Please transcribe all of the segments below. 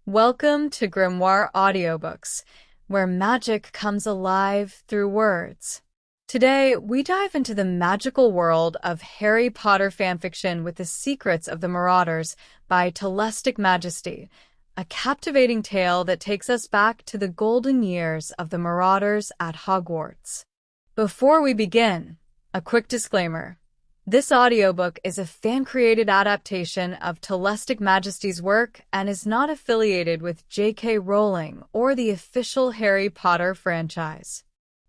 Welcome to Grimoire Audiobooks, where magic comes alive through words. Today, we dive into the magical world of Harry Potter fanfiction with the Secrets of the Marauders by Telestic Majesty, a captivating tale that takes us back to the golden years of the Marauders at Hogwarts. Before we begin, a quick disclaimer. This audiobook is a fan-created adaptation of Telestic Majesty's work and is not affiliated with J.K. Rowling or the official Harry Potter franchise.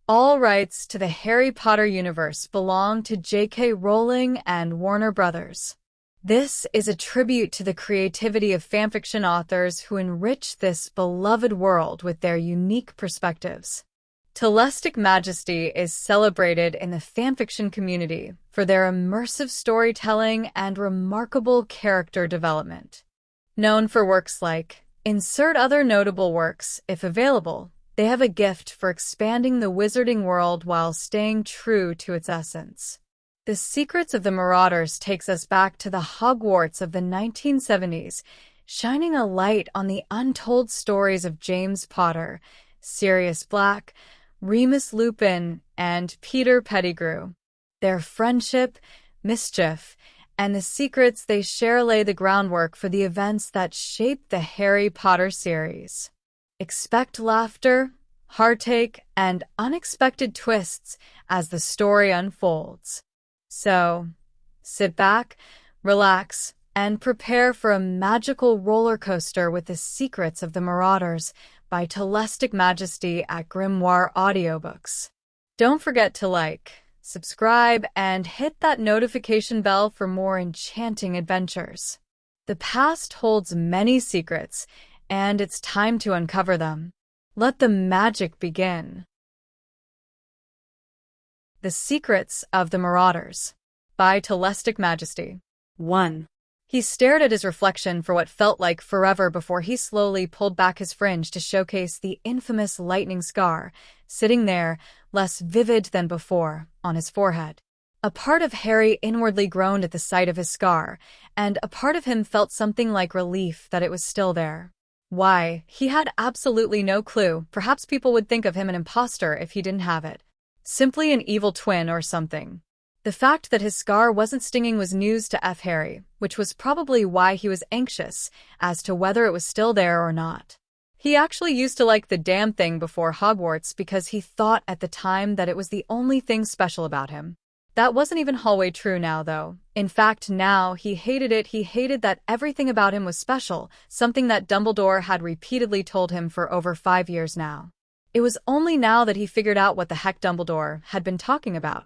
All rights to the Harry Potter universe belong to J.K. Rowling and Warner Brothers. This is a tribute to the creativity of fanfiction authors who enrich this beloved world with their unique perspectives. Telestic Majesty is celebrated in the fanfiction community for their immersive storytelling and remarkable character development. Known for works like insert other notable works, if available, they have a gift for expanding the wizarding world while staying true to its essence. The Secrets of the Marauders takes us back to the Hogwarts of the 1970s, shining a light on the untold stories of James Potter, Sirius Black, Remus Lupin, and Peter Pettigrew. Their friendship, mischief, and the secrets they share lay the groundwork for the events that shaped the Harry Potter series. Expect laughter, heartache, and unexpected twists as the story unfolds. So, sit back, relax, and prepare for a magical roller coaster with the Secrets of the Marauders by Telestic Majesty at Grimoire Audiobooks. Don't forget to like, subscribe, and hit that notification bell for more enchanting adventures. The past holds many secrets, and it's time to uncover them. Let the magic begin. The Secrets of the Marauders by Telestic Majesty. 1. He stared at his reflection for what felt like forever before he slowly pulled back his fringe to showcase the infamous lightning scar, sitting there, less vivid than before, on his forehead. A part of Harry inwardly groaned at the sight of his scar, and a part of him felt something like relief that it was still there. Why? He had absolutely no clue. Perhaps people would think of him an imposter if he didn't have it. Simply an evil twin or something. The fact that his scar wasn't stinging was news to Harry, which was probably why he was anxious as to whether it was still there or not. He actually used to like the damn thing before Hogwarts because he thought at the time that it was the only thing special about him. That wasn't even halfway true now, though. In fact, now he hated it. He hated that everything about him was special, something that Dumbledore had repeatedly told him for over 5 years now. It was only now that he figured out what the heck Dumbledore had been talking about.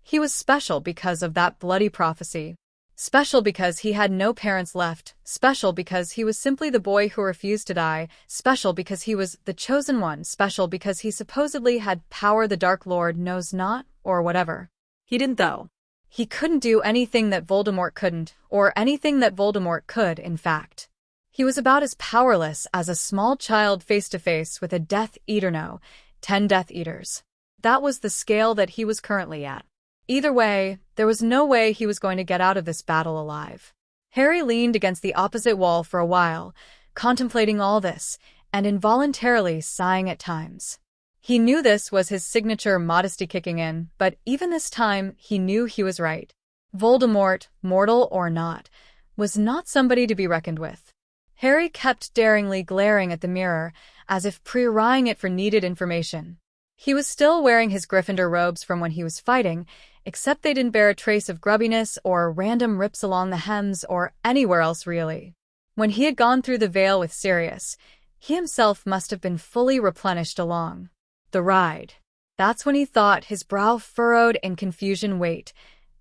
He was special because of that bloody prophecy. Special because he had no parents left. Special because he was simply the boy who refused to die. Special because he was the chosen one. Special because he supposedly had power the Dark Lord knows not, or whatever. He didn't, though. He couldn't do anything that Voldemort couldn't, or anything that Voldemort could, in fact. He was about as powerless as a small child face-to-face with a Death Eater. No, 10 Death Eaters. That was the scale that he was currently at. Either way, there was no way he was going to get out of this battle alive. Harry leaned against the opposite wall for a while, contemplating all this, and involuntarily sighing at times. He knew this was his signature modesty kicking in, but even this time, he knew he was right. Voldemort, mortal or not, was not somebody to be reckoned with. Harry kept daringly glaring at the mirror, as if pre-eyeing it for needed information. He was still wearing his Gryffindor robes from when he was fighting, except they didn't bear a trace of grubbiness or random rips along the hems or anywhere else really. When he had gone through the veil with Sirius, he himself must have been fully replenished along the ride. That's when he thought, his brow furrowed in confusion. Wait,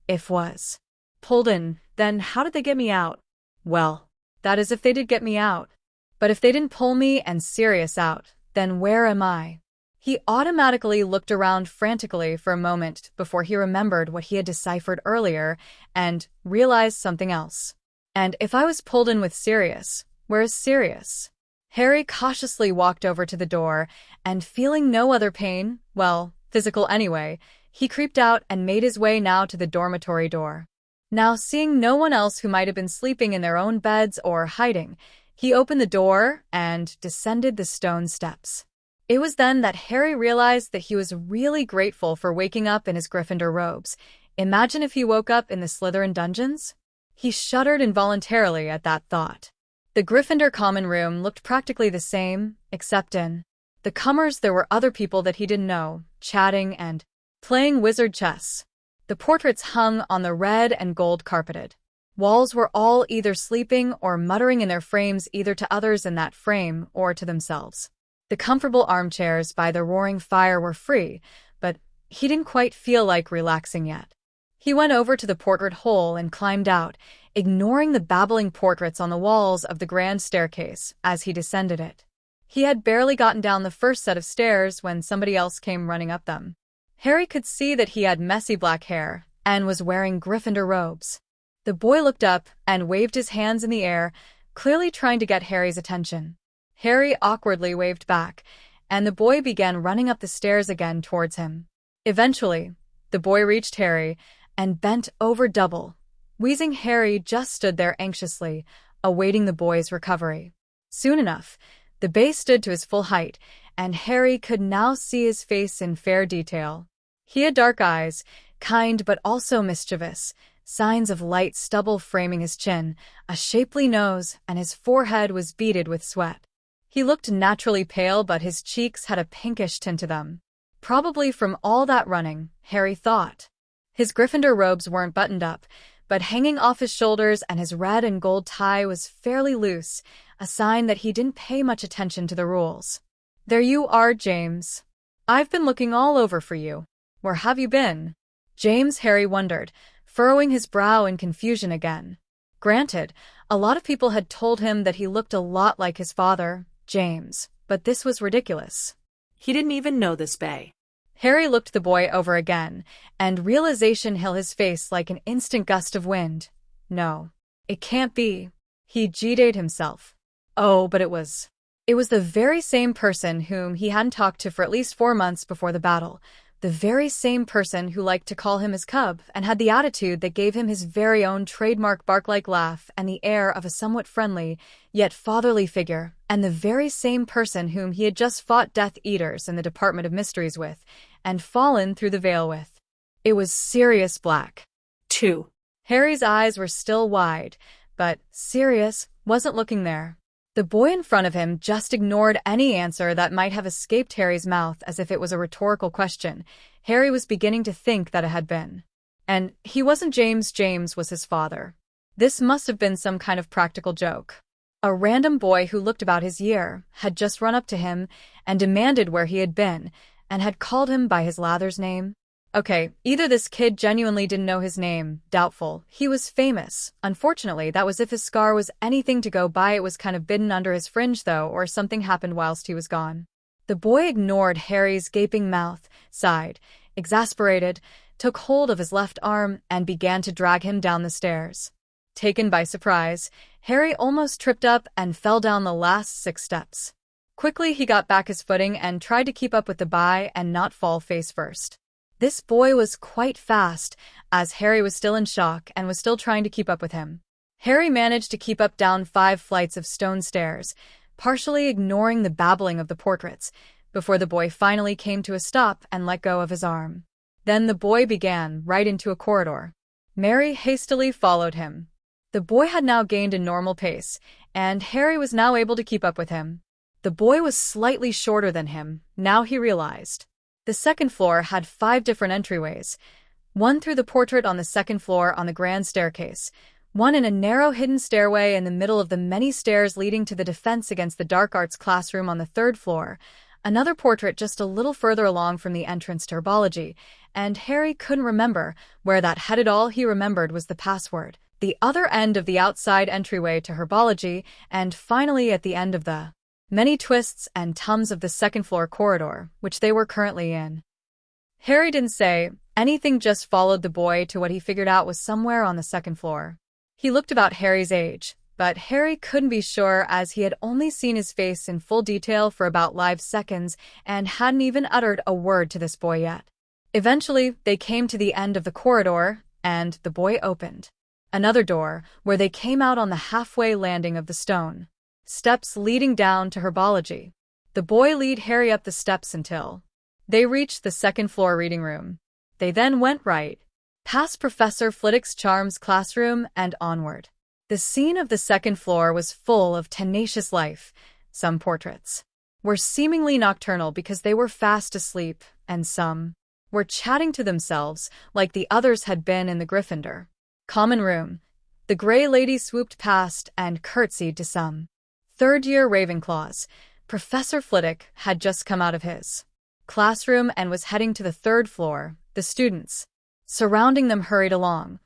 if was pulled in, then how did they get me out? Well, that is if they did get me out. But if they didn't pull me and Sirius out, then where am I? He automatically looked around frantically for a moment before he remembered what he had deciphered earlier and realized something else. And if I was pulled in with Sirius, where is Sirius? Harry cautiously walked over to the door, and feeling no other pain, well, physical anyway, he creeped out and made his way now to the dormitory door. Now, seeing no one else who might have been sleeping in their own beds or hiding, He opened the door and descended the stone steps. It was then that Harry realized that he was really grateful for waking up in his Gryffindor robes. Imagine if he woke up in the Slytherin dungeons? He shuddered involuntarily at that thought. The Gryffindor common room looked practically the same, except in the comers there were other people that he didn't know, chatting and playing wizard chess. The portraits hung on the red and gold carpeted walls were all either sleeping or muttering in their frames, either to others in that frame or to themselves. The comfortable armchairs by the roaring fire were free, but he didn't quite feel like relaxing yet. He went over to the portrait hole and climbed out, ignoring the babbling portraits on the walls of the grand staircase as he descended it. He had barely gotten down the first set of stairs when somebody else came running up them. Harry could see that he had messy black hair and was wearing Gryffindor robes. The boy looked up and waved his hands in the air, clearly trying to get Harry's attention. Harry awkwardly waved back, and the boy began running up the stairs again towards him. Eventually, the boy reached Harry and bent over double. Wheezing Harry just stood there anxiously, awaiting the boy's recovery. Soon enough, the base stood to his full height, and Harry could now see his face in fair detail. He had dark eyes, kind but also mischievous, signs of light stubble framing his chin, a shapely nose, and his forehead was beaded with sweat. He looked naturally pale, but his cheeks had a pinkish tint to them. Probably from all that running, Harry thought. His Gryffindor robes weren't buttoned up, but hanging off his shoulders, and his red and gold tie was fairly loose, a sign that he didn't pay much attention to the rules. "There you are, James. I've been looking all over for you. Where have you been?" James, Harry wondered, furrowing his brow in confusion again. Granted, a lot of people had told him that he looked a lot like his father, James, but this was ridiculous. He didn't even know this bay. Harry looked the boy over again, and realization hit his face like an instant gust of wind. No, it can't be. He G-dayed himself. Oh, but it was the very same person whom he hadn't talked to for at least 4 months before the battle. The very same person who liked to call him his cub and had the attitude that gave him his very own trademark bark-like laugh and the air of a somewhat friendly, yet fatherly figure, and the very same person whom he had just fought Death Eaters in the Department of Mysteries with, and fallen through the veil with. It was Sirius Black. 2. Harry's eyes were still wide, but Sirius wasn't looking there. The boy in front of him just ignored any answer that might have escaped Harry's mouth as if it was a rhetorical question. Harry was beginning to think that it had been. And he wasn't James. James was his father. This must have been some kind of practical joke. A random boy who looked about his year had just run up to him and demanded where he had been, and had called him by his lather's name. Okay, either this kid genuinely didn't know his name, doubtful. He was famous. Unfortunately, that was if his scar was anything to go by. It was kind of bidden under his fringe, though, or something happened whilst he was gone. The boy ignored Harry's gaping mouth, sighed, exasperated, took hold of his left arm, and began to drag him down the stairs. Taken by surprise, Harry almost tripped up and fell down the last 6 steps. Quickly, he got back his footing and tried to keep up with the boy and not fall face first. This boy was quite fast, as Harry was still in shock and was still trying to keep up with him. Harry managed to keep up down 5 flights of stone stairs, partially ignoring the babbling of the portraits, before the boy finally came to a stop and let go of his arm. Then the boy began right into a corridor. Mary hastily followed him. The boy had now gained a normal pace, and Harry was now able to keep up with him. The boy was slightly shorter than him, now he realized. The second floor had 5 different entryways, one through the portrait on the second floor on the grand staircase, one in a narrow hidden stairway in the middle of the many stairs leading to the Defense Against the Dark Arts classroom on the 3rd floor, another portrait just a little further along from the entrance to herbology, and Harry couldn't remember where that headed. All he remembered was the password, the other end of the outside entryway to herbology, and finally at the end of the many twists and turns of the second-floor corridor, which they were currently in. Harry didn't say anything, just followed the boy to what he figured out was somewhere on the 2nd floor. He looked about Harry's age, but Harry couldn't be sure as he had only seen his face in full detail for about 5 seconds and hadn't even uttered a word to this boy yet. Eventually, they came to the end of the corridor, and the boy opened another door, where they came out on the halfway landing of the stone steps leading down to herbology. The boy led Harry up the steps until they reached the second-floor reading room. They then went right past Professor Flitwick's charms classroom and onward. The scene of the second floor was full of tenacious life. Some portraits were seemingly nocturnal because they were fast asleep, and some were chatting to themselves like the others had been in the Gryffindor common room. The Grey Lady swooped past and curtsied to some third-year Ravenclaws. Professor Flitwick had just come out of his classroom and was heading to the third floor. The students surrounding them hurried along,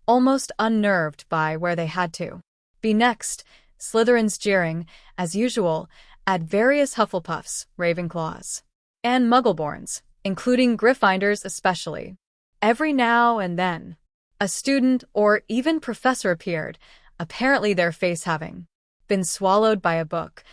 almost unnerved by where they had to be next. Slytherins jeering, as usual, at various Hufflepuffs, Ravenclaws, and Muggleborns, including Gryffindors especially. Every now and then, a student or even professor appeared, apparently their face having been swallowed by a book,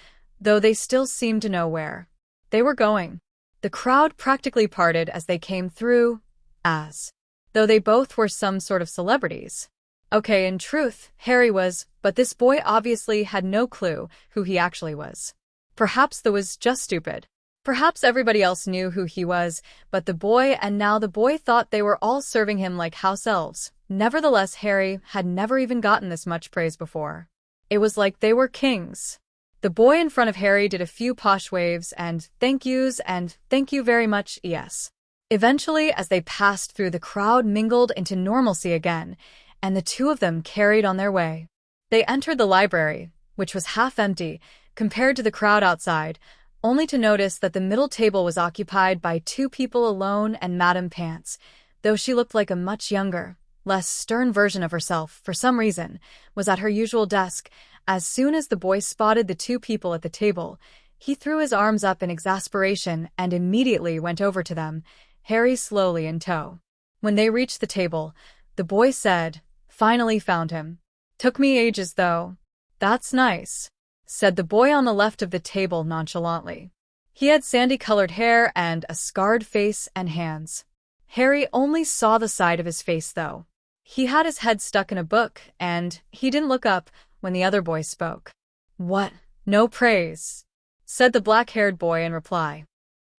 though they still seemed to know where they were going. The crowd practically parted as they came through, as though they both were some sort of celebrities. Okay, in truth, Harry was, but this boy obviously had no clue who he actually was. Perhaps that was just stupid. Perhaps everybody else knew who he was, but the boy, and now the boy thought they were all serving him like house elves. Nevertheless, Harry had never even gotten this much praise before. It was like they were kings. The boy in front of Harry did a few posh waves and thank yous and thank you very much, yes. Eventually, as they passed through, the crowd mingled into normalcy again, and the two of them carried on their way. They entered the library, which was half empty compared to the crowd outside, only to notice that the middle table was occupied by two people alone, and Madame Pants, though she looked like a much younger, less stern version of herself for some reason, was at her usual desk. As soon as the boy spotted the two people at the table, he threw his arms up in exasperation and immediately went over to them, Harry slowly in tow. When they reached the table, the boy said, "Finally found him. Took me ages, though." "That's nice," said the boy on the left of the table nonchalantly. He had sandy-colored hair and a scarred face and hands. Harry only saw the side of his face, though. He had his head stuck in a book, and he didn't look up when the other boy spoke. "What? No praise," said the black-haired boy in reply.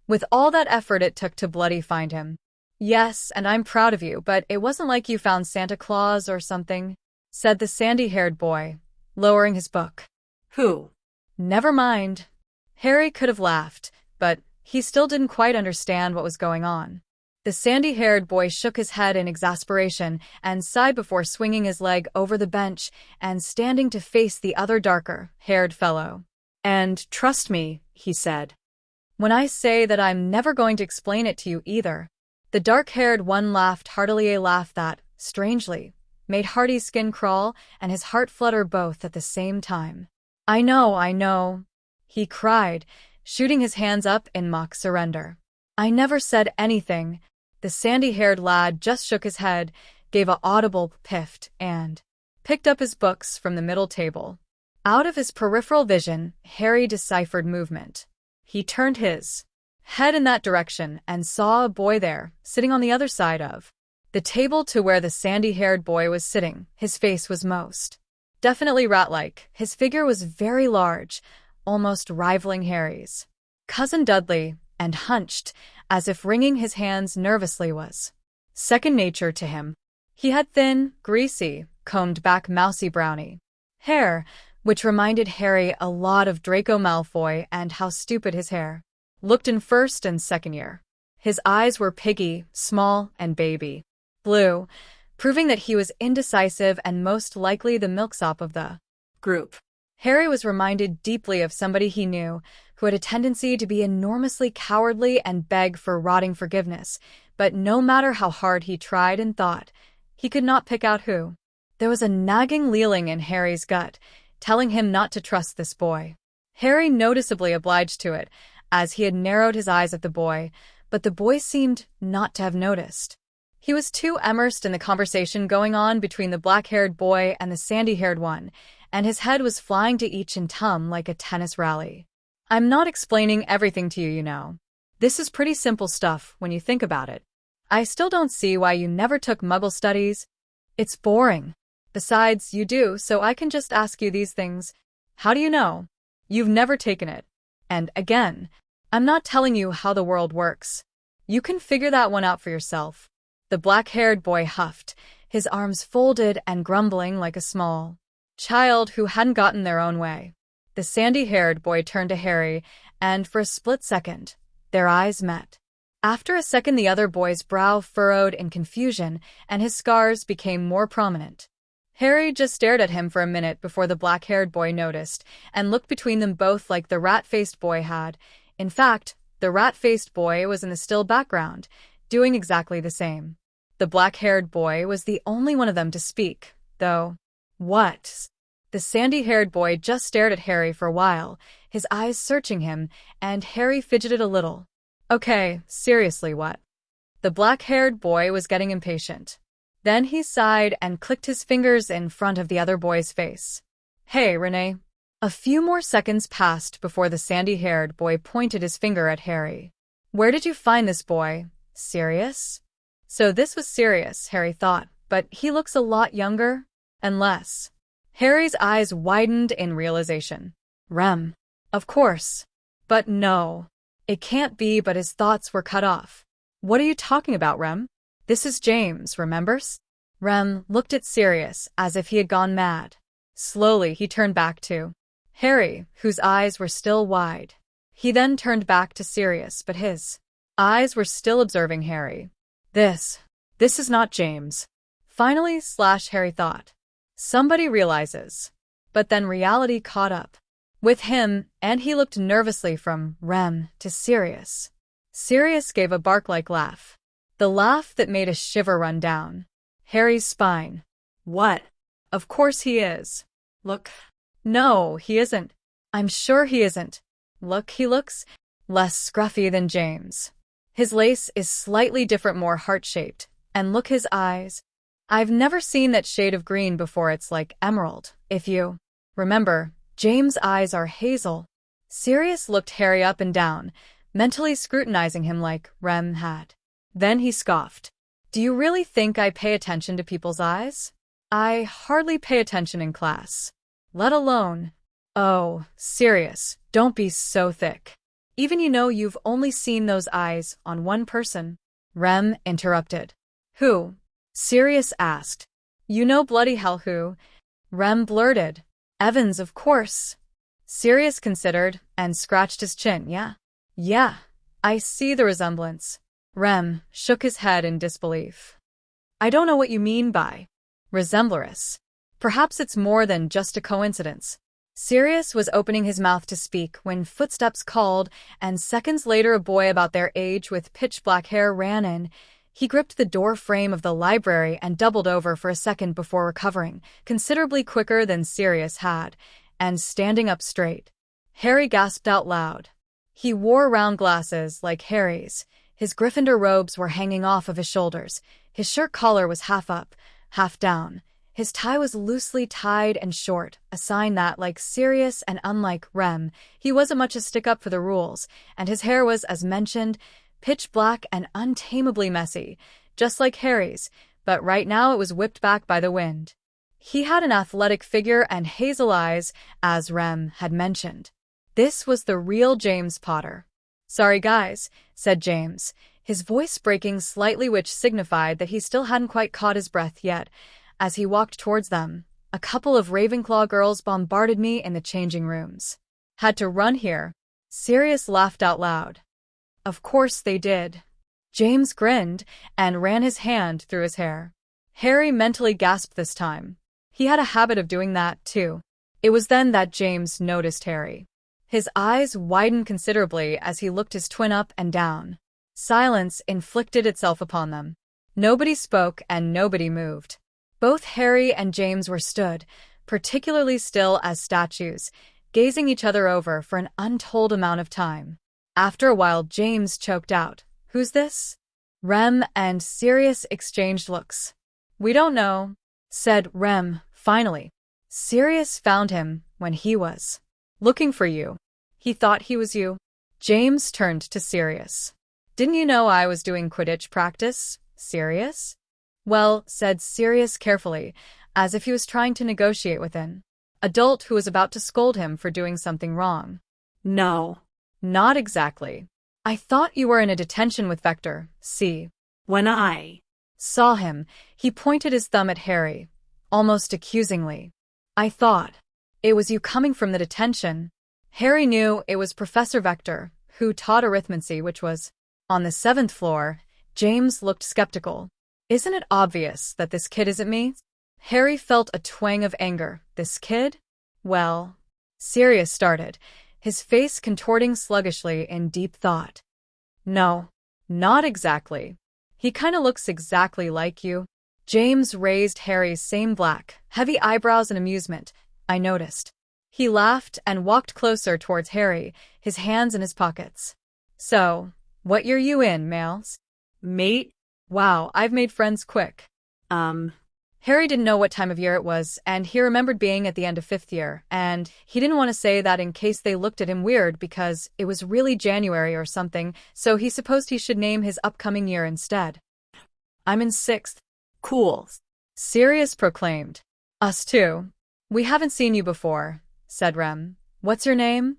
"With all that effort it took to bloody find him." "Yes, and I'm proud of you, but it wasn't like you found Santa Claus or something," said the sandy-haired boy, lowering his book. Who? "Never mind." Harry could have laughed, but he still didn't quite understand what was going on. The sandy-haired boy shook his head in exasperation and sighed before swinging his leg over the bench and standing to face the other darker-haired fellow. "And trust me," he said, "when I say that I'm never going to explain it to you either." The dark-haired one laughed heartily, a laugh that, strangely, made Hardy's skin crawl and his heart flutter both at the same time. I know," he cried, shooting his hands up in mock surrender. "I never said anything." The sandy-haired lad just shook his head, gave a audible piff, and picked up his books from the middle table. Out of his peripheral vision, Harry deciphered movement. He turned his head in that direction and saw a boy there, sitting on the other side of the table to where the sandy-haired boy was sitting. His face was most definitely rat-like. His figure was very large, almost rivaling Harry's cousin Dudley, and hunched, as if wringing his hands nervously was second nature to him. He had thin, greasy, combed-back mousy brownie hair, which reminded Harry a lot of Draco Malfoy and how stupid his hair looked in first and second year. His eyes were piggy, small, and baby blue, proving that he was indecisive and most likely the milksop of the group. Harry was reminded deeply of somebody he knew who had a tendency to be enormously cowardly and beg for rotting forgiveness, but no matter how hard he tried and thought, he could not pick out who. There was a nagging lealing in Harry's gut, telling him not to trust this boy. Harry noticeably obliged to it, as he had narrowed his eyes at the boy, but the boy seemed not to have noticed. He was too immersed in the conversation going on between the black-haired boy and the sandy-haired one, and his head was flying to each and tum like a tennis rally. "I'm not explaining everything to you, you know. This is pretty simple stuff when you think about it. I still don't see why you never took Muggle studies. It's boring. Besides, you do, so I can just ask you these things. How do you know You've never taken it. And again, I'm not telling you how the world works. You can figure that one out for yourself. The black-haired boy huffed, his arms folded and grumbling like a small child who hadn't gotten their own way. The sandy-haired boy turned to Harry, and for a split second, their eyes met. After a second, the other boy's brow furrowed in confusion, and his scars became more prominent. Harry just stared at him for a minute before the black-haired boy noticed, and looked between them both like the rat-faced boy had. In fact, the rat-faced boy was in the still background, doing exactly the same. The black-haired boy was the only one of them to speak, though. What? The sandy-haired boy just stared at Harry for a while, his eyes searching him, and Harry fidgeted a little. Okay, seriously, what? The black-haired boy was getting impatient. Then he sighed and clicked his fingers in front of the other boy's face. Hey, Renee. A few more seconds passed before the sandy-haired boy pointed his finger at Harry. Where did you find this boy? Sirius? So this was Sirius, Harry thought, but he looks a lot younger. Unless. Harry's eyes widened in realization. Rem. Of course. But no. It can't be, but his thoughts were cut off. What are you talking about, Rem? This is James, remembers? Rem looked at Sirius as if he had gone mad. Slowly, he turned back to Harry, whose eyes were still wide. He then turned back to Sirius, but his eyes were still observing Harry. This is not James. Finally, Harry thought. Somebody realizes. But then reality caught up with him, and he looked nervously from Rem to Sirius. Sirius gave a bark-like laugh. The laugh that made a shiver run down Harry's spine. What? Of course he is. Look. No, he isn't. I'm sure he isn't. Look, he looks less scruffy than James. His lace is slightly different, more heart-shaped. And look, his eyes. I've never seen that shade of green before. It's like emerald. If you remember, James' eyes are hazel. Sirius looked Harry up and down, mentally scrutinizing him like Rem had. Then he scoffed. Do you really think I pay attention to people's eyes? I hardly pay attention in class. Let alone. Oh, Sirius, don't be so thick. Even you've only seen those eyes on one person. Rem interrupted. Who? Sirius asked. You know bloody hell who? Rem blurted. Evans, of course. Sirius considered and scratched his chin. Yeah, I see the resemblance. Rem shook his head in disbelief. I don't know what you mean by resemblance. Perhaps it's more than just a coincidence. Sirius was opening his mouth to speak when footsteps called, and seconds later a boy about their age with pitch-black hair ran in. He gripped the door frame of the library and doubled over for a second before recovering, considerably quicker than Sirius had, and standing up straight. Harry gasped out loud. He wore round glasses like Harry's. His Gryffindor robes were hanging off of his shoulders. His shirt collar was half up, half down. His tie was loosely tied and short, a sign that, like Sirius and unlike Rem, he wasn't much a stick-up for the rules, and his hair was, as mentioned, pitch black and untamably messy, just like Harry's, but right now it was whipped back by the wind. He had an athletic figure and hazel eyes, as Rem had mentioned. This was the real James Potter. Sorry, guys, said James, his voice breaking slightly, which signified that he still hadn't quite caught his breath yet. As he walked towards them, a couple of Ravenclaw girls bombarded me in the changing rooms. Had to run here. Sirius laughed out loud. Of course they did. James grinned and ran his hand through his hair. Harry mentally gasped this time. He had a habit of doing that, too. It was then that James noticed Harry. His eyes widened considerably as he looked his twin up and down. Silence inflicted itself upon them. Nobody spoke and nobody moved. Both Harry and James were stood, particularly still as statues, gazing each other over for an untold amount of time. After a while, James choked out, "Who's this?" Rem and Sirius exchanged looks. "We don't know," said Rem, finally. "Sirius found him when he was looking for you. He thought he was you." James turned to Sirius. "Didn't you know I was doing Quidditch practice, Sirius?" "Well," said Sirius carefully, as if he was trying to negotiate within. adult who was about to scold him for doing something wrong. No. Not exactly. I thought you were in a detention with Vector, see. When I saw him, he pointed his thumb at Harry, almost accusingly. I thought it was you coming from the detention. Harry knew it was Professor Vector, who taught arithmancy, which was on the 7th floor. James looked skeptical. Isn't it obvious that this kid isn't me? Harry felt a twang of anger. This kid? Well, Sirius started, his face contorting sluggishly in deep thought. No, not exactly. He kinda looks exactly like you. James raised Harry's same black, heavy eyebrows in amusement, I noticed. He laughed and walked closer towards Harry, his hands in his pockets. So, what year you in, Males? mate. Wow, I've made friends quick. Harry didn't know what time of year it was, and he remembered being at the end of 5th year, and he didn't want to say that in case they looked at him weird because it was really January or something, so he supposed he should name his upcoming year instead. I'm in 6th. Cool. Sirius proclaimed. Us too. We haven't seen you before, said Rem. What's your name?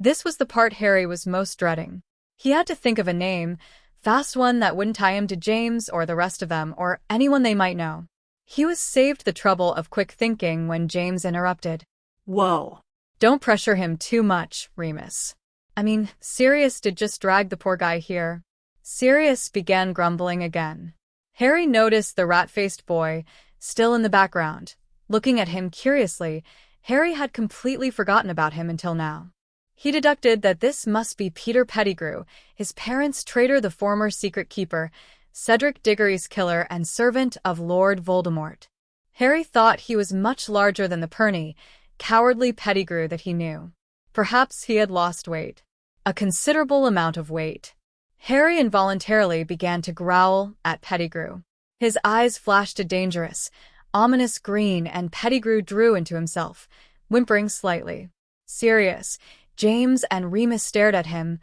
This was the part Harry was most dreading. He had to think of a name, fast one that wouldn't tie him to James or the rest of them or anyone they might know. He was saved the trouble of quick thinking when James interrupted. Whoa. Don't pressure him too much, Remus. I mean, Sirius did just drag the poor guy here. Sirius began grumbling again. Harry noticed the rat-faced boy, still in the background. Looking at him curiously, Harry had completely forgotten about him until now. He deducted that this must be Peter Pettigrew, his parents' traitor, the former secret keeper, Cedric Diggory's killer and servant of Lord Voldemort. Harry thought he was much larger than the perny, cowardly Pettigrew that he knew. Perhaps he had lost weight. A considerable amount of weight. Harry involuntarily began to growl at Pettigrew. His eyes flashed a dangerous, ominous green, and Pettigrew drew into himself, whimpering slightly. Sirius, James, and Remus stared at him,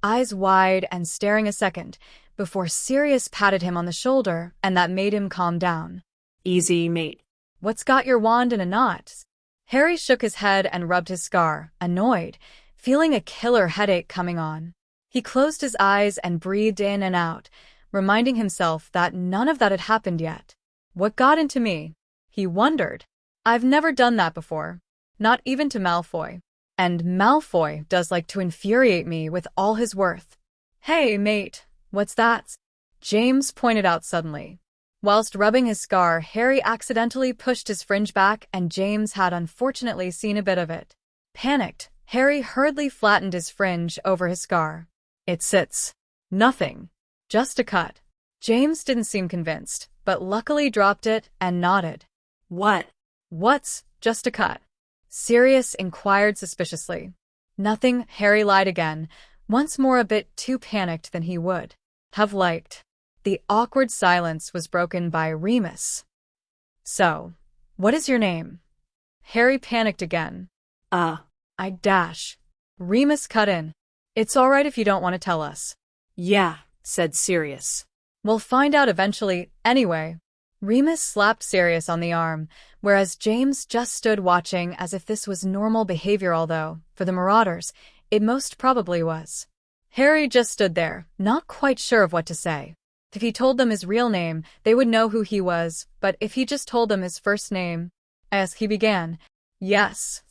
eyes wide and staring a second, before Sirius patted him on the shoulder, and that made him calm down. Easy, mate. What's got your wand in a knot? Harry shook his head and rubbed his scar, annoyed, feeling a killer headache coming on. He closed his eyes and breathed in and out, reminding himself that none of that had happened yet. What got into me? He wondered. I've never done that before. Not even to Malfoy. And Malfoy does like to infuriate me with all his worth. Hey, mate, what's that? James pointed out suddenly. Whilst rubbing his scar, Harry accidentally pushed his fringe back, and James had unfortunately seen a bit of it. Panicked, Harry hurriedly flattened his fringe over his scar. It sits. Nothing. Just a cut. James didn't seem convinced, but luckily dropped it and nodded. What? What's just a cut? Sirius inquired suspiciously. Nothing, Harry lied again, once more a bit too panicked than he would have liked. The awkward silence was broken by Remus. So, what is your name? Harry panicked again. Remus cut in. It's all right if you don't want to tell us. Yeah, said Sirius. We'll find out eventually, anyway. Remus slapped Sirius on the arm, whereas James just stood watching as if this was normal behavior, although, for the Marauders, it most probably was. Harry just stood there, not quite sure of what to say. If he told them his real name, they would know who he was, but if he just told them his first name, as he began, yes.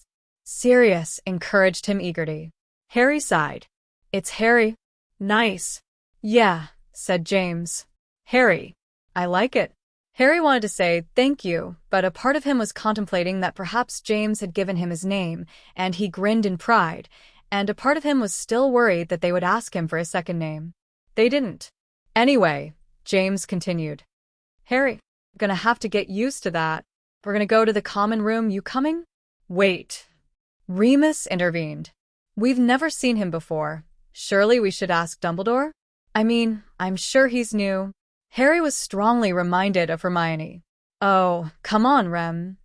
Sirius encouraged him eagerly. Harry sighed. It's Harry. Nice. Yeah, said James. Harry. I like it. Harry wanted to say thank you, but a part of him was contemplating that perhaps James had given him his name, and he grinned in pride, and a part of him was still worried that they would ask him for his second name. They didn't. Anyway, James continued. Harry, gonna have to get used to that. We're gonna go to the common room, you coming? Wait. Remus intervened. We've never seen him before. Surely we should ask Dumbledore? I mean, I'm sure he's new. Harry was strongly reminded of Hermione. Oh, come on, Rem.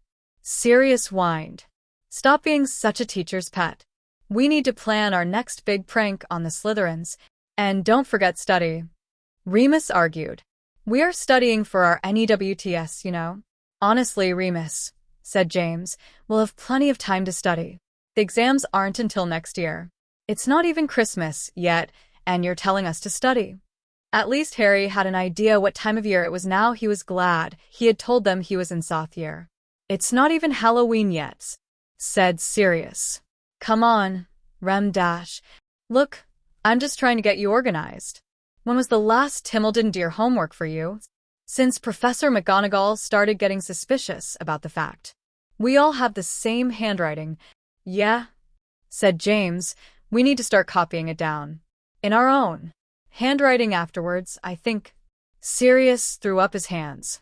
Sirius whined. Stop being such a teacher's pet. We need to plan our next big prank on the Slytherins. And don't forget study. Remus argued. We are studying for our NEWTS, you know. Honestly, Remus, said James. "We'll have plenty of time to study. The exams aren't until next year. It's not even Christmas yet, and you're telling us to study." At least Harry had an idea what time of year it was now. He was glad he had told them he was in sophomore year. "It's not even Halloween yet," said Sirius. "Come on, Rem dash. Look, I'm just trying to get you organized. When was the last Timmledon dear homework for you?" Since Professor McGonagall started getting suspicious about the fact. "We all have the same handwriting." "Yeah," said James. "We need to start copying it down. In our own handwriting afterwards, I think." Sirius threw up his hands.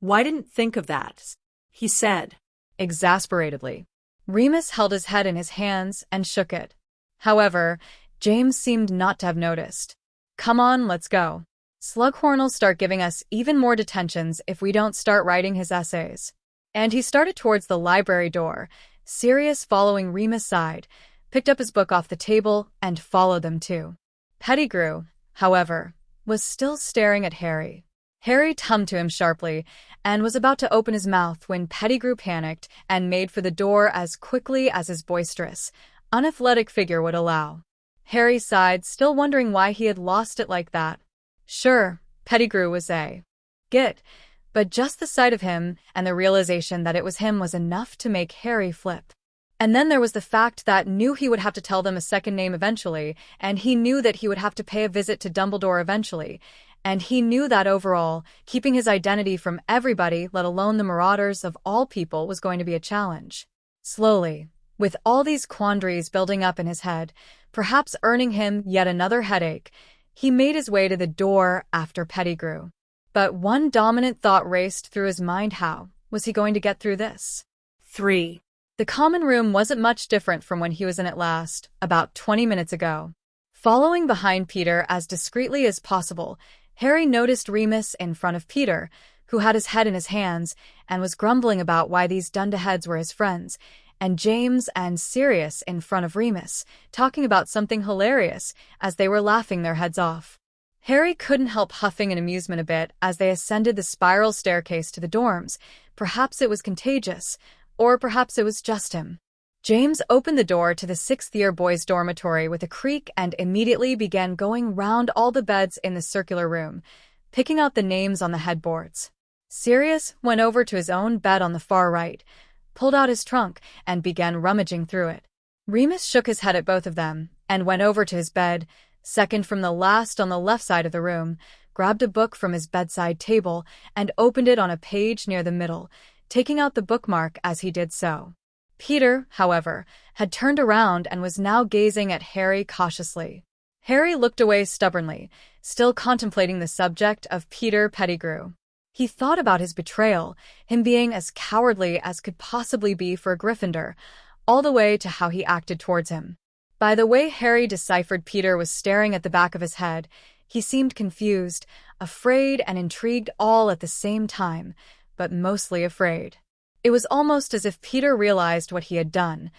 "Why didn't think of that?" he said, exasperatedly. Remus held his head in his hands and shook it. However, James seemed not to have noticed. "Come on, let's go. Slughorn'll start giving us even more detentions if we don't start writing his essays." And he started towards the library door. Sirius, following Remus' side, picked up his book off the table and followed them too. Pettigrew, however, was still staring at Harry. Harry tummed to him sharply and was about to open his mouth when Pettigrew panicked and made for the door as quickly as his boisterous, unathletic figure would allow. Harry sighed, still wondering why he had lost it like that. Sure, Pettigrew was a git, but just the sight of him and the realization that it was him was enough to make Harry flip. And then there was the fact that knew he would have to tell them a second name eventually, and he knew that he would have to pay a visit to Dumbledore eventually, and he knew that overall, keeping his identity from everybody, let alone the Marauders of all people, was going to be a challenge. Slowly, with all these quandaries building up in his head, perhaps earning him yet another headache, he made his way to the door after Pettigrew. But one dominant thought raced through his mind: how was he going to get through this? 3. The common room wasn't much different from when he was in it last, about 20 minutes ago. Following behind Peter as discreetly as possible, Harry noticed Remus in front of Peter, who had his head in his hands and was grumbling about why these dunderheads were his friends, and James and Sirius in front of Remus, talking about something hilarious as they were laughing their heads off. Harry couldn't help huffing in amusement a bit as they ascended the spiral staircase to the dorms. Perhaps it was contagious, or perhaps it was just him. James opened the door to the sixth-year boys' dormitory with a creak and immediately began going round all the beds in the circular room, picking out the names on the headboards. Sirius went over to his own bed on the far right, pulled out his trunk, and began rummaging through it. Remus shook his head at both of them and went over to his bed, second from the last on the left side of the room, grabbed a book from his bedside table, and opened it on a page near the middle, taking out the bookmark as he did so. Peter, however, had turned around and was now gazing at Harry cautiously. Harry looked away stubbornly, still contemplating the subject of Peter Pettigrew. He thought about his betrayal, him being as cowardly as could possibly be for a Gryffindor, all the way to how he acted towards him. By the way Harry deciphered Peter was staring at the back of his head, he seemed confused, afraid and intrigued all at the same time, but mostly afraid. It was almost as if Peter realized what he had done,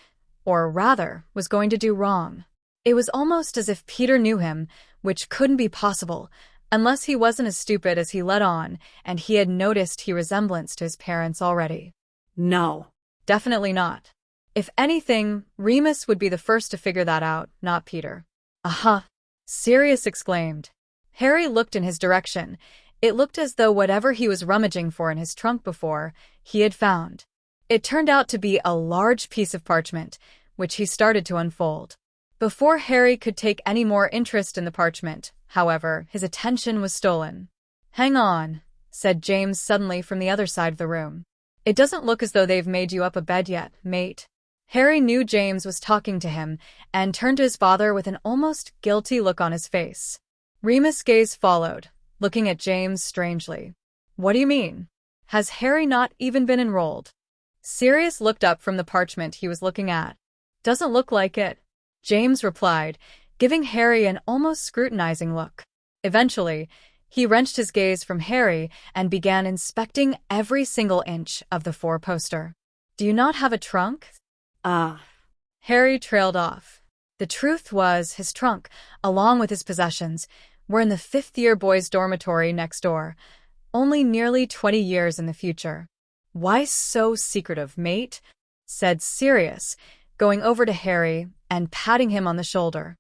or rather, was going to do wrong. It was almost as if Peter knew him, which couldn't be possible, unless he wasn't as stupid as he let on, and he had noticed his resemblance to his parents already. No. Definitely not. If anything, Remus would be the first to figure that out, not Peter. Aha! Sirius exclaimed. Harry looked in his direction. It looked as though whatever he was rummaging for in his trunk before, he had found. It turned out to be a large piece of parchment, which he started to unfold. Before Harry could take any more interest in the parchment, however, his attention was stolen. "Hang on," said James suddenly from the other side of the room. "It doesn't look as though they've made you up a bed yet, mate." Harry knew James was talking to him and turned to his father with an almost guilty look on his face. Remus' gaze followed, looking at James strangely. "What do you mean? Has Harry not even been enrolled?" Sirius looked up from the parchment he was looking at. "Doesn't look like it," James replied, giving Harry an almost scrutinizing look. Eventually, he wrenched his gaze from Harry and began inspecting every single inch of the four-poster. "Do you not have a trunk?" Harry trailed off. The truth was, his trunk, along with his possessions, were in the fifth-year boys' dormitory next door, only nearly 20 years in the future. "Why so secretive, mate?" said Sirius, going over to Harry and patting him on the shoulder.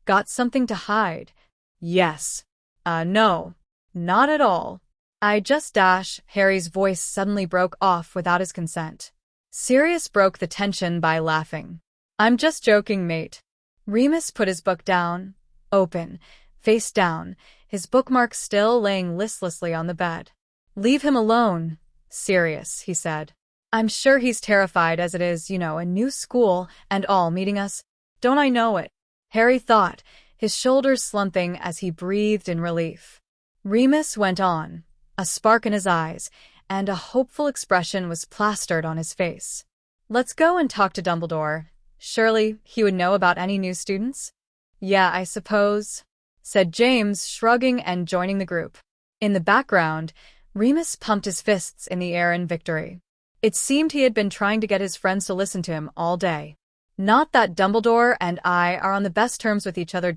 "Got something to hide?" "Yes. No. Not at all. I just dash." Harry's voice suddenly broke off without his consent. Sirius broke the tension by laughing. "I'm just joking, mate." Remus put his book down, open, face down, his bookmark still laying listlessly on the bed. "Leave him alone, Sirius," he said. "I'm sure he's terrified as it is, a new school and all meeting us. Don't I know it?" Harry thought, his shoulders slumping as he breathed in relief. Remus went on, a spark in his eyes, and a hopeful expression was plastered on his face. "Let's go and talk to Dumbledore. Surely he would know about any new students?" "Yeah, I suppose," said James, shrugging and joining the group. In the background, Remus pumped his fists in the air in victory. It seemed he had been trying to get his friends to listen to him all day. "Not that Dumbledore and I are on the best terms with each other,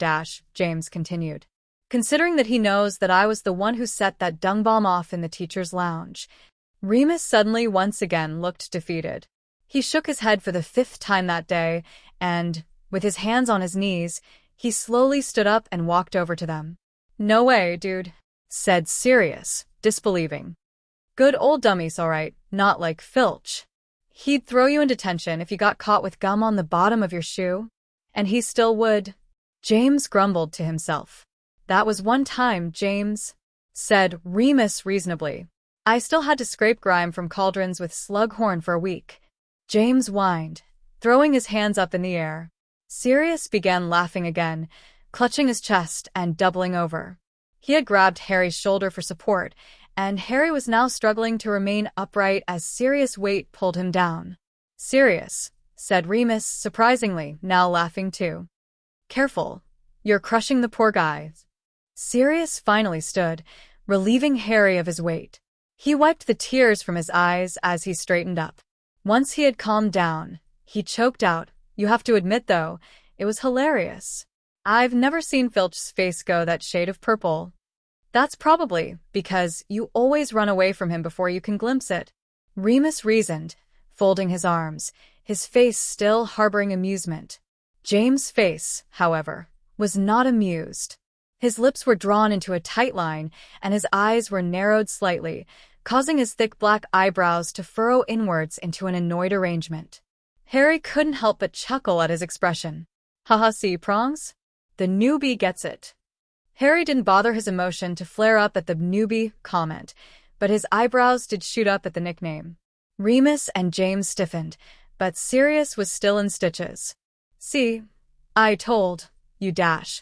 James continued. "Considering that he knows that I was the one who set that dung bomb off in the teacher's lounge." Remus suddenly once again looked defeated. He shook his head for the 5th time that day, and, with his hands on his knees, he slowly stood up and walked over to them. "No way, dude," said Sirius, disbelieving. "Good old dummies, all right, not like Filch. He'd throw you in detention if you got caught with gum on the bottom of your shoe. And he still would." James grumbled to himself. "That was one time, James," said Remus reasonably. "I still had to scrape grime from cauldrons with Slughorn for a week." James whined, throwing his hands up in the air. Sirius began laughing again, clutching his chest and doubling over. He had grabbed Harry's shoulder for support, and Harry was now struggling to remain upright as Sirius' weight pulled him down. "Sirius," said Remus, surprisingly, now laughing too. "Careful. You're crushing the poor guy." Sirius finally stood, relieving Harry of his weight. He wiped the tears from his eyes as he straightened up. Once he had calmed down, he choked out, "You have to admit, though, it was hilarious. I've never seen Filch's face go that shade of purple." "That's probably because you always run away from him before you can glimpse it," Remus reasoned, folding his arms, his face still harboring amusement. James' face, however, was not amused. His lips were drawn into a tight line, and his eyes were narrowed slightly, causing his thick black eyebrows to furrow inwards into an annoyed arrangement. Harry couldn't help but chuckle at his expression. "Haha, see, prongs? The newbie gets it." Harry didn't bother his emotion to flare up at the newbie comment, but his eyebrows did shoot up at the nickname. Remus and James stiffened, but Sirius was still in stitches. "See, I told you,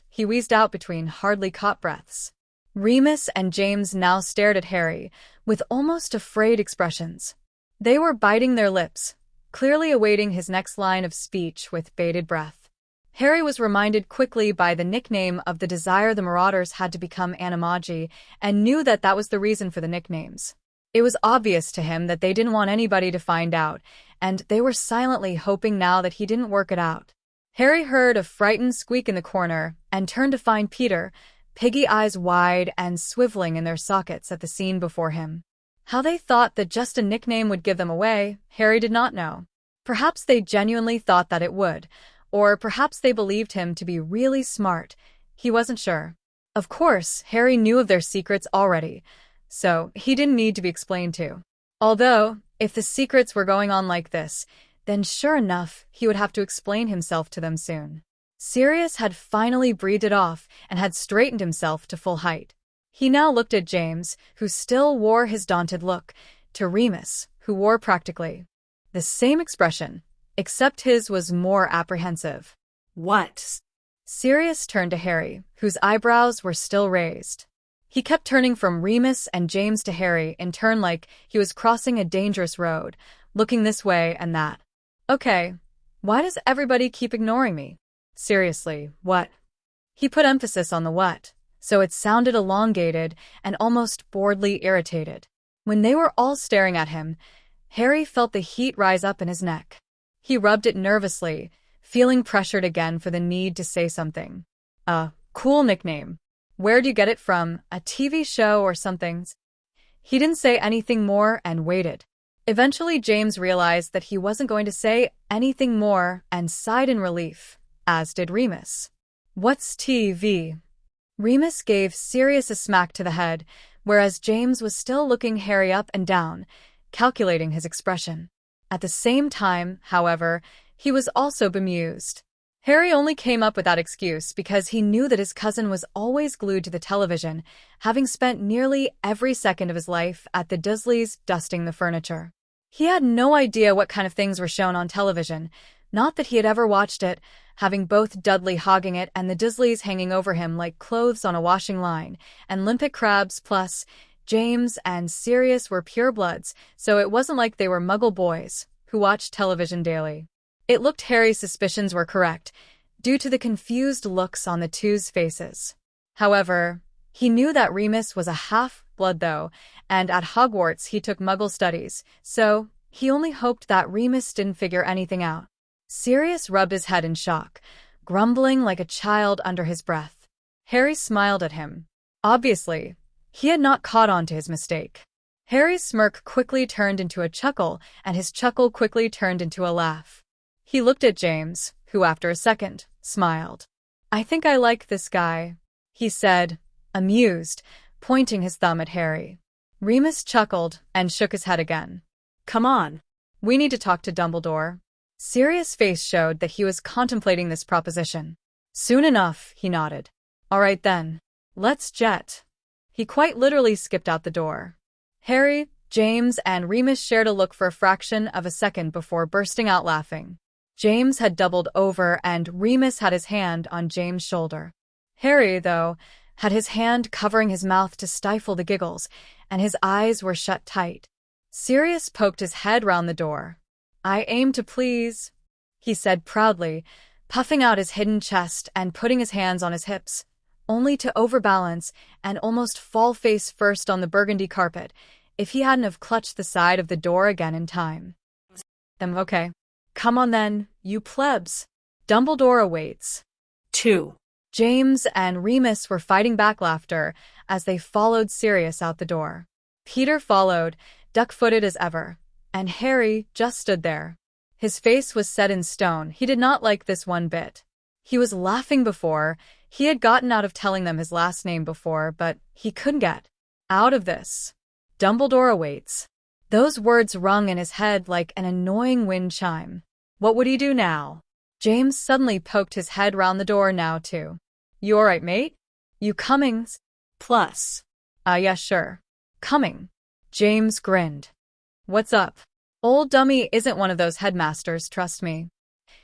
he wheezed out between hardly caught breaths. Remus and James now stared at Harry with almost afraid expressions. They were biting their lips, clearly awaiting his next line of speech with bated breath. Harry was reminded quickly by the nickname of the desire the Marauders had to become animagi, and knew that that was the reason for the nicknames. It was obvious to him that they didn't want anybody to find out, and they were silently hoping now that he didn't work it out. Harry heard a frightened squeak in the corner and turned to find Peter, piggy eyes wide and swiveling in their sockets at the scene before him. How they thought that just a nickname would give them away, Harry did not know. Perhaps they genuinely thought that it would, or perhaps they believed him to be really smart. He wasn't sure. Of course, Harry knew of their secrets already, so he didn't need to be explained to. Although, if the secrets were going on like this, then sure enough, he would have to explain himself to them soon. Sirius had finally breathed it off and had straightened himself to full height. He now looked at James, who still wore his daunted look, to Remus, who wore practically the same expression, except his was more apprehensive. "What?" Sirius turned to Harry, whose eyebrows were still raised. He kept turning from Remus and James to Harry in turn like he was crossing a dangerous road, looking this way and that. "Okay, why does everybody keep ignoring me? Seriously, what?" He put emphasis on the what, so it sounded elongated and almost boredly irritated. When they were all staring at him, Harry felt the heat rise up in his neck. He rubbed it nervously, feeling pressured again for the need to say something. Cool nickname. Where'd you get it from, a TV show or something?" He didn't say anything more and waited. Eventually, James realized that he wasn't going to say anything more and sighed in relief, as did Remus. "What's TV?" Remus gave Sirius a smack to the head, whereas James was still looking Harry up and down, calculating his expression. At the same time, however, he was also bemused. Harry only came up with that excuse because he knew that his cousin was always glued to the television, having spent nearly every second of his life at the Dursleys dusting the furniture. He had no idea what kind of things were shown on television, not that he had ever watched it, having both Dudley hogging it and the Dursleys hanging over him like clothes on a washing line, and limpet crabs. Plus, James and Sirius were purebloods, so it wasn't like they were Muggle boys who watched television daily. It looked Harry's suspicions were correct, due to the confused looks on the two's faces. However, he knew that Remus was a half-blood though, and at Hogwarts he took Muggle studies, so he only hoped that Remus didn't figure anything out. Sirius rubbed his head in shock, grumbling like a child under his breath. Harry smiled at him. Obviously, he had not caught on to his mistake. Harry's smirk quickly turned into a chuckle, and his chuckle quickly turned into a laugh. He looked at James, who after a second, smiled. "I think I like this guy," he said, amused, pointing his thumb at Harry. Remus chuckled and shook his head again. "Come on. "We need to talk to Dumbledore." Sirius' face showed that he was contemplating this proposition. "Soon enough," he nodded. "All right then. Let's jet." He quite literally skipped out the door. Harry, James, and Remus shared a look for a fraction of a second before bursting out laughing. James had doubled over and Remus had his hand on James' shoulder. Harry, though, had his hand covering his mouth to stifle the giggles, and his eyes were shut tight. Sirius poked his head round the door. "I aim to please," he said proudly, puffing out his hidden chest and putting his hands on his hips, only to overbalance and almost fall face first on the burgundy carpet if he hadn't have clutched the side of the door again in time. Okay. Come on then, you plebs. Dumbledore awaits." 2. James and Remus were fighting back laughter as they followed Sirius out the door. Peter followed, duck-footed as ever, and Harry just stood there. His face was set in stone. He did not like this one bit. He was laughing before. He had gotten out of telling them his last name before, but he couldn't get out of this. Dumbledore awaits. Those words rung in his head like an annoying wind chime. What would he do now? James suddenly poked his head round the door now too. "You all right, mate? You coming?" Plus. Yeah, sure. Coming." James grinned. "What's up? Old Dummy isn't one of those headmasters, trust me.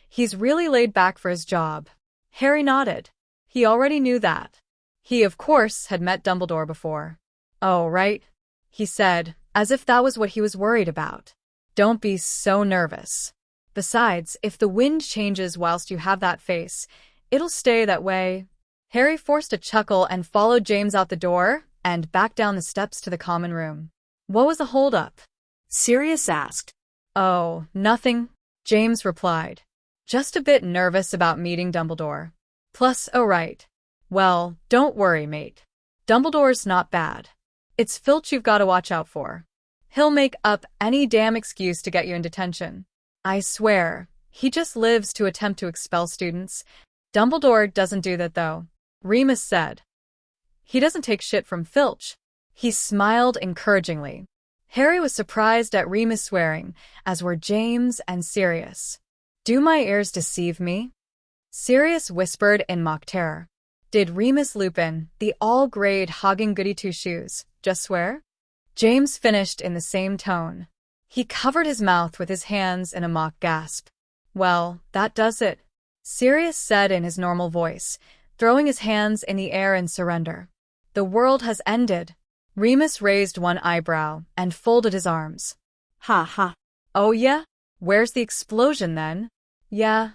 He's really laid back for his job." Harry nodded. He already knew that. He, of course, had met Dumbledore before. "Oh, right," he said, as if that was what he was worried about. "Don't be so nervous. Besides, if the wind changes whilst you have that face, it'll stay that way." Harry forced a chuckle and followed James out the door and back down the steps to the common room. "What was the hold-up?" Sirius asked. "Oh, nothing," James replied. "Just a bit nervous about meeting Dumbledore. Plus, oh right. Well, don't worry, mate. Dumbledore's not bad. It's Filch you've got to watch out for. He'll make up any damn excuse to get you in detention. I swear, he just lives to attempt to expel students. Dumbledore doesn't do that though," Remus said. "He doesn't take shit from Filch." He smiled encouragingly. Harry was surprised at Remus swearing, as were James and Sirius. "Do my ears deceive me?" Sirius whispered in mock terror. "Did Remus Lupin, the all-grade hogging goody-two-shoes, just swear?" James finished in the same tone. He covered his mouth with his hands in a mock gasp. "Well, that does it," Sirius said in his normal voice, throwing his hands in the air in surrender. "The world has ended." Remus raised one eyebrow and folded his arms. "Ha ha. "Oh yeah? Where's the explosion then?" "Yeah,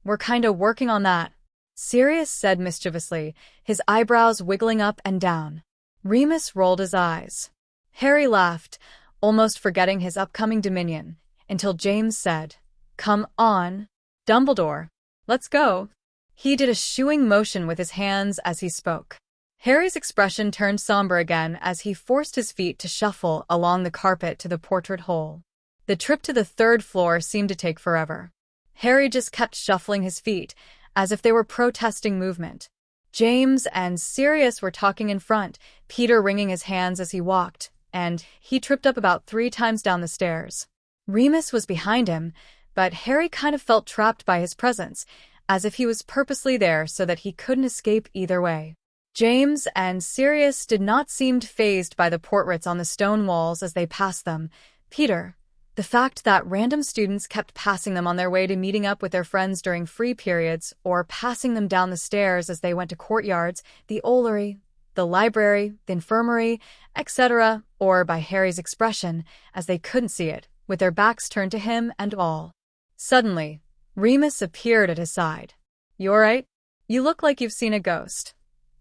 we're kinda working on that," Sirius said mischievously, his eyebrows wiggling up and down. Remus rolled his eyes. Harry laughed, almost forgetting his upcoming dominion, until James said, "Come on, Dumbledore, let's go." He did a shooing motion with his hands as he spoke. Harry's expression turned somber again as he forced his feet to shuffle along the carpet to the portrait hole. The trip to the third floor seemed to take forever. Harry just kept shuffling his feet, as if they were protesting movement. James and Sirius were talking in front, Peter wringing his hands as he walked, and he tripped up about 3 times down the stairs. Remus was behind him, but Harry kind of felt trapped by his presence, as if he was purposely there so that he couldn't escape either way. James and Sirius did not seem fazed by the portraits on the stone walls as they passed them. Peter, the fact that random students kept passing them on their way to meeting up with their friends during free periods, or passing them down the stairs as they went to courtyards, the Ollery, the library, the infirmary, etc., or by Harry's expression, as they couldn't see it, with their backs turned to him and all. Suddenly, Remus appeared at his side. "You all right? You look like you've seen a ghost."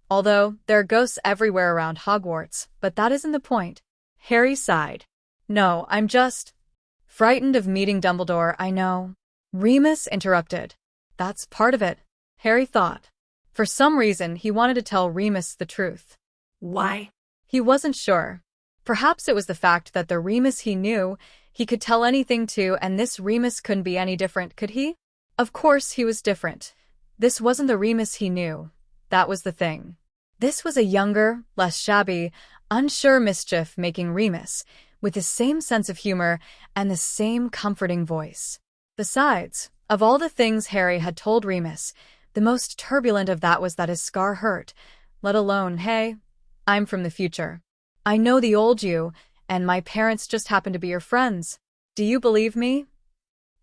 Although, there are ghosts everywhere around Hogwarts, but that isn't the point. Harry sighed. "No, I'm just frightened of meeting Dumbledore, I know." Remus interrupted. "That's part of it," Harry thought. For some reason, he wanted to tell Remus the truth. Why? He wasn't sure. Perhaps it was the fact that the Remus he knew, he could tell anything to, and this Remus couldn't be any different, could he? Of course he was different. This wasn't the Remus he knew. That was the thing. This was a younger, less shabby, unsure mischief-making Remus, with the same sense of humor and the same comforting voice. Besides, of all the things Harry had told Remus, the most turbulent of that was that his scar hurt, let alone, "Hey, I'm from the future. I know the old you, and my parents just happen to be your friends. Do you believe me?"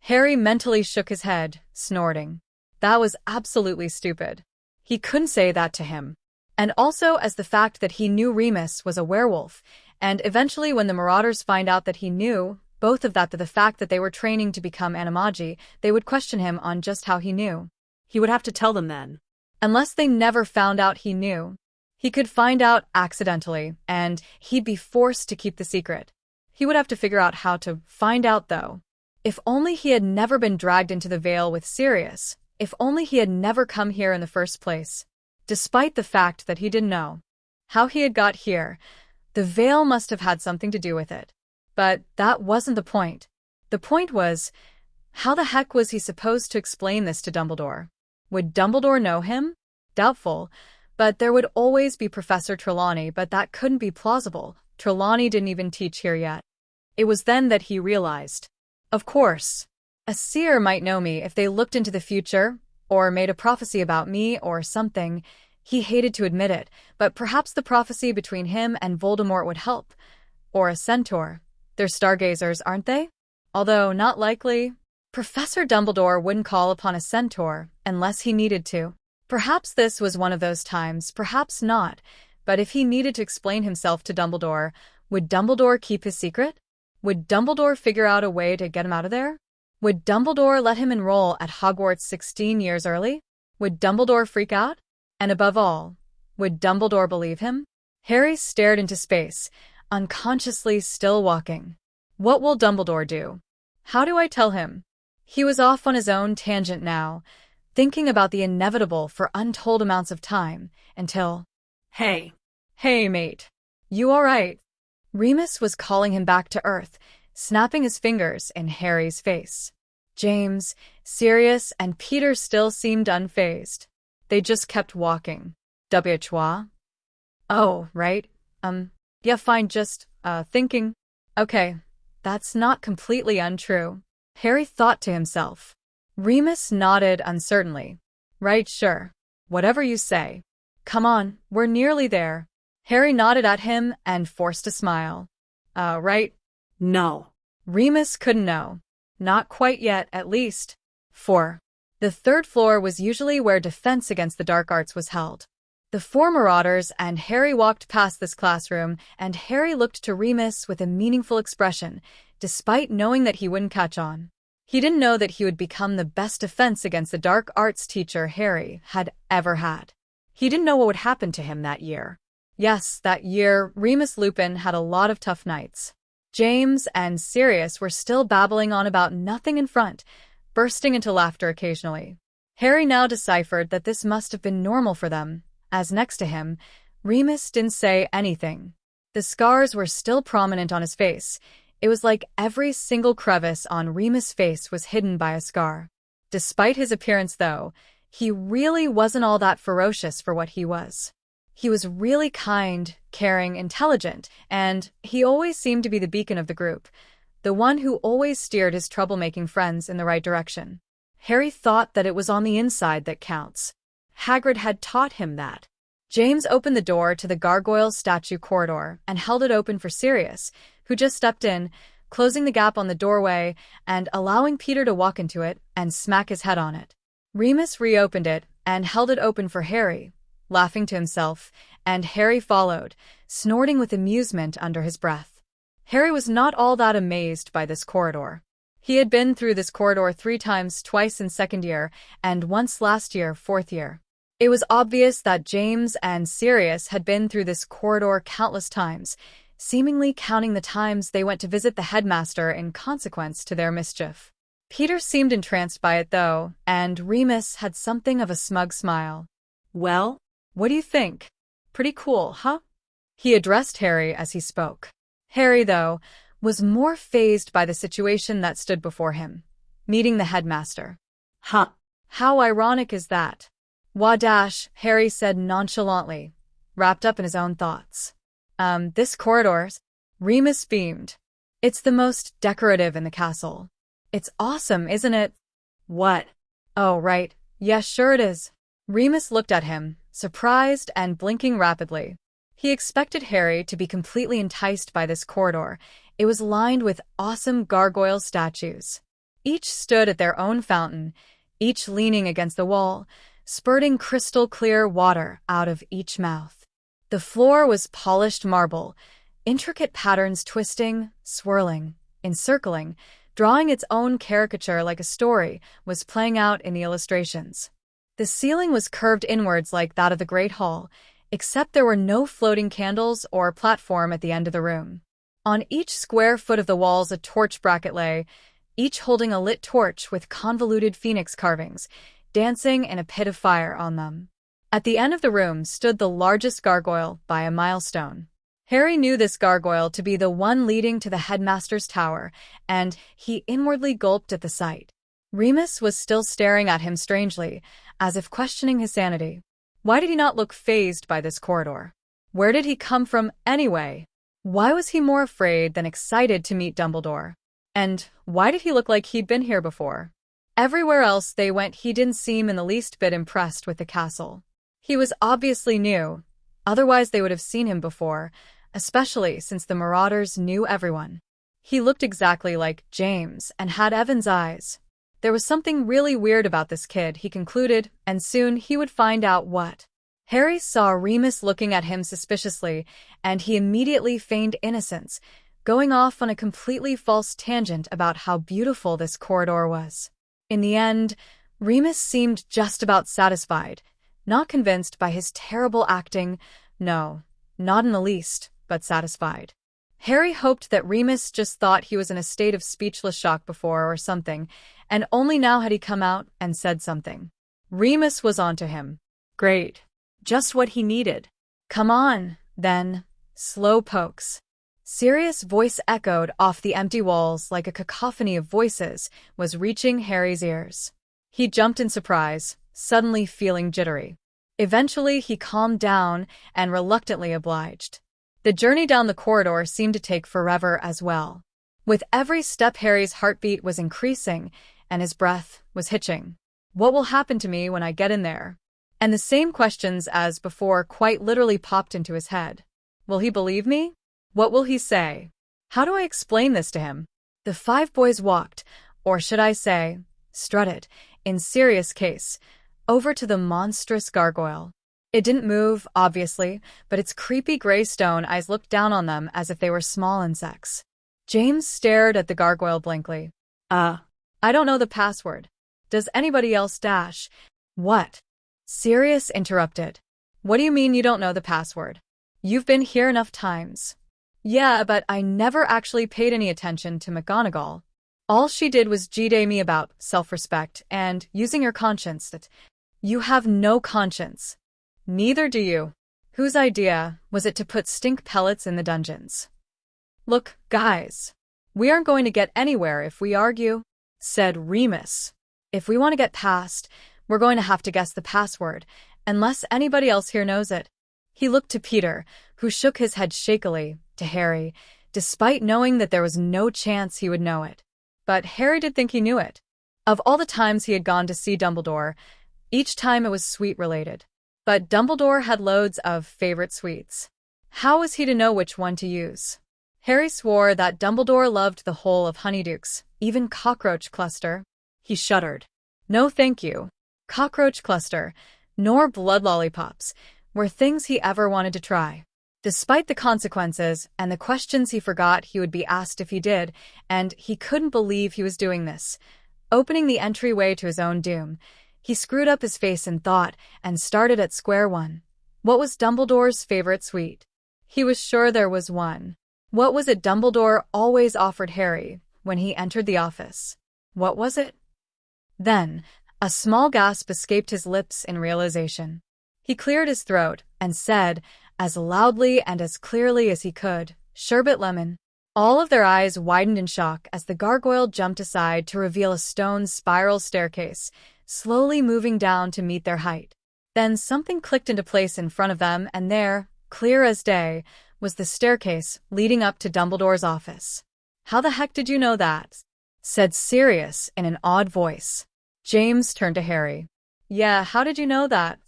Harry mentally shook his head, snorting. That was absolutely stupid. He couldn't say that to him. And also as the fact that he knew Remus was a werewolf, and eventually when the Marauders find out that he knew, both of that to the fact that they were training to become animagi, they would question him on just how he knew. He would have to tell them then. Unless they never found out he knew. He could find out accidentally, and he'd be forced to keep the secret. He would have to figure out how to find out, though. If only he had never been dragged into the Vale with Sirius. If only he had never come here in the first place. Despite the fact that he didn't know how he had got here, the Vale must have had something to do with it. But that wasn't the point. The point was, how the heck was he supposed to explain this to Dumbledore? Would Dumbledore know him? Doubtful. But there would always be Professor Trelawney, but that couldn't be plausible. Trelawney didn't even teach here yet. It was then that he realized. Of course, a seer might know me if they looked into the future, or made a prophecy about me or something. He hated to admit it, but perhaps the prophecy between him and Voldemort would help. Or a centaur. They're stargazers, aren't they? Although not likely. Professor Dumbledore wouldn't call upon a centaur unless he needed to. Perhaps this was one of those times, perhaps not, but if he needed to explain himself to Dumbledore, would Dumbledore keep his secret? Would Dumbledore figure out a way to get him out of there? Would Dumbledore let him enroll at Hogwarts 16 years early? Would Dumbledore freak out? And above all, would Dumbledore believe him? Harry stared into space, unconsciously still walking. What will Dumbledore do? How do I tell him? He was off on his own tangent now, thinking about the inevitable for untold amounts of time, until… Hey, mate. You all right? Remus was calling him back to Earth, snapping his fingers in Harry's face. James, Sirius, and Peter still seemed unfazed. They just kept walking. Wh? Oh, right. Yeah, fine, just, thinking. Okay, that's not completely untrue. Harry thought to himself. Remus nodded uncertainly. Right, sure. Whatever you say. Come on, we're nearly there. Harry nodded at him and forced a smile. Right? No. Remus couldn't know. Not quite yet, at least. 4. The third floor was usually where defense against the dark arts was held. The 4 Marauders and Harry walked past this classroom, and Harry looked to Remus with a meaningful expression, despite knowing that he wouldn't catch on. He didn't know that he would become the best defense against the dark arts teacher Harry had ever had. He didn't know what would happen to him that year. Yes, that year, Remus Lupin had a lot of tough nights. James and Sirius were still babbling on about nothing in front, bursting into laughter occasionally. Harry now deciphered that this must have been normal for them, as next to him, Remus didn't say anything. The scars were still prominent on his face. It was like every single crevice on Remus' face was hidden by a scar. Despite his appearance, though, he really wasn't all that ferocious for what he was. He was really kind, caring, intelligent, and he always seemed to be the beacon of the group, the one who always steered his troublemaking friends in the right direction. Harry thought that it was on the inside that counts. Hagrid had taught him that. James opened the door to the gargoyle statue corridor and held it open for Sirius, who just stepped in, closing the gap on the doorway and allowing Peter to walk into it and smack his head on it. Remus reopened it and held it open for Harry, laughing to himself, and Harry followed, snorting with amusement under his breath. Harry was not all that amazed by this corridor. He had been through this corridor 3 times, twice in second year and once last year, fourth year. It was obvious that James and Sirius had been through this corridor countless times, seemingly counting the times they went to visit the headmaster in consequence to their mischief. Peter seemed entranced by it, though, and Remus had something of a smug smile. Well, "What do you think? Pretty cool, huh?" He addressed Harry as he spoke. Harry, though, was more fazed by the situation that stood before him, meeting the headmaster. Huh. How ironic is that? Wadash, Harry said nonchalantly, wrapped up in his own thoughts. This corridor's? Remus beamed. It's the most decorative in the castle. It's awesome, isn't it? What? Oh, right. Yes, sure it is. Remus looked at him, surprised and blinking rapidly. He expected Harry to be completely enticed by this corridor. It was lined with awesome gargoyle statues. Each stood at their own fountain, each leaning against the wall, spurting crystal-clear water out of each mouth. The floor was polished marble, intricate patterns twisting, swirling, encircling, drawing its own caricature like a story was playing out in the illustrations. The ceiling was curved inwards like that of the Great Hall, except there were no floating candles or platform at the end of the room. On each square foot of the walls a torch bracket lay, each holding a lit torch with convoluted phoenix carvings, dancing in a pit of fire on them. At the end of the room stood the largest gargoyle by a milestone. Harry knew this gargoyle to be the one leading to the headmaster's tower, and he inwardly gulped at the sight. Remus was still staring at him strangely, as if questioning his sanity. Why did he not look fazed by this corridor? Where did he come from anyway? Why was he more afraid than excited to meet Dumbledore? And why did he look like he'd been here before? Everywhere else they went, he didn't seem in the least bit impressed with the castle. He was obviously new, otherwise they would have seen him before, especially since the Marauders knew everyone. He looked exactly like James and had Evan's eyes. There was something really weird about this kid, he concluded, and soon he would find out what. Harry saw Remus looking at him suspiciously, and he immediately feigned innocence, going off on a completely false tangent about how beautiful this corridor was. In the end, Remus seemed just about satisfied, not convinced by his terrible acting, no, not in the least, but satisfied. Harry hoped that Remus just thought he was in a state of speechless shock before or something, and only now had he come out and said something. Remus was onto him. Great. Just what he needed. Come on, then. Slow pokes. Sirius' voice echoed off the empty walls like a cacophony of voices was reaching Harry's ears. He jumped in surprise, suddenly feeling jittery. Eventually he calmed down and reluctantly obliged. The journey down the corridor seemed to take forever as well. With every step Harry's heartbeat was increasing and his breath was hitching. What will happen to me when I get in there? And the same questions as before quite literally popped into his head. Will he believe me? What will he say? How do I explain this to him? The 5 boys walked, or should I say, strutted, in Sirius' case, over to the monstrous gargoyle. It didn't move, obviously, but its creepy gray stone eyes looked down on them as if they were small insects. James stared at the gargoyle blankly. I don't know the password. Does anybody else dash? What? Sirius interrupted. What do you mean you don't know the password? You've been here enough times. Yeah, but I never actually paid any attention to McGonagall. All she did was g'day me about self-respect and using your conscience. That you have no conscience. Neither do you. Whose idea was it to put stink pellets in the dungeons? "Look, guys, we aren't going to get anywhere if we argue," said Remus. "If we want to get past, we're going to have to guess the password, unless anybody else here knows it." He looked to Peter, who shook his head shakily, to Harry, despite knowing that there was no chance he would know it. But Harry did think he knew it. Of all the times he had gone to see Dumbledore, each time it was sweet-related. But Dumbledore had loads of favorite sweets. How was he to know which one to use? Harry swore that Dumbledore loved the whole of honeydukes, even cockroach cluster. He shuddered. No thank you. Cockroach cluster, nor blood lollipops, were things he ever wanted to try. Despite the consequences and the questions he forgot he would be asked if he did, and he couldn't believe he was doing this, opening the entryway to his own doom, he screwed up his face in thought and started at square one. What was Dumbledore's favorite sweet? He was sure there was one. What was it Dumbledore always offered Harry when he entered the office? What was it? Then, a small gasp escaped his lips in realization. He cleared his throat and said, as loudly and as clearly as he could, "Sherbet lemon." All of their eyes widened in shock as the gargoyle jumped aside to reveal a stone spiral staircase, slowly moving down to meet their height. Then something clicked into place in front of them, and there, clear as day, was the staircase leading up to Dumbledore's office. "How the heck did you know that?" said Sirius in an odd voice. James turned to Harry. "Yeah, how did you know that?"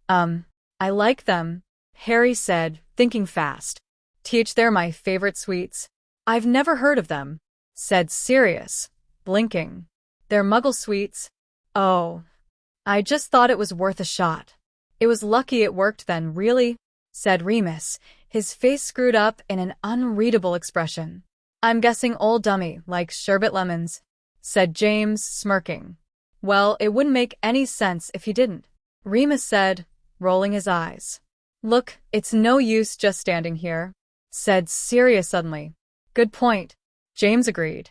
I like them," Harry said, thinking fast. "They're my favorite sweets." "I've never heard of them," said Sirius, blinking. "They're muggle sweets." "Oh, I just thought it was worth a shot." "It was lucky it worked then, really," said Remus, his face screwed up in an unreadable expression. "I'm guessing old dummy likes sherbet lemons," said James, smirking. "Well, it wouldn't make any sense if he didn't," Remus said, rolling his eyes. "Look, it's no use just standing here," said Sirius suddenly. "Good point," James agreed.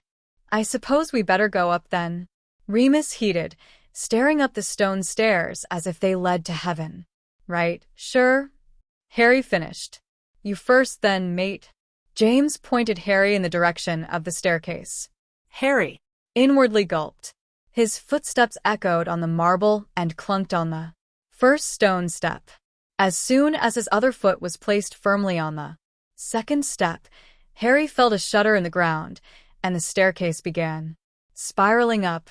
"I suppose we better go up then." Remus heated, staring up the stone stairs as if they led to heaven. "Right, sure." Harry finished. "You first then, mate." James pointed Harry in the direction of the staircase. Harry Inwardly gulped. His footsteps echoed on the marble and clunked on the first stone step. As soon as his other foot was placed firmly on the second step, Harry felt a shudder in the ground, and the staircase began spiraling up,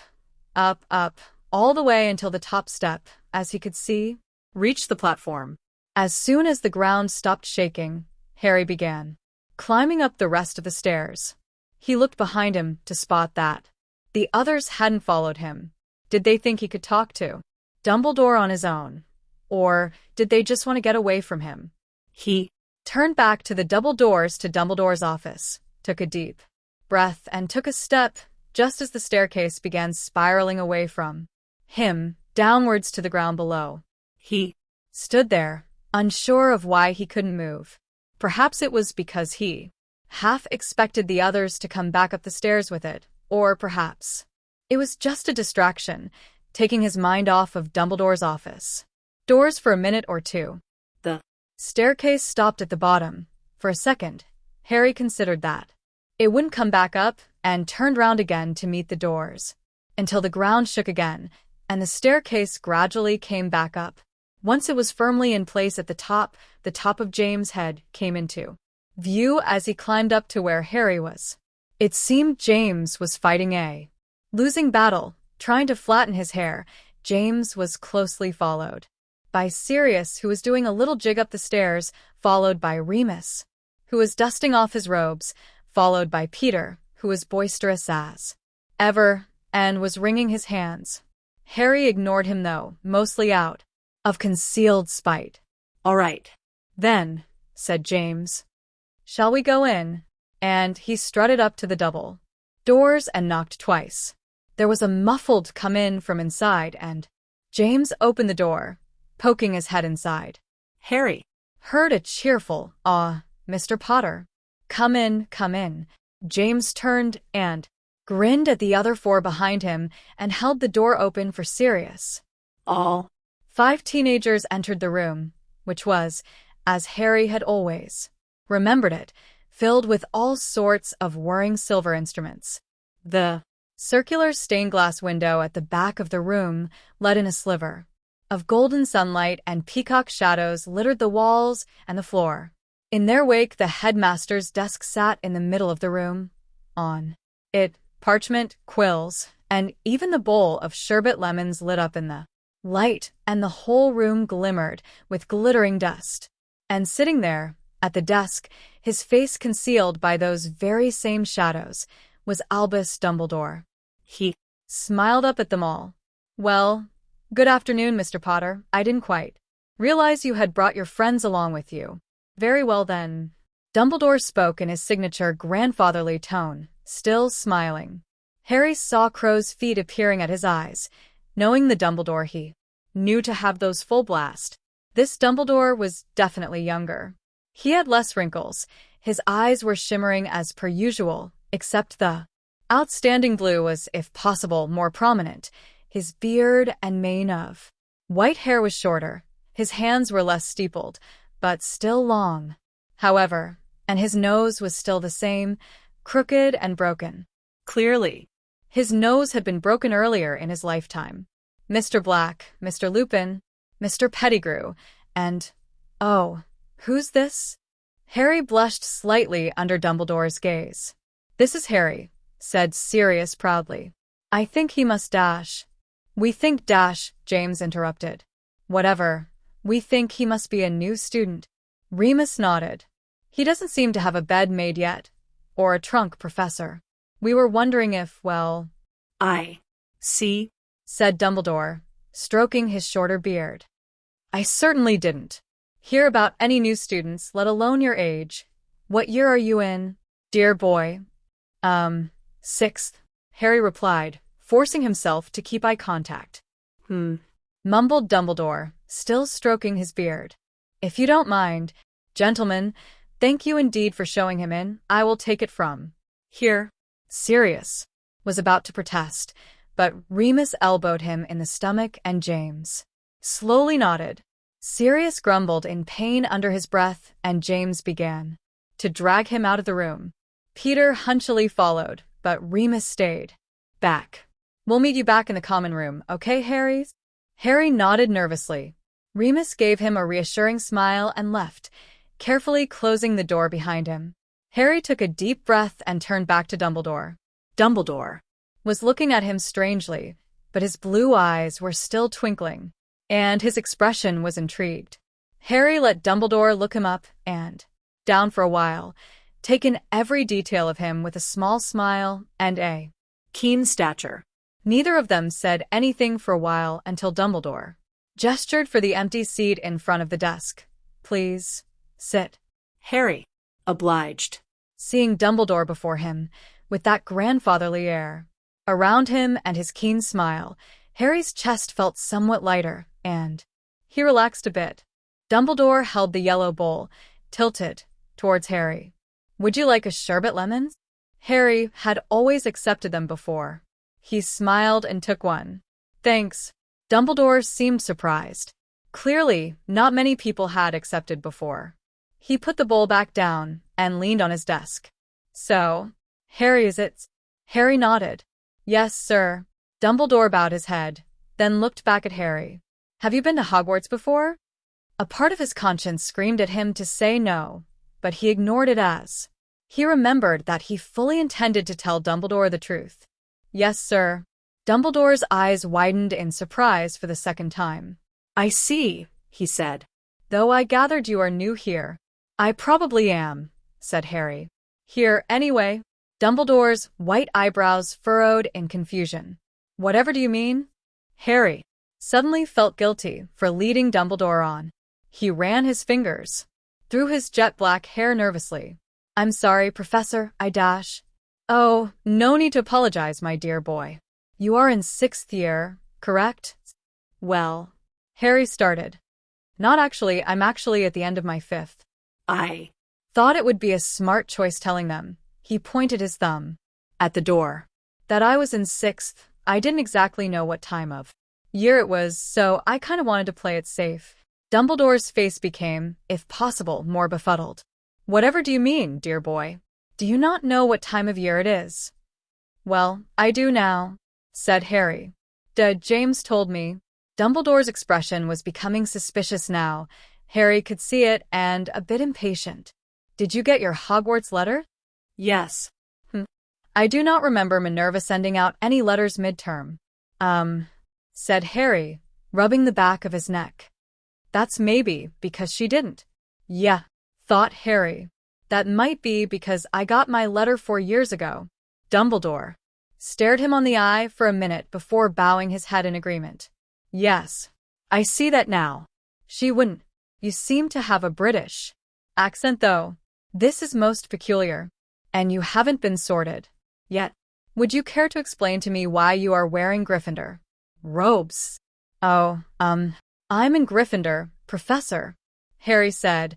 up, all the way until the top step, as he could see, reached the platform. As soon as the ground stopped shaking, Harry began climbing up the rest of the stairs. He looked behind him to spot that the others hadn't followed him. Did they think he could talk to Dumbledore on his own? Or did they just want to get away from him? He turned back to the double doors to Dumbledore's office, took a deep breath, and took a step just as the staircase began spiraling away from him, downwards to the ground below. He stood there, unsure of why he couldn't move. Perhaps it was because he half expected the others to come back up the stairs with it, or perhaps it was just a distraction, taking his mind off of Dumbledore's office. Doors for a minute or two. The staircase stopped at the bottom. For a second, Harry considered that it wouldn't come back up, and turned round again to meet the doors, until the ground shook again, and the staircase gradually came back up. Once it was firmly in place at the top of James' head came into view as he climbed up to where Harry was. It seemed James was fighting a losing battle, trying to flatten his hair. James was closely followed by Sirius, who was doing a little jig up the stairs, followed by Remus, who was dusting off his robes, followed by Peter, who was boisterous as ever, and was wringing his hands. Harry ignored him though, mostly out of concealed spite. "All right, then," said James. "Shall we go in?" And he strutted up to the double doors and knocked twice. There was a muffled come in from inside, and James opened the door, poking his head inside. Harry heard a cheerful, Mr. Potter. Come in, come in." James turned and grinned at the other four behind him and held the door open for Sirius. All 5 teenagers entered the room, which was, as Harry had always remembered it, filled with all sorts of whirring silver instruments. The circular stained-glass window at the back of the room let in a sliver of golden sunlight, and peacock shadows littered the walls and the floor. In their wake, the headmaster's desk sat in the middle of the room. On it, parchment, quills, and even the bowl of sherbet lemons lit up in the light, and the whole room glimmered with glittering dust. And sitting there, at the desk, his face concealed by those very same shadows, was Albus Dumbledore. He smiled up at them all. "Well, good afternoon, Mr. Potter. I didn't quite realize you had brought your friends along with you." "Very well then." Dumbledore spoke in his signature grandfatherly tone, still smiling. Harry saw crow's feet appearing at his eyes, knowing the Dumbledore he knew to have those full blast. This Dumbledore was definitely younger. He had less wrinkles, his eyes were shimmering as per usual, except the outstanding blue was, if possible, more prominent. His beard and mane of white hair was shorter, his hands were less steepled, but still long, however, and his nose was still the same, crooked and broken. Clearly, his nose had been broken earlier in his lifetime. Mr. Black, Mr. Lupin, Mr. Pettigrew, and, oh, who's this? Harry blushed slightly under Dumbledore's gaze. "This is Harry," said Sirius proudly. "I think he must dash." "We think dash," James interrupted. "Whatever. We think he must be a new student." Remus nodded. "He doesn't seem to have a bed made yet, or a trunk, Professor. We were wondering if, well—" "I see," said Dumbledore, stroking his shorter beard. "I certainly didn't hear about any new students, let alone your age. What year are you in, dear boy?" Sixth, Harry replied, forcing himself to keep eye contact. Mumbled Dumbledore, still stroking his beard. "If you don't mind, gentlemen, thank you indeed for showing him in. I will take it from here." Sirius was about to protest, but Remus elbowed him in the stomach and James slowly nodded. Sirius grumbled in pain under his breath, and James began to drag him out of the room. Peter hunchily followed, but Remus stayed back. "We'll meet you back in the common room, okay, Harry?" Harry nodded nervously. Remus gave him a reassuring smile and left, carefully closing the door behind him. Harry took a deep breath and turned back to Dumbledore. Dumbledore was looking at him strangely, but his blue eyes were still twinkling, and his expression was intrigued. Harry let Dumbledore look him up and down for a while, taking every detail of him with a small smile and a keen stature. Neither of them said anything for a while until Dumbledore gestured for the empty seat in front of the desk. "Please, sit." Harry obliged, seeing Dumbledore before him, with that grandfatherly air around him and his keen smile, Harry's chest felt somewhat lighter, and he relaxed a bit. Dumbledore held the yellow bowl, tilted towards Harry. "Would you like a sherbet lemons?" Harry had always accepted them before. He smiled and took one. "Thanks." Dumbledore seemed surprised. Clearly, not many people had accepted before. He put the bowl back down and leaned on his desk. "So, Harry, is it?" Harry nodded. "Yes, sir." Dumbledore bowed his head, then looked back at Harry. "Have you been to Hogwarts before?" A part of his conscience screamed at him to say no, but he ignored it as he remembered that he fully intended to tell Dumbledore the truth. "Yes, sir." Dumbledore's eyes widened in surprise for the second time. "I see," he said. "Though I gathered you are new here." "I probably am," said Harry. "Here, anyway." Dumbledore's white eyebrows furrowed in confusion. "Whatever do you mean?" Harry suddenly felt guilty for leading Dumbledore on. He ran his fingers through his jet-black hair nervously. "I'm sorry, Professor, I dash." "Oh, no need to apologize, my dear boy. You are in 6th year, correct?" "Well," Harry started. "Not actually, I'm actually at the end of my 5th. I thought it would be a smart choice telling them," he pointed his thumb at the door, "that I was in 6th. I didn't exactly know what time of year it was, so I kinda wanted to play it safe." Dumbledore's face became, if possible, more befuddled. Whatever do you mean, dear boy? Do you not know what time of year it is? Well, I do now, said Harry. James told me. Dumbledore's expression was becoming suspicious now. Harry could see it, and a bit impatient. Did you get your Hogwarts letter? Yes. I do not remember Minerva sending out any letters midterm. Said Harry, rubbing the back of his neck. That's maybe because she didn't. Yeah, thought Harry. That might be because I got my letter 4 years ago. Dumbledore stared him on the eye for a minute before bowing his head in agreement. Yes, I see that now. She wouldn't. You seem to have a British accent, though. This is most peculiar. And you haven't been sorted yet. Would you care to explain to me why you are wearing Gryffindor robes? Oh, I'm in Gryffindor, Professor, Harry said,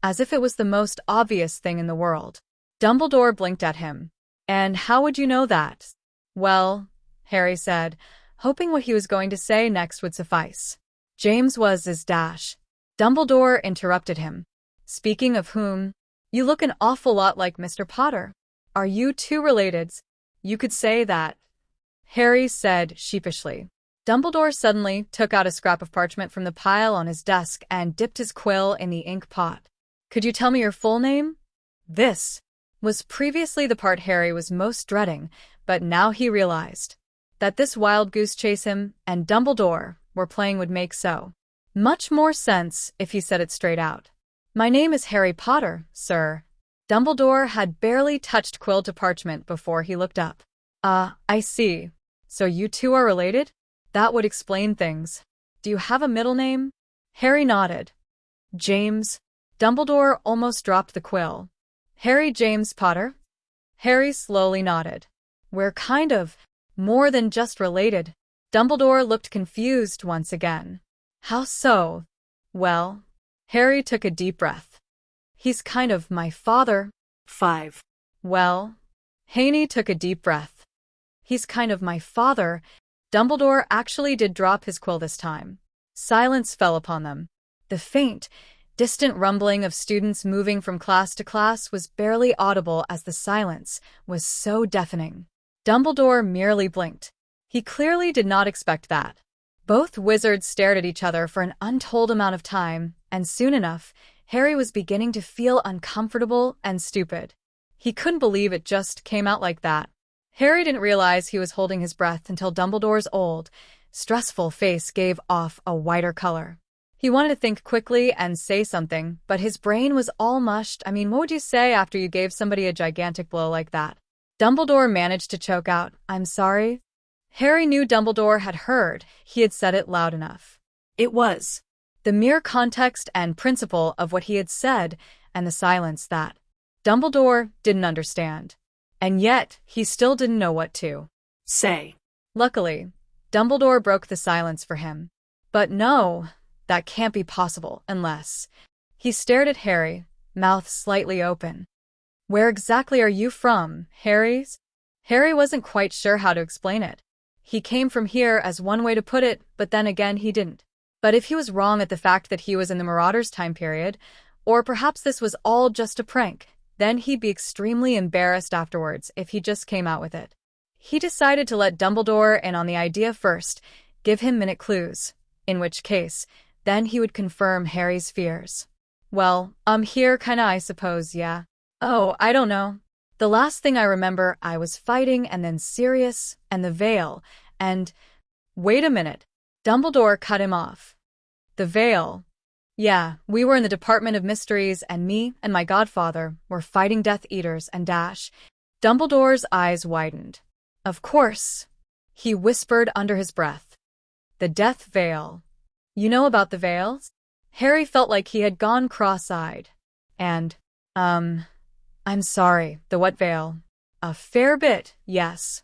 as if it was the most obvious thing in the world. Dumbledore blinked at him. And how would you know that? Well, Harry said, hoping what he was going to say next would suffice. James was his dash. Dumbledore interrupted him. Speaking of whom, you look an awful lot like Mr. Potter. Are you two related? You could say that, Harry said sheepishly. Dumbledore suddenly took out a scrap of parchment from the pile on his desk and dipped his quill in the ink pot. Could you tell me your full name? This was previously the part Harry was most dreading, but now he realized that this wild goose chase him and Dumbledore were playing would make so much more sense if he said it straight out. My name is Harry Potter, sir. Dumbledore had barely touched quill to parchment before he looked up. I see. So you two are related? That would explain things. Do you have a middle name? Harry nodded. James. Dumbledore almost dropped the quill. Harry James Potter? Harry slowly nodded. We're kind of more than just related. Dumbledore looked confused once again. How so? Well, Harry took a deep breath. He's kind of my father. 5. Well, Haney took a deep breath. He's kind of my father. Dumbledore actually did drop his quill this time. Silence fell upon them. The faint, distant rumbling of students moving from class to class was barely audible as the silence was so deafening. Dumbledore merely blinked. He clearly did not expect that. Both wizards stared at each other for an untold amount of time, and soon enough, Harry was beginning to feel uncomfortable and stupid. He couldn't believe it just came out like that. Harry didn't realize he was holding his breath until Dumbledore's old, stressful face gave off a whiter color. He wanted to think quickly and say something, but his brain was all mushed. What would you say after you gave somebody a gigantic blow like that? Dumbledore managed to choke out, I'm sorry. Harry knew Dumbledore had heard. He had said it loud enough. It was the mere context and principle of what he had said, and the silence that Dumbledore didn't understand. And yet, he still didn't know what to say. Luckily, Dumbledore broke the silence for him. But no, that can't be possible unless... He stared at Harry, mouth slightly open. Where exactly are you from, Harry? Harry wasn't quite sure how to explain it. He came from here as one way to put it, but then again he didn't. But if he was wrong at the fact that he was in the Marauders time period, or perhaps this was all just a prank, then he'd be extremely embarrassed afterwards if he just came out with it. He decided to let Dumbledore in on the idea first, give him minute clues, in which case, then he would confirm Harry's fears. Well, here kinda I suppose, yeah. Oh, I don't know. The last thing I remember, I was fighting and then Sirius and the Veil, and... Wait a minute. Dumbledore cut him off. The Veil. Yeah, we were in the Department of Mysteries and me and my godfather were fighting Death Eaters and dash. Dumbledore's eyes widened. Of course, he whispered under his breath. The Death Veil. You know about the Veils? Harry felt like he had gone cross-eyed. And, I'm sorry, the what Veil? A fair bit, yes.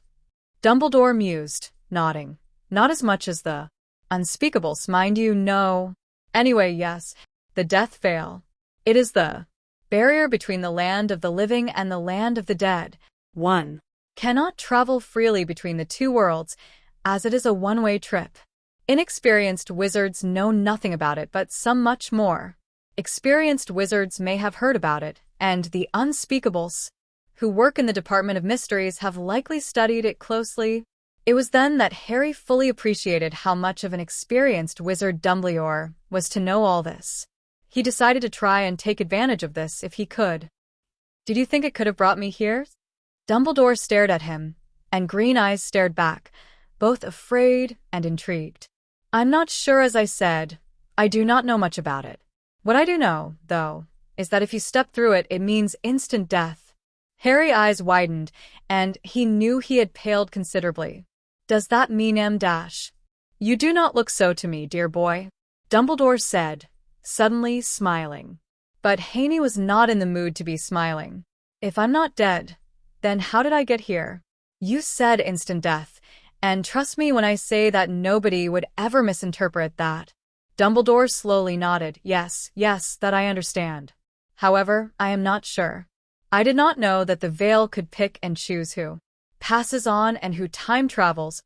Dumbledore mused, nodding. Not as much as the unspeakables, mind you, no. Anyway, yes, the Death Veil. It is the barrier between the land of the living and the land of the dead. One cannot travel freely between the two worlds, as it is a one-way trip. Inexperienced wizards know nothing about it, but some much more. Experienced wizards may have heard about it, and the unspeakables, who work in the Department of Mysteries, have likely studied it closely. It was then that Harry fully appreciated how much of an experienced wizard Dumbledore was to know all this. He decided to try and take advantage of this if he could. "Did you think it could have brought me here?" Dumbledore stared at him, and Green Eyes stared back, both afraid and intrigued. "I'm not sure, as I said. I do not know much about it. What I do know, though, is that if you step through it, it means instant death." Harry's eyes widened, and he knew he had paled considerably. "Does that mean M-dash?" "You do not look so to me, dear boy," Dumbledore said, suddenly smiling. But Haney was not in the mood to be smiling. "If I'm not dead, then how did I get here?" "You said instant death, and trust me when I say that nobody would ever misinterpret that." Dumbledore slowly nodded. Yes, that I understand. However, I am not sure. I did not know that the veil could pick and choose who passes on and who time travels."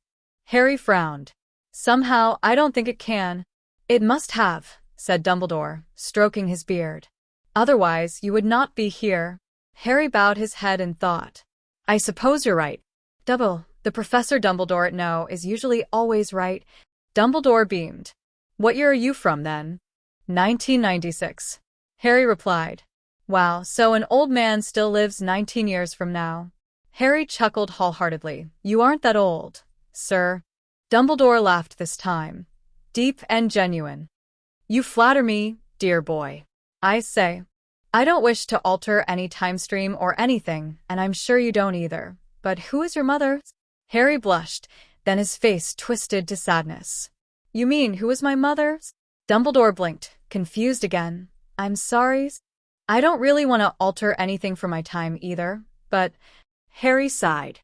Harry frowned. "Somehow, I don't think it can." "It must have," said Dumbledore, stroking his beard. "Otherwise, you would not be here." Harry bowed his head in thought. "I suppose you're right. The Professor Dumbledore is usually always right." Dumbledore beamed. "What year are you from, then?" 1996. Harry replied. "Wow, so an old man still lives 19 years from now." Harry chuckled wholeheartedly. "You aren't that old, sir." Dumbledore laughed this time, deep and genuine. "You flatter me, dear boy. I say, I don't wish to alter any time stream or anything, and I'm sure you don't either. But who is your mother?" Harry blushed, then his face twisted to sadness. "You mean, who is my mother?" Dumbledore blinked, confused again. "I'm sorry. I don't really want to alter anything for my time either, but..." Harry sighed.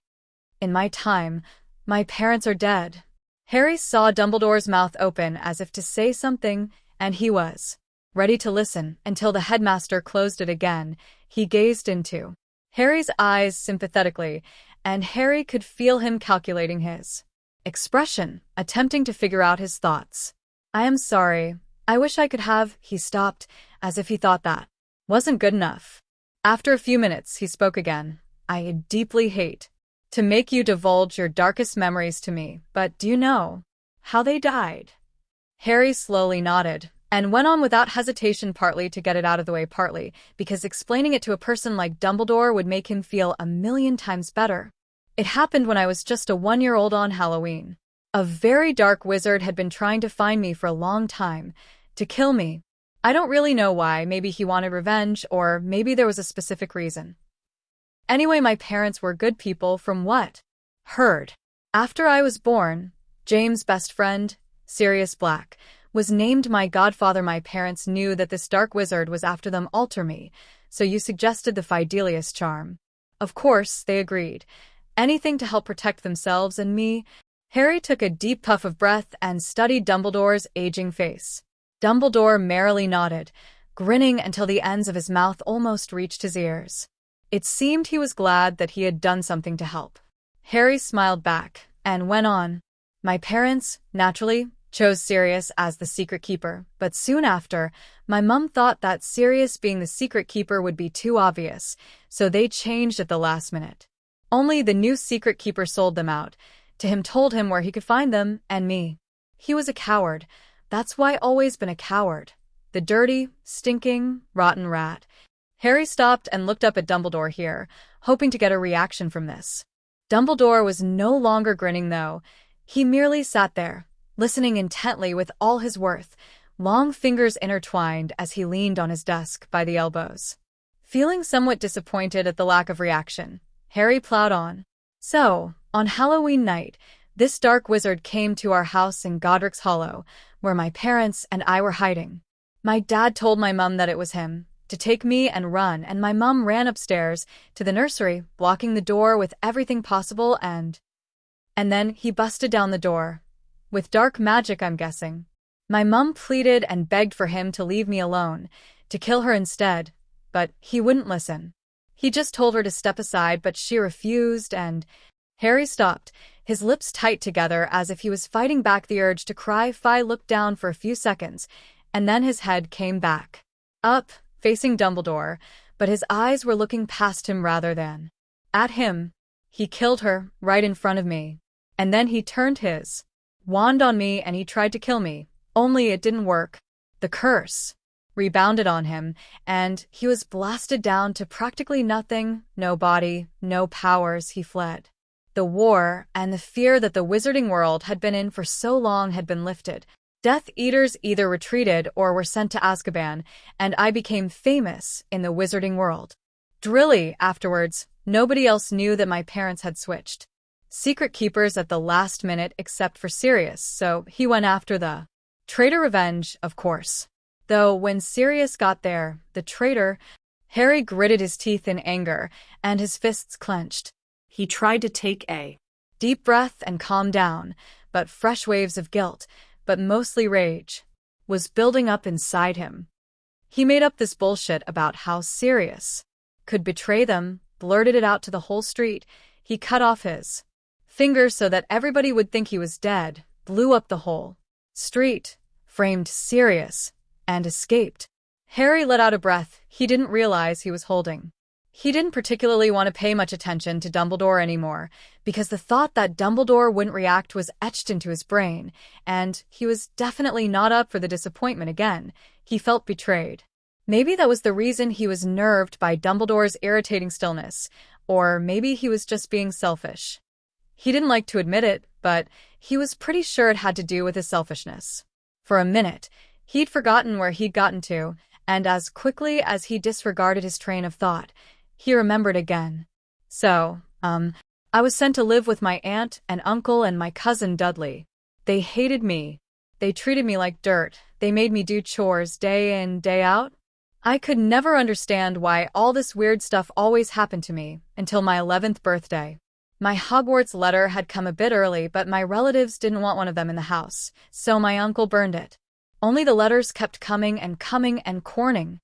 "In my time, my parents are dead." Harry saw Dumbledore's mouth open as if to say something, and he was ready to listen until the headmaster closed it again. He gazed into Harry's eyes sympathetically, and Harry could feel him calculating his expression, attempting to figure out his thoughts. "I am sorry. I wish I could have..." He stopped, as if he thought that wasn't good enough. After a few minutes, he spoke again. "I deeply hate to make you divulge your darkest memories to me, but do you know how they died?" Harry slowly nodded, and went on without hesitation, partly to get it out of the way, partly because explaining it to a person like Dumbledore would make him feel 1,000,000 times better. "It happened when I was just a 1-year-old on Halloween. A very dark wizard had been trying to find me for a long time, to kill me. I don't really know why. Maybe he wanted revenge, or maybe there was a specific reason. Anyway, my parents were good people from what heard. After I was born, James' best friend, Sirius Black, was named my godfather. My parents knew that this dark wizard was after them, alter me, so you suggested the Fidelius charm. Of course, they agreed. Anything to help protect themselves and me." Harry took a deep puff of breath and studied Dumbledore's aging face. Dumbledore merrily nodded, grinning until the ends of his mouth almost reached his ears. It seemed he was glad that he had done something to help. Harry smiled back and went on. "My parents, naturally, chose Sirius as the secret keeper, but soon after, my mum thought that Sirius being the secret keeper would be too obvious, so they changed at the last minute. Only the new secret keeper sold them out to him, told him where he could find them, and me. He was a coward. That's why I've always been a coward. The dirty, stinking, rotten rat." Harry stopped and looked up at Dumbledore here, hoping to get a reaction from this. Dumbledore was no longer grinning, though. He merely sat there, listening intently with all his worth, long fingers intertwined as he leaned on his desk by the elbows. Feeling somewhat disappointed at the lack of reaction, Harry plowed on. "So, on Halloween night, this dark wizard came to our house in Godric's Hollow, where my parents and I were hiding. My dad told my mum that it was him, to take me and run, and my mum ran upstairs to the nursery, blocking the door with everything possible, and then he busted down the door. With dark magic, I'm guessing. My mum pleaded and begged for him to leave me alone, to kill her instead, but he wouldn't listen. He just told her to step aside, but she refused, and..." Harry stopped, his lips tight together as if he was fighting back the urge to cry. Phi looked down for a few seconds, and then his head came back, up, facing Dumbledore, but his eyes were looking past him rather than at him. He killed her, right in front of me. And then he turned his wand on me and he tried to kill me, only it didn't work. The curse rebounded on him, and he was blasted down to practically nothing, no body, no powers. He fled. The war and the fear that the wizarding world had been in for so long had been lifted. Death Eaters either retreated or were sent to Azkaban, and I became famous in the wizarding world. Drilly, afterwards, nobody else knew that my parents had switched secret keepers at the last minute except for Sirius, so he went after the traitor. Revenge, of course. Though when Sirius got there, the traitor, Harry gritted his teeth in anger, and his fists clenched. He tried to take a deep breath and calm down, but fresh waves of guilt, but mostly rage, was building up inside him. He made up this bullshit about how Sirius could betray them, blurted it out to the whole street. He cut off his finger so that everybody would think he was dead, blew up the whole street, framed Sirius, and escaped. Harry let out a breath he didn't realize he was holding. He didn't particularly want to pay much attention to Dumbledore anymore, because the thought that Dumbledore wouldn't react was etched into his brain, and he was definitely not up for the disappointment again. He felt betrayed. Maybe that was the reason he was nerved by Dumbledore's irritating stillness, or maybe he was just being selfish. He didn't like to admit it, but he was pretty sure it had to do with his selfishness. For a minute, he'd forgotten where he'd gotten to, and as quickly as he disregarded his train of thought, he remembered again. So, I was sent to live with my aunt and uncle and my cousin Dudley. They hated me. They treated me like dirt. They made me do chores day in, day out. I could never understand why all this weird stuff always happened to me until my 11th birthday. My Hogwarts letter had come a bit early, but my relatives didn't want one of them in the house, so my uncle burned it. Only the letters kept coming and corning,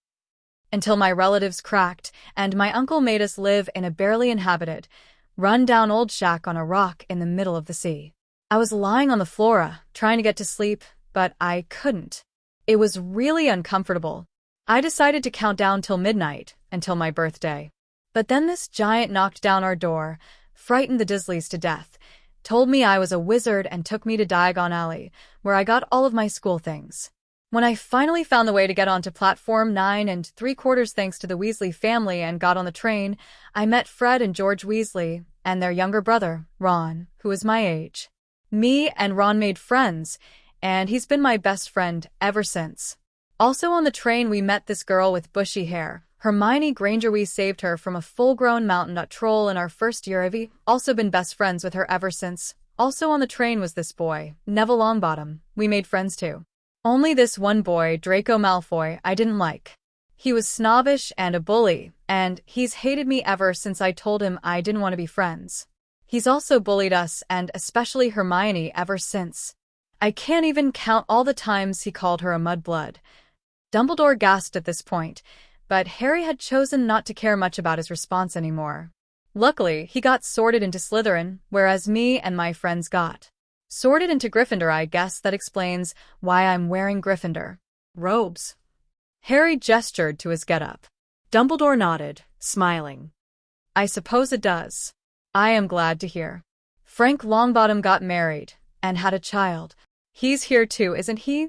until my relatives cracked, and my uncle made us live in a barely inhabited, run-down old shack on a rock in the middle of the sea. I was lying on the floor, trying to get to sleep, but I couldn't. It was really uncomfortable. I decided to count down till midnight, until my birthday. But then this giant knocked down our door, frightened the Dizzleys to death, told me I was a wizard and took me to Diagon Alley, where I got all of my school things. When I finally found the way to get onto platform 9 3/4 thanks to the Weasley family and got on the train, I met Fred and George Weasley, and their younger brother, Ron, who was my age. Me and Ron made friends, and he's been my best friend ever since. Also on the train we met this girl with bushy hair, Hermione Granger. We saved her from a full-grown mountain nut troll in our first year. I've also been best friends with her ever since. Also on the train was this boy, Neville Longbottom. We made friends too. Only this one boy, Draco Malfoy, I didn't like. He was snobbish and a bully, and he's hated me ever since I told him I didn't want to be friends. He's also bullied us, and especially Hermione, ever since. I can't even count all the times he called her a mudblood. Dumbledore gasped at this point, but Harry had chosen not to care much about his response anymore. Luckily, he got sorted into Slytherin, whereas me and my friends got sorted into Gryffindor. I guess that explains why I'm wearing Gryffindor robes. Harry gestured to his getup. Dumbledore nodded, smiling. I suppose it does. I am glad to hear. Frank Longbottom got married and had a child. He's here too, isn't he?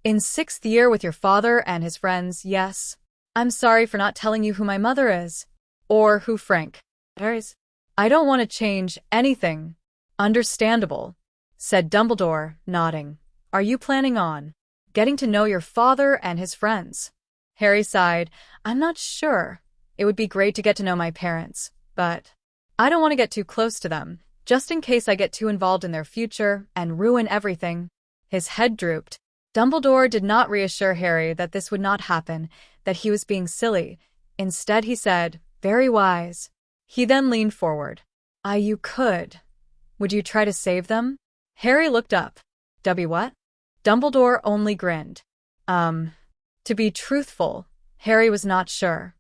In 6th year with your father and his friends, yes. I'm sorry for not telling you who my mother is. Or who Frank is. I don't want to change anything. Understandable, said Dumbledore, nodding. Are you planning on getting to know your father and his friends? Harry sighed. I'm not sure. It would be great to get to know my parents, but I don't want to get too close to them, just in case I get too involved in their future and ruin everything. His head drooped. Dumbledore did not reassure Harry that this would not happen, that he was being silly. Instead, he said, very wise. He then leaned forward. You could. Would you try to save them? Harry looked up. What? Dumbledore only grinned. To be truthful, Harry was not sure.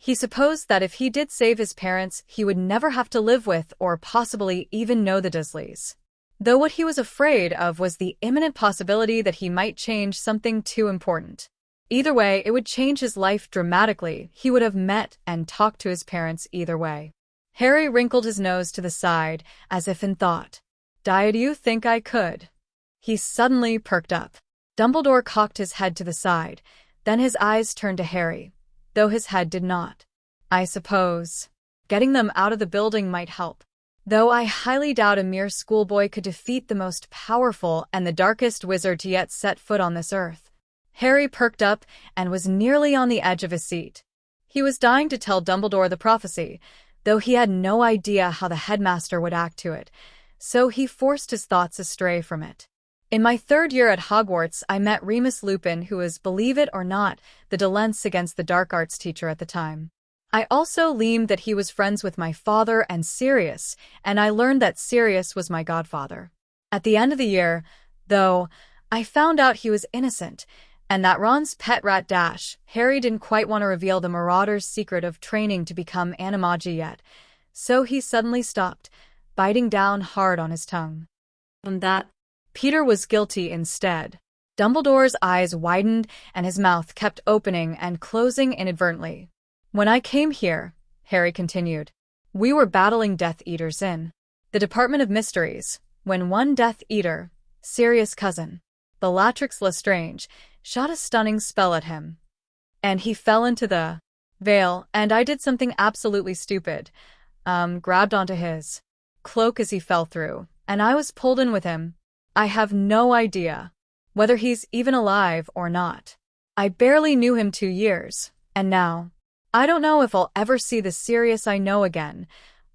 He supposed that if he did save his parents, he would never have to live with or possibly even know the Dursleys. Though what he was afraid of was the imminent possibility that he might change something too important. Either way, it would change his life dramatically. He would have met and talked to his parents either way. Harry wrinkled his nose to the side, as if in thought. Do you think I could? He suddenly perked up. Dumbledore cocked his head to the side, then his eyes turned to Harry, though his head did not. I suppose getting them out of the building might help, though I highly doubt a mere schoolboy could defeat the most powerful and the darkest wizard to yet set foot on this earth. Harry perked up and was nearly on the edge of his seat. He was dying to tell Dumbledore the prophecy, though he had no idea how the headmaster would act to it, so he forced his thoughts astray from it. In my 3rd year at Hogwarts, I met Remus Lupin, who was, believe it or not, the defense against the dark arts teacher at the time. I also learned that he was friends with my father and Sirius, and I learned that Sirius was my godfather. At the end of the year, though, I found out he was innocent, and that Ron's pet rat Harry didn't quite want to reveal the Marauders' secret of training to become animagi yet, so he suddenly stopped, biting down hard on his tongue. And that Peter was guilty instead. Dumbledore's eyes widened and his mouth kept opening and closing inadvertently. When I came here, Harry continued, we were battling Death Eaters in the Department of Mysteries, when one Death Eater, Sirius' cousin, Bellatrix Lestrange, shot a stunning spell at him. And he fell into the veil, and I did something absolutely stupid. Grabbed onto his cloak as he fell through, and I was pulled in with him. I have no idea whether he's even alive or not. I barely knew him 2 years, and now, I don't know if I'll ever see the Sirius I know again,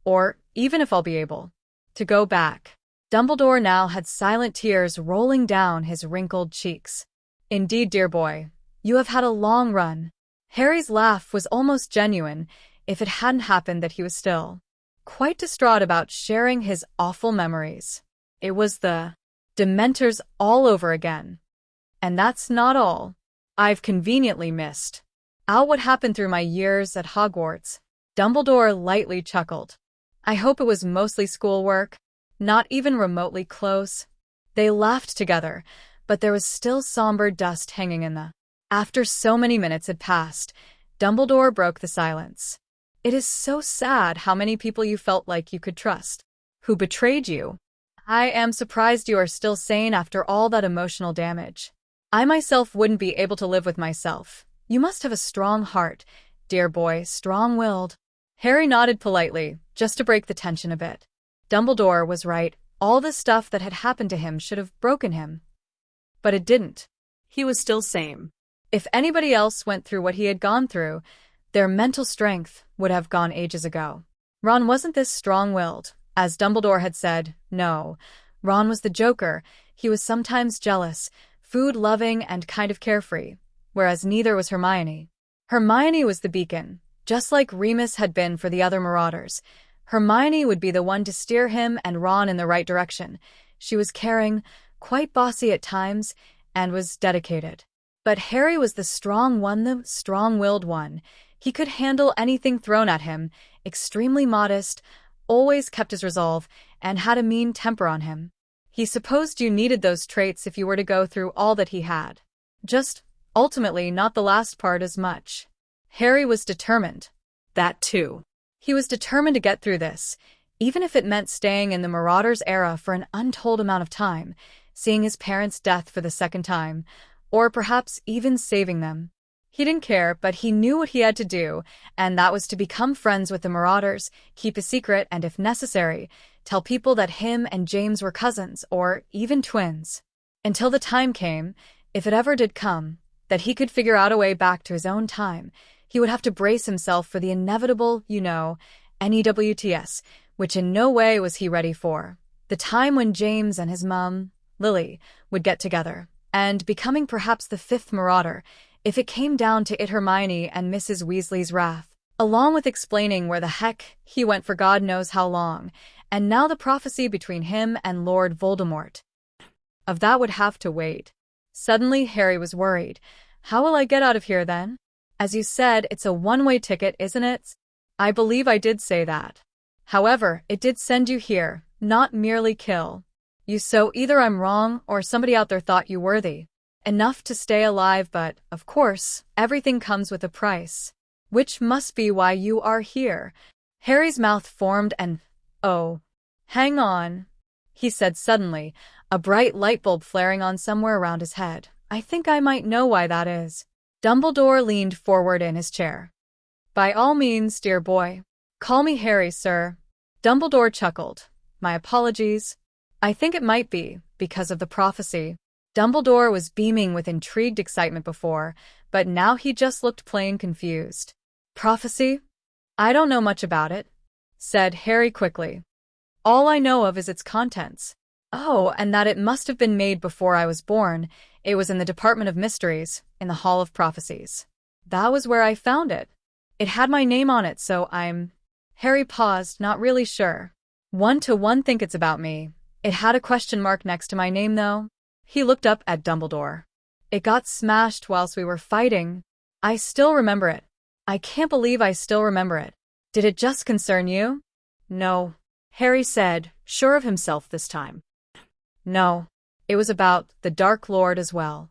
or even if I'll be able to go back. Dumbledore now had silent tears rolling down his wrinkled cheeks. Indeed, dear boy, you have had a long run. Harry's laugh was almost genuine, if it hadn't happened that he was still quite distraught about sharing his awful memories. It was the Dementors all over again. And that's not all. I've conveniently missed out what happened through my years at Hogwarts. Dumbledore lightly chuckled. I hope it was mostly schoolwork, not even remotely close. They laughed together, but there was still somber dust hanging in the. After so many minutes had passed, Dumbledore broke the silence. It is so sad how many people you felt like you could trust, who betrayed you. I am surprised you are still sane after all that emotional damage. I myself wouldn't be able to live with myself. You must have a strong heart, dear boy, strong-willed. Harry nodded politely, just to break the tension a bit. Dumbledore was right. All the stuff that had happened to him should have broken him. But it didn't. He was still sane. If anybody else went through what he had gone through, their mental strength would have gone ages ago. Ron wasn't this strong-willed. As Dumbledore had said, no. Ron was the Joker. He was sometimes jealous, food-loving, and kind of carefree, whereas neither was Hermione. Hermione was the beacon, just like Remus had been for the other Marauders. Hermione would be the one to steer him and Ron in the right direction. She was caring, quite bossy at times, and was dedicated. But Harry was the strong one, the strong-willed one. He could handle anything thrown at him, extremely modest, always kept his resolve, and had a mean temper on him. He supposed you needed those traits if you were to go through all that he had. Just, ultimately, not the last part as much. Harry was determined. That too. He was determined to get through this, even if it meant staying in the Marauders era for an untold amount of time, seeing his parents' death for the 2nd time, or perhaps even saving them. He didn't care, but he knew what he had to do, and that was to become friends with the Marauders, keep a secret, and if necessary, tell people that him and James were cousins, or even twins. Until the time came, if it ever did come, that he could figure out a way back to his own time, he would have to brace himself for the inevitable, NEWTS, which in no way was he ready for. The time when James and his mum, Lily, would get together, and becoming perhaps the 5th Marauder, if it came down to it, Hermione and Mrs. Weasley's wrath, along with explaining where the heck he went for God knows how long, and now the prophecy between him and Lord Voldemort. Of that would have to wait. Suddenly Harry was worried. How will I get out of here then? As you said, it's a one-way ticket, isn't it? I believe I did say that. However, it did send you here, not merely kill you, so either I'm wrong or somebody out there thought you worthy enough to stay alive, but, of course, everything comes with a price. Which must be why you are here. Harry's mouth formed and, oh, hang on, he said suddenly, a bright light bulb flaring on somewhere around his head. I think I might know why that is. Dumbledore leaned forward in his chair. By all means, dear boy. Call me Harry, sir. Dumbledore chuckled. My apologies. I think it might be because of the prophecy. Dumbledore was beaming with intrigued excitement before, but now he just looked plain confused. Prophecy? I don't know much about it, said Harry quickly. All I know of is its contents. Oh, and that it must have been made before I was born. It was in the Department of Mysteries, in the Hall of Prophecies. That was where I found it. It had my name on it, so I'm... Harry paused, not really sure. 1-to-1 think it's about me. It had a question mark next to my name, though. He looked up at Dumbledore. It got smashed whilst we were fighting. I still remember it. I can't believe I still remember it. Did it just concern you? No, Harry said, sure of himself this time. No, it was about the Dark Lord as well.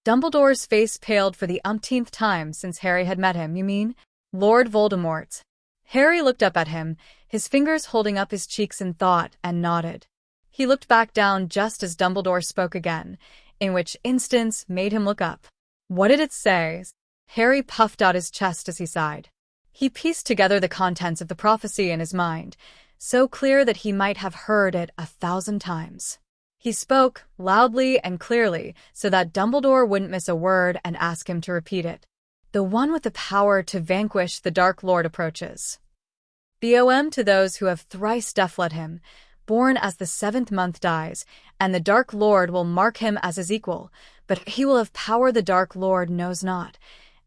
Dumbledore's face paled for the umpteenth time since Harry had met him. You mean Lord Voldemort? Harry looked up at him, his fingers holding up his cheeks in thought, and nodded. He looked back down just as Dumbledore spoke again, in which instance made him look up. What did it say? Harry puffed out his chest as he sighed. He pieced together the contents of the prophecy in his mind, so clear that he might have heard it 1,000 times. He spoke, loudly and clearly, so that Dumbledore wouldn't miss a word and ask him to repeat it. The one with the power to vanquish the Dark Lord approaches. BOM to those who have thrice death-led him, born as the 7th month dies, and the Dark Lord will mark him as his equal, but he will have power the Dark Lord knows not,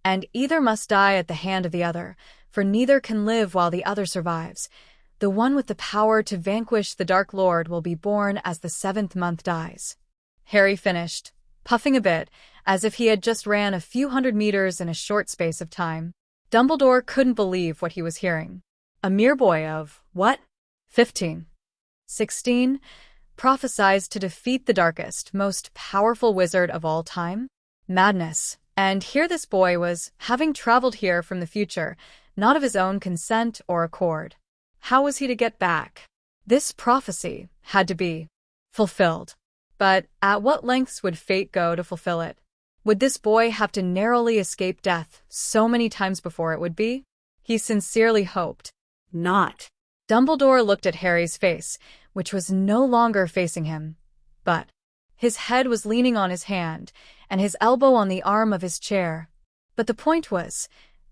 and either must die at the hand of the other, for neither can live while the other survives. The one with the power to vanquish the Dark Lord will be born as the 7th month dies. Harry finished, puffing a bit, as if he had just ran a few hundred meters in a short space of time. Dumbledore couldn't believe what he was hearing. A mere boy of, what? 15. 16? Prophesied to defeat the darkest, most powerful wizard of all time? Madness. And here this boy was, having traveled here from the future, not of his own consent or accord. How was he to get back? This prophecy had to be fulfilled. But at what lengths would fate go to fulfill it? Would this boy have to narrowly escape death so many times before it would be? He sincerely hoped not. Dumbledore looked at Harry's face, which was no longer facing him, but his head was leaning on his hand, and his elbow on the arm of his chair. But the point was,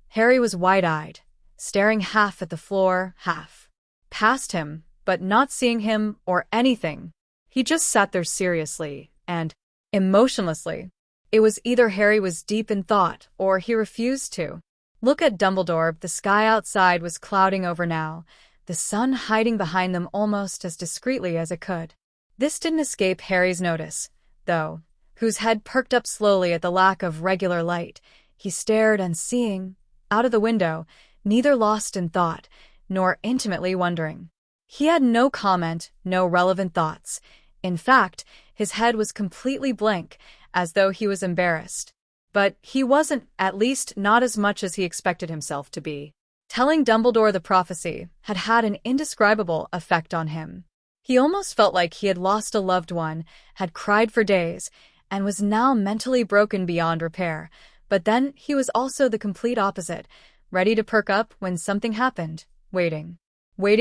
Harry was wide-eyed, staring half at the floor, half past him, but not seeing him or anything. He just sat there seriously and emotionlessly. It was either Harry was deep in thought or he refused to look at Dumbledore. The sky outside was clouding over now, the sun hiding behind them almost as discreetly as it could. This didn't escape Harry's notice, though, whose head perked up slowly at the lack of regular light. He stared and seeing, out of the window, neither lost in thought, nor intimately wondering. He had no comment, no relevant thoughts. In fact, his head was completely blank, as though he was embarrassed. But he wasn't, at least not as much as he expected himself to be. Telling Dumbledore the prophecy had had an indescribable effect on him. He almost felt like he had lost a loved one, had cried for days, and was now mentally broken beyond repair. But then he was also the complete opposite, ready to perk up when something happened, waiting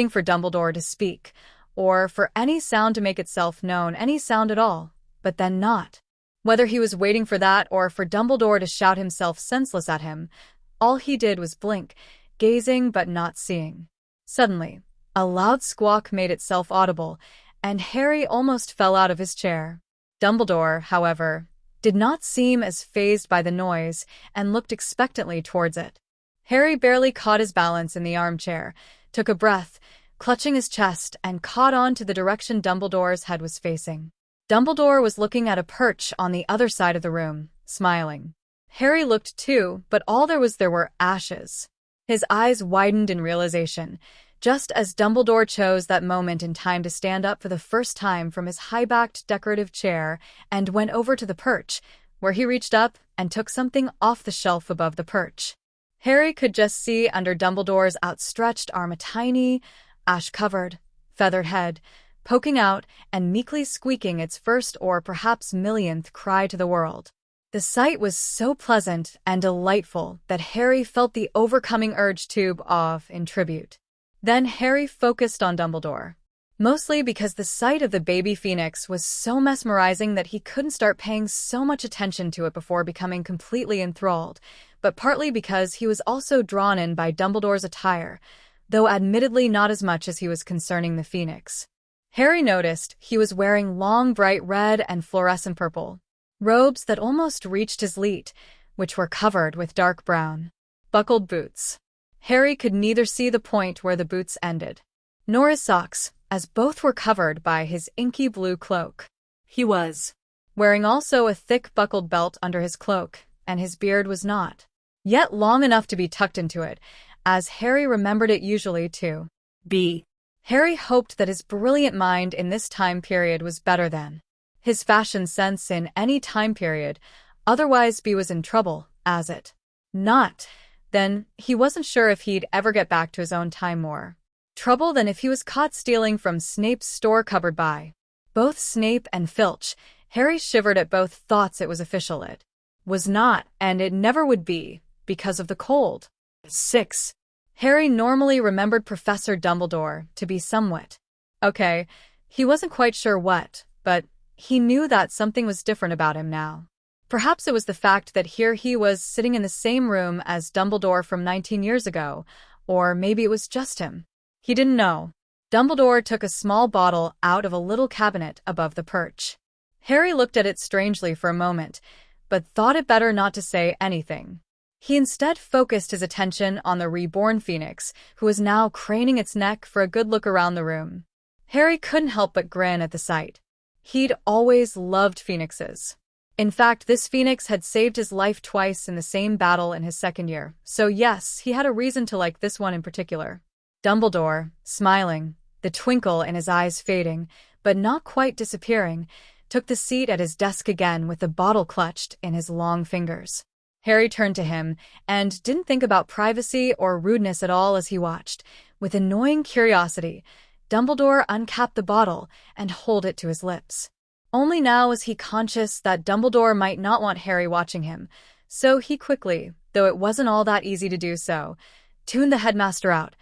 for Dumbledore to speak, or for any sound to make itself known, any sound at all, but then not. Whether he was waiting for that or for Dumbledore to shout himself senseless at him, all he did was blink, gazing but not seeing. Suddenly, a loud squawk made itself audible, and Harry almost fell out of his chair. Dumbledore, however, did not seem as fazed by the noise and looked expectantly towards it. Harry barely caught his balance in the armchair, took a breath, clutching his chest, and caught on to the direction Dumbledore's head was facing. Dumbledore was looking at a perch on the other side of the room, smiling. Harry looked too, but all there were ashes. His eyes widened in realization, just as Dumbledore chose that moment in time to stand up for the first time from his high-backed decorative chair and went over to the perch, where he reached up and took something off the shelf above the perch. Harry could just see under Dumbledore's outstretched arm a tiny, ash-covered, feathered head, poking out and meekly squeaking its first or perhaps millionth cry to the world. The sight was so pleasant and delightful that Harry felt the overcoming urge to off in tribute. Then Harry focused on Dumbledore, mostly because the sight of the baby phoenix was so mesmerizing that he couldn't start paying so much attention to it before becoming completely enthralled, but partly because he was also drawn in by Dumbledore's attire, though admittedly not as much as he was concerning the phoenix. Harry noticed he was wearing long bright red and fluorescent purple robes that almost reached his leat, which were covered with dark brown, buckled boots. Harry could neither see the point where the boots ended, nor his socks, as both were covered by his inky blue cloak. He was wearing also a thick buckled belt under his cloak, and his beard was not yet long enough to be tucked into it, as Harry remembered it usually to be. Harry hoped that his brilliant mind in this time period was better than his fashion sense in any time period, otherwise he was in trouble, as it not. Then he wasn't sure if he'd ever get back to his own time more trouble than if he was caught stealing from Snape's store cupboard by both Snape and Filch. Harry shivered at both thoughts. It was official. It was not, and it never would be, because of the cold. 6. Harry normally remembered Professor Dumbledore to be somewhat okay. He wasn't quite sure what, but he knew that something was different about him now. Perhaps it was the fact that here he was sitting in the same room as Dumbledore from 19 years ago, or maybe it was just him. He didn't know. Dumbledore took a small bottle out of a little cabinet above the perch. Harry looked at it strangely for a moment, but thought it better not to say anything. He instead focused his attention on the reborn phoenix, who was now craning its neck for a good look around the room. Harry couldn't help but grin at the sight. He'd always loved phoenixes. In fact, this phoenix had saved his life twice in the same battle in his second year, so yes, he had a reason to like this one in particular. Dumbledore, smiling, the twinkle in his eyes fading, but not quite disappearing, took the seat at his desk again with the bottle clutched in his long fingers. Harry turned to him and didn't think about privacy or rudeness at all as he watched. With annoying curiosity, Dumbledore uncapped the bottle and held it to his lips. Only now was he conscious that Dumbledore might not want Harry watching him, so he quickly, though it wasn't all that easy to do so, tuned the headmaster out,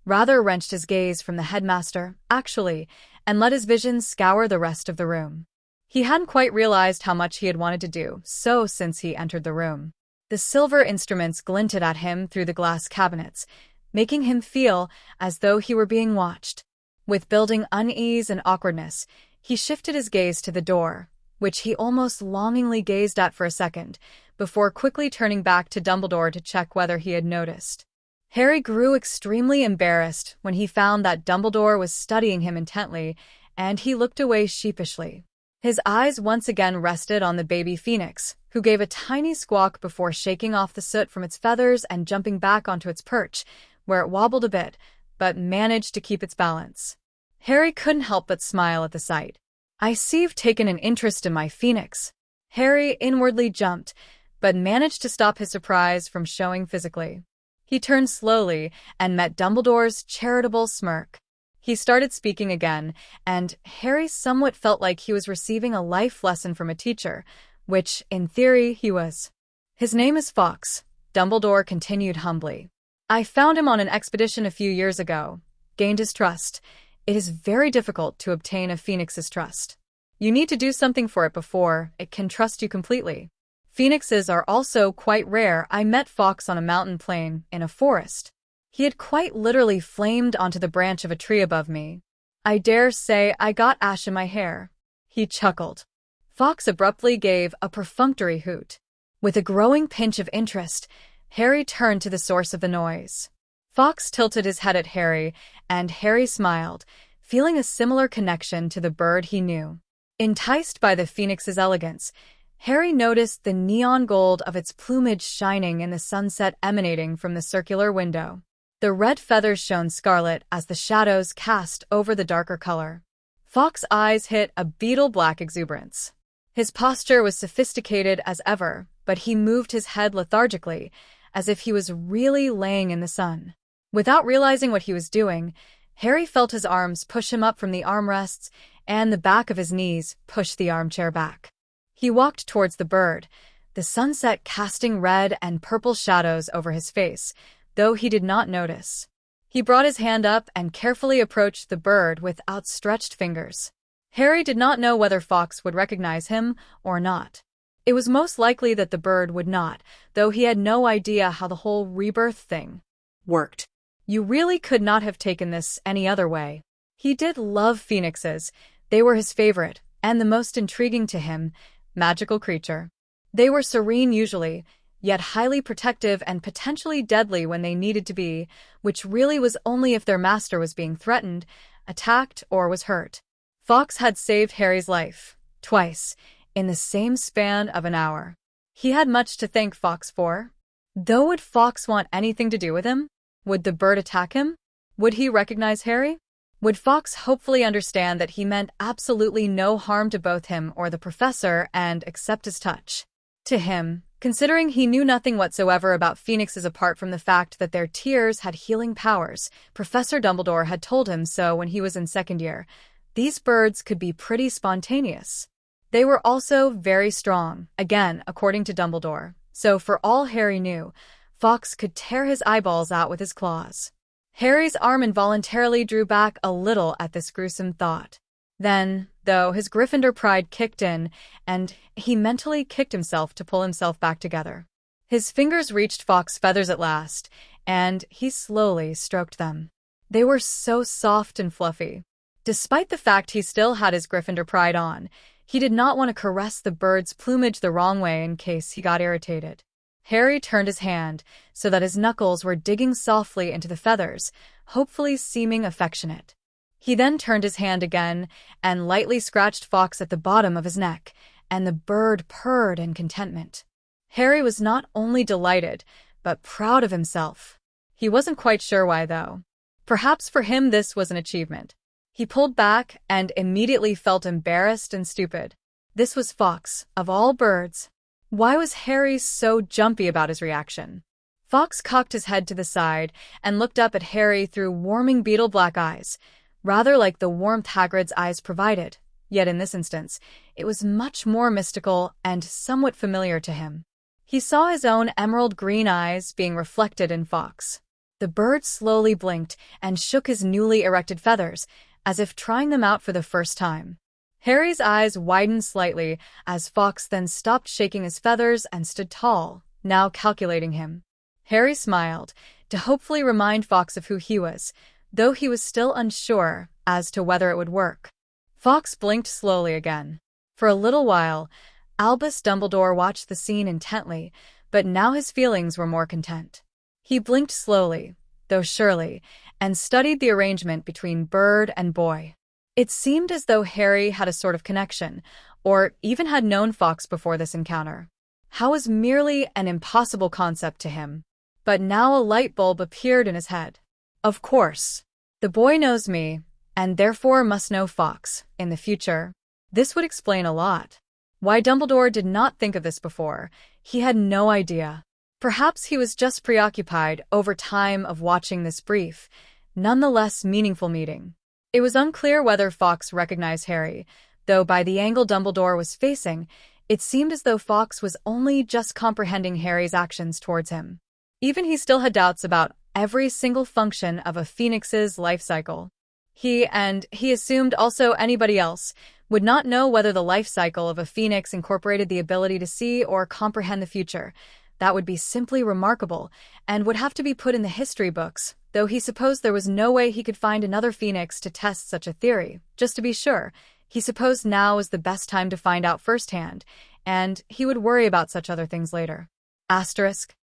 rather wrenched his gaze from the headmaster, actually, and let his vision scour the rest of the room. He hadn't quite realized how much he had wanted to do so since he entered the room. The silver instruments glinted at him through the glass cabinets, making him feel as though he were being watched. With building unease and awkwardness, he shifted his gaze to the door, which he almost longingly gazed at for a second, before quickly turning back to Dumbledore to check whether he had noticed. Harry grew extremely embarrassed when he found that Dumbledore was studying him intently, and he looked away sheepishly. His eyes once again rested on the baby phoenix, who gave a tiny squawk before shaking off the soot from its feathers and jumping back onto its perch, where it wobbled a bit, but managed to keep its balance. Harry couldn't help but smile at the sight. "I see you've taken an interest in my phoenix." Harry inwardly jumped, but managed to stop his surprise from showing physically. He turned slowly and met Dumbledore's charitable smirk. He started speaking again, and Harry somewhat felt like he was receiving a life lesson from a teacher, which, in theory, he was. "His name is Fawkes," Dumbledore continued humbly. "I found him on an expedition a few years ago, gained his trust. It is very difficult to obtain a phoenix's trust. You need to do something for it before it can trust you completely. Phoenixes are also quite rare. I met Fawkes on a mountain plain in a forest. He had quite literally flamed onto the branch of a tree above me. I dare say I got ash in my hair." He chuckled. Fawkes abruptly gave a perfunctory hoot. With a growing pinch of interest, Harry turned to the source of the noise. Fawkes tilted his head at Harry, and Harry smiled, feeling a similar connection to the bird he knew. Enticed by the phoenix's elegance, Harry noticed the neon gold of its plumage shining in the sunset emanating from the circular window. The red feathers shone scarlet as the shadows cast over the darker color. Fawkes' eyes hit a beetle-black exuberance. His posture was sophisticated as ever, but he moved his head lethargically, as if he was really laying in the sun. Without realizing what he was doing, Harry felt his arms push him up from the armrests, and the back of his knees push the armchair back. He walked towards the bird, the sunset casting red and purple shadows over his face, though he did not notice. He brought his hand up and carefully approached the bird with outstretched fingers. Harry did not know whether Fawkes would recognize him or not. It was most likely that the bird would not, though he had no idea how the whole rebirth thing worked. You really could not have taken this any other way. He did love phoenixes. They were his favorite, and the most intriguing to him, magical creature. They were serene usually, yet highly protective and potentially deadly when they needed to be, which really was only if their master was being threatened, attacked, or was hurt. Fawkes had saved Harry's life, twice, in the same span of an hour. He had much to thank Fawkes for. Though would Fawkes want anything to do with him? Would the bird attack him? Would he recognize Harry? Would Fawkes hopefully understand that he meant absolutely no harm to both him or the professor and accept his touch? To him, considering he knew nothing whatsoever about phoenixes apart from the fact that their tears had healing powers, Professor Dumbledore had told him so when he was in second year, these birds could be pretty spontaneous. They were also very strong, again, according to Dumbledore, so for all Harry knew, Fawkes could tear his eyeballs out with his claws. Harry's arm involuntarily drew back a little at this gruesome thought. Then, though, his Gryffindor pride kicked in, and he mentally kicked himself to pull himself back together. His fingers reached Fawkes' feathers at last, and he slowly stroked them. They were so soft and fluffy. Despite the fact he still had his Gryffindor pride on, he did not want to caress the bird's plumage the wrong way in case he got irritated. Harry turned his hand so that his knuckles were digging softly into the feathers, hopefully seeming affectionate. He then turned his hand again and lightly scratched Fawkes at the bottom of his neck, and the bird purred in contentment. Harry was not only delighted, but proud of himself. He wasn't quite sure why, though. Perhaps for him this was an achievement. He pulled back and immediately felt embarrassed and stupid. This was Fawkes, of all birds. Why was Harry so jumpy about his reaction? Fawkes cocked his head to the side and looked up at Harry through warming beetle-black eyes, rather like the warmth Hagrid's eyes provided, yet in this instance, it was much more mystical and somewhat familiar to him. He saw his own emerald-green eyes being reflected in Fawkes. The bird slowly blinked and shook his newly erected feathers, as if trying them out for the first time. Harry's eyes widened slightly as Fawkes then stopped shaking his feathers and stood tall, now calculating him. Harry smiled, to hopefully remind Fawkes of who he was, though he was still unsure as to whether it would work. Fawkes blinked slowly again. For a little while, Albus Dumbledore watched the scene intently, but now his feelings were more content. He blinked slowly, though surely, and studied the arrangement between bird and boy. It seemed as though Harry had a sort of connection, or even had known Fawkes before this encounter. How was merely an impossible concept to him. But now a light bulb appeared in his head. Of course. The boy knows me, and therefore must know Fawkes, in the future. This would explain a lot. Why Dumbledore did not think of this before, he had no idea. Perhaps he was just preoccupied over time of watching this brief, nonetheless meaningful meeting. It was unclear whether Fawkes recognized Harry, though by the angle Dumbledore was facing, it seemed as though Fawkes was only just comprehending Harry's actions towards him. Even he still had doubts about every single function of a phoenix's life cycle. He assumed also anybody else, would not know whether the life cycle of a phoenix incorporated the ability to see or comprehend the future. That would be simply remarkable, and would have to be put in the history books, though he supposed there was no way he could find another phoenix to test such a theory. Just to be sure, he supposed now was the best time to find out firsthand, and he would worry about such other things later. Asterisk.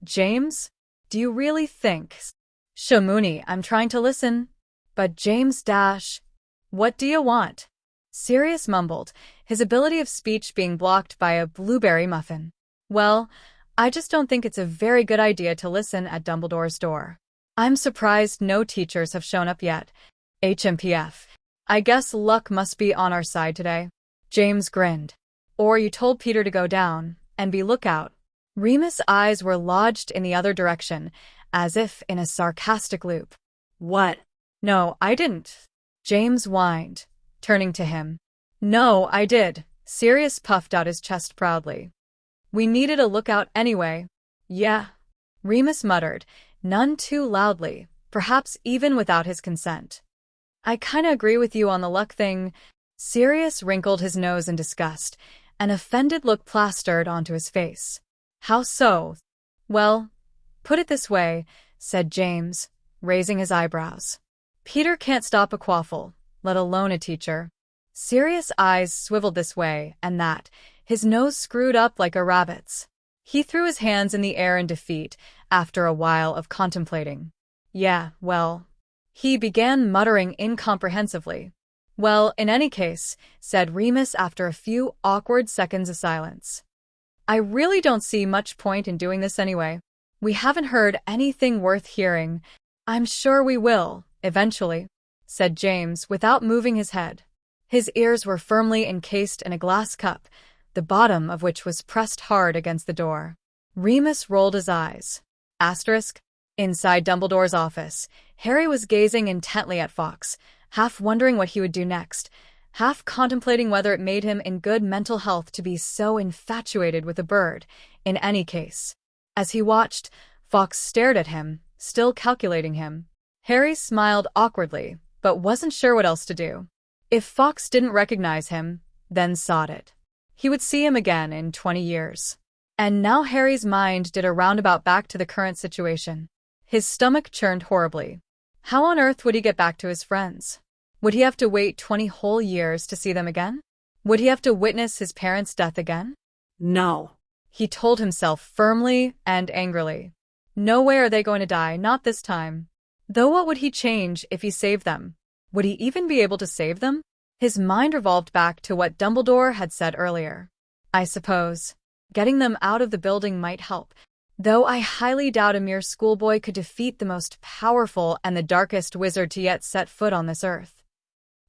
James? Do you really think? Shamuni, I'm trying to listen. But James Dash, what do you want? Sirius mumbled, his ability of speech being blocked by a blueberry muffin. Well, I just don't think it's a very good idea to listen at Dumbledore's door. I'm surprised no teachers have shown up yet. HMPF. I guess luck must be on our side today. James grinned. Or you told Peter to go down and be lookout. Remus' eyes were lodged in the other direction, as if in a sarcastic loop. What? No, I didn't. James whined, turning to him. No, I did. Sirius puffed out his chest proudly. We needed a lookout anyway. Yeah. Remus muttered, none too loudly, perhaps even without his consent. I kinda agree with you on the luck thing. Sirius wrinkled his nose in disgust, an offended look plastered onto his face. How so? Well, put it this way, said James, raising his eyebrows. Peter can't stop a quaffle, let alone a teacher. Sirius' eyes swiveled this way and that, his nose screwed up like a rabbit's. He threw his hands in the air in defeat after a while of contemplating. Yeah, well. He began muttering incomprehensively. Well, in any case, said Remus after a few awkward seconds of silence. I really don't see much point in doing this anyway. We haven't heard anything worth hearing. I'm sure we will, eventually, said James without moving his head. His ears were firmly encased in a glass cup, the bottom of which was pressed hard against the door. Remus rolled his eyes. Asterisk. Inside Dumbledore's office, Harry was gazing intently at Fawkes, half wondering what he would do next, half contemplating whether it made him in good mental health to be so infatuated with a bird, in any case. As he watched, Fawkes stared at him, still calculating him. Harry smiled awkwardly, but wasn't sure what else to do. If Fawkes didn't recognize him, then sod it. He would see him again in 20 years. And now Harry's mind did a roundabout back to the current situation. His stomach churned horribly. How on earth would he get back to his friends? Would he have to wait 20 whole years to see them again? Would he have to witness his parents' death again? No. He told himself firmly and angrily. No way are they going to die, not this time. Though what would he change if he saved them? Would he even be able to save them? His mind revolved back to what Dumbledore had said earlier. I suppose getting them out of the building might help, though I highly doubt a mere schoolboy could defeat the most powerful and the darkest wizard to yet set foot on this earth.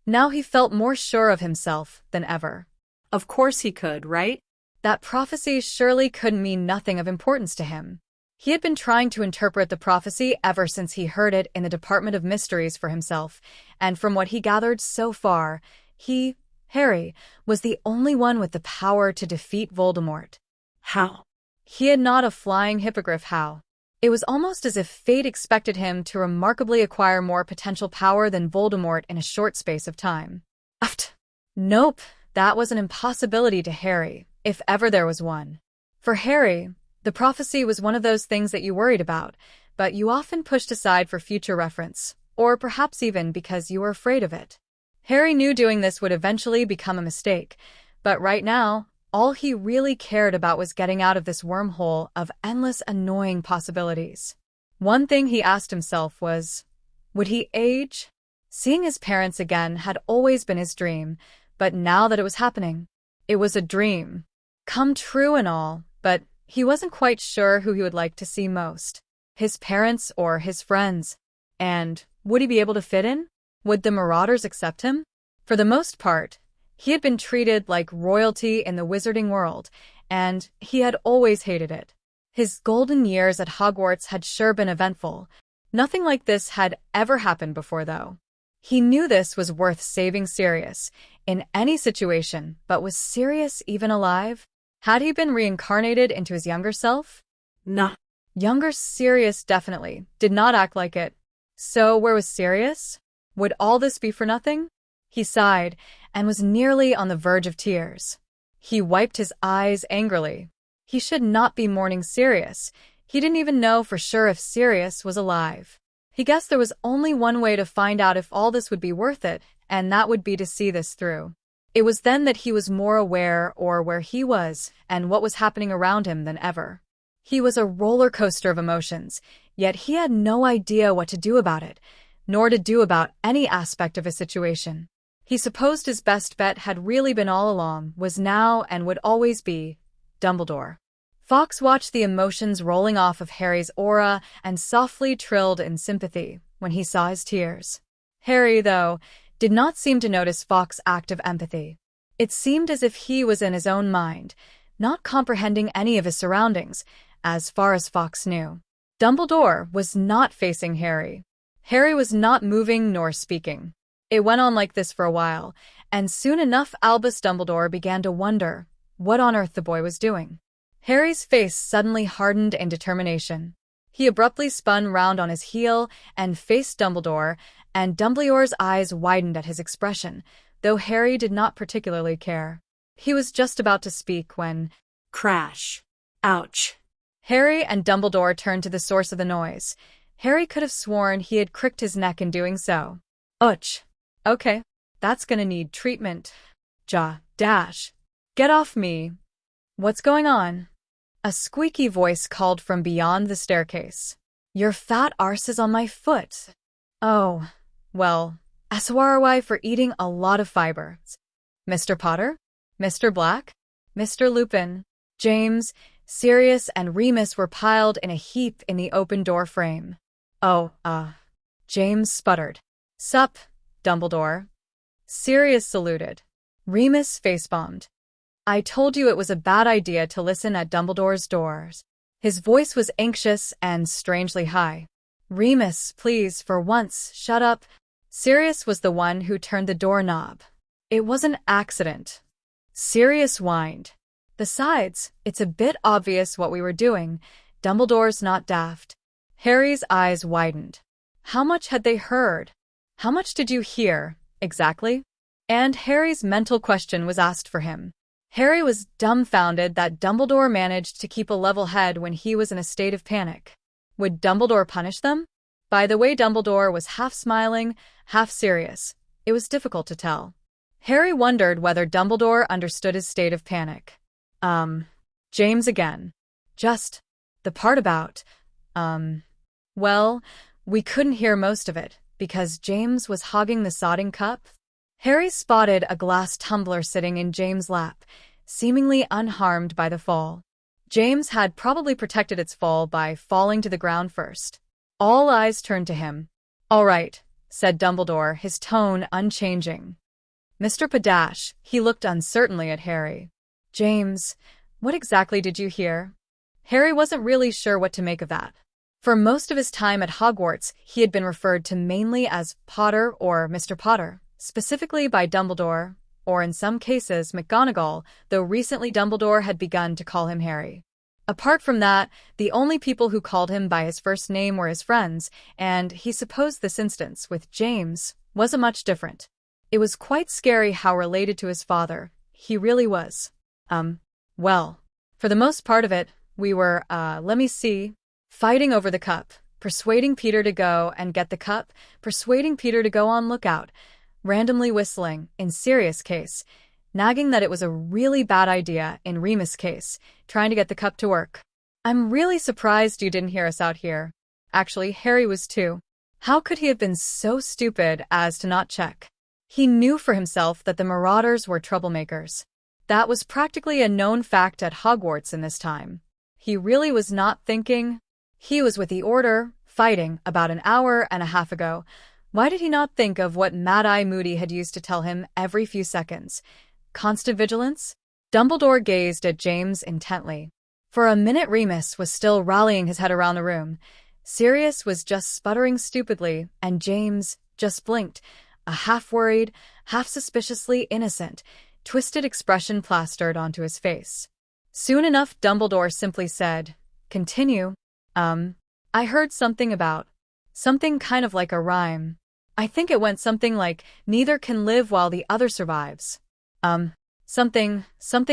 Now he felt more sure of himself than ever. Of course he could, right? That prophecy surely could mean nothing of importance to him. He had been trying to interpret the prophecy ever since he heard it in the Department of Mysteries for himself, and from what he gathered so far, he, Harry, was the only one with the power to defeat Voldemort. How? He had not a flying hippogriff how. It was almost as if fate expected him to remarkably acquire more potential power than Voldemort in a short space of time. Uft. Nope, that was an impossibility to Harry, if ever there was one. For Harry, the prophecy was one of those things that you worried about, but you often pushed aside for future reference, or perhaps even because you were afraid of it. Harry knew doing this would eventually become a mistake, but right now, all he really cared about was getting out of this wormhole of endless annoying possibilities. One thing he asked himself was, would he age? Seeing his parents again had always been his dream, but now that it was happening, it was a dream. Come true and all, but he wasn't quite sure who he would like to see most. His parents or his friends. And would he be able to fit in? Would the Marauders accept him? For the most part, he had been treated like royalty in the wizarding world, and he had always hated it. His golden years at Hogwarts had sure been eventful. Nothing like this had ever happened before, though. He knew this was worth saving Sirius, in any situation, but was Sirius even alive? Had he been reincarnated into his younger self? Nah. Younger Sirius definitely did not act like it. So where was Sirius? Would all this be for nothing? He sighed, and was nearly on the verge of tears. He wiped his eyes angrily. He should not be mourning Sirius. He didn't even know for sure if Sirius was alive. He guessed there was only one way to find out if all this would be worth it, and that would be to see this through. It was then that he was more aware or where he was and what was happening around him than ever. He was a roller coaster of emotions, yet he had no idea what to do about it, nor to do about any aspect of his situation. He supposed his best bet had really been all along, was now and would always be Dumbledore. Fawkes watched the emotions rolling off of Harry's aura and softly trilled in sympathy when he saw his tears. Harry, though, did not seem to notice Fawkes' act of empathy. It seemed as if he was in his own mind, not comprehending any of his surroundings, as far as Fawkes knew. Dumbledore was not facing Harry. Harry was not moving nor speaking. It went on like this for a while, and soon enough Albus Dumbledore began to wonder what on earth the boy was doing. Harry's face suddenly hardened in determination. He abruptly spun round on his heel and faced Dumbledore, and Dumbledore's eyes widened at his expression, though Harry did not particularly care. He was just about to speak when... Crash. Ouch. Harry and Dumbledore turned to the source of the noise. Harry could have sworn he had cricked his neck in doing so. Ouch. Okay, that's gonna need treatment. Dash. Get off me. What's going on? A squeaky voice called from beyond the staircase. Your fat arse is on my foot. Oh, well, SORY for eating a lot of fiber. Mr. Potter? Mr. Black? Mr. Lupin? James, Sirius, and Remus were piled in a heap in the open door frame. James sputtered. Sup, Dumbledore. Sirius saluted. Remus face-bombed. I told you it was a bad idea to listen at Dumbledore's doors. His voice was anxious and strangely high. Remus, please, for once, shut up. Sirius was the one who turned the doorknob. It was an accident. Sirius whined. Besides, it's a bit obvious what we were doing. Dumbledore's not daft. Harry's eyes widened. How much had they heard? How much did you hear, exactly? And Harry's mental question was asked for him. Harry was dumbfounded that Dumbledore managed to keep a level head when he was in a state of panic. Would Dumbledore punish them? By the way Dumbledore was half smiling, half serious, it was difficult to tell. Harry wondered whether Dumbledore understood his state of panic. James again. Just the part about, well, we couldn't hear most of it, because James was hogging the sodding cup. Harry spotted a glass tumbler sitting in James' lap, seemingly unharmed by the fall. James had probably protected its fall by falling to the ground first. All eyes turned to him. All right, said Dumbledore, his tone unchanging. Mr. Padash, he looked uncertainly at Harry. James, what exactly did you hear? Harry wasn't really sure what to make of that. For most of his time at Hogwarts, he had been referred to mainly as Potter or Mr. Potter, specifically by Dumbledore, or in some cases McGonagall, though recently Dumbledore had begun to call him Harry. Apart from that, the only people who called him by his first name were his friends, and he supposed this instance, with James, wasn't much different. It was quite scary how related to his father he really was. Well, for the most part of it, we were, fighting over the cup, persuading Peter to go and get the cup, persuading Peter to go on lookout, randomly whistling, in Sirius' case, nagging that it was a really bad idea, in Remus' case, trying to get the cup to work. I'm really surprised you didn't hear us out here. Actually, Harry was too. How could he have been so stupid as to not check? He knew for himself that the Marauders were troublemakers. That was practically a known fact at Hogwarts in this time. He really was not thinking. He was with the Order, fighting, about an hour and a half ago. Why did he not think of what Mad-Eye Moody had used to tell him every few seconds? Constant vigilance? Dumbledore gazed at James intently. For a minute Remus was still rallying his head around the room. Sirius was just sputtering stupidly, and James just blinked, a half-worried, half-suspiciously innocent, twisted expression plastered onto his face. Soon enough Dumbledore simply said, Continue. I heard something about, something kind of like a rhyme. I think it went something like, neither can live while the other survives. Something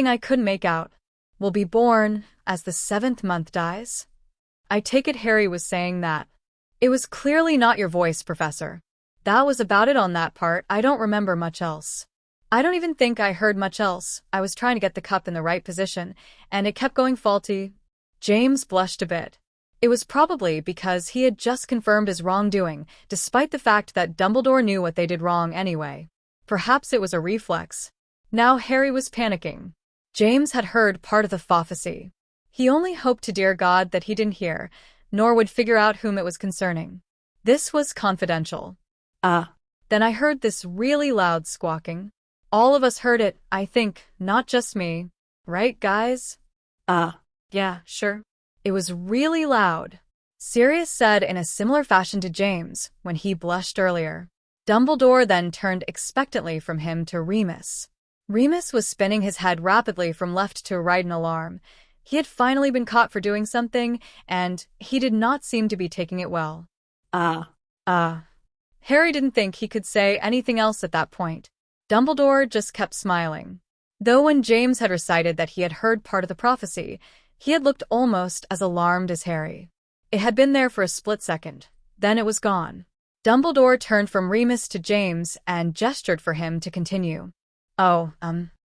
I couldn't make out. Will be born as the 7th month dies? I take it Harry was saying that. It was clearly not your voice, Professor. That was about it on that part. I don't remember much else. I don't even think I heard much else. I was trying to get the cup in the right position, and it kept going faulty. James blushed a bit. It was probably because he had just confirmed his wrongdoing, despite the fact that Dumbledore knew what they did wrong anyway. Perhaps it was a reflex. Now Harry was panicking. James had heard part of the prophecy. He only hoped to dear God that he didn't hear, nor would figure out whom it was concerning. This was confidential. Then I heard this really loud squawking. All of us heard it, I think, not just me. Right, guys? Yeah, sure. It was really loud. Sirius said in a similar fashion to James when he blushed earlier. Dumbledore then turned expectantly from him to Remus. Remus was spinning his head rapidly from left to right in alarm. He had finally been caught for doing something, and he did not seem to be taking it well. Harry didn't think he could say anything else at that point. Dumbledore just kept smiling. Though when James had recited that he had heard part of the prophecy, he had looked almost as alarmed as Harry. It had been there for a split second. Then it was gone. Dumbledore turned from Remus to James and gestured for him to continue.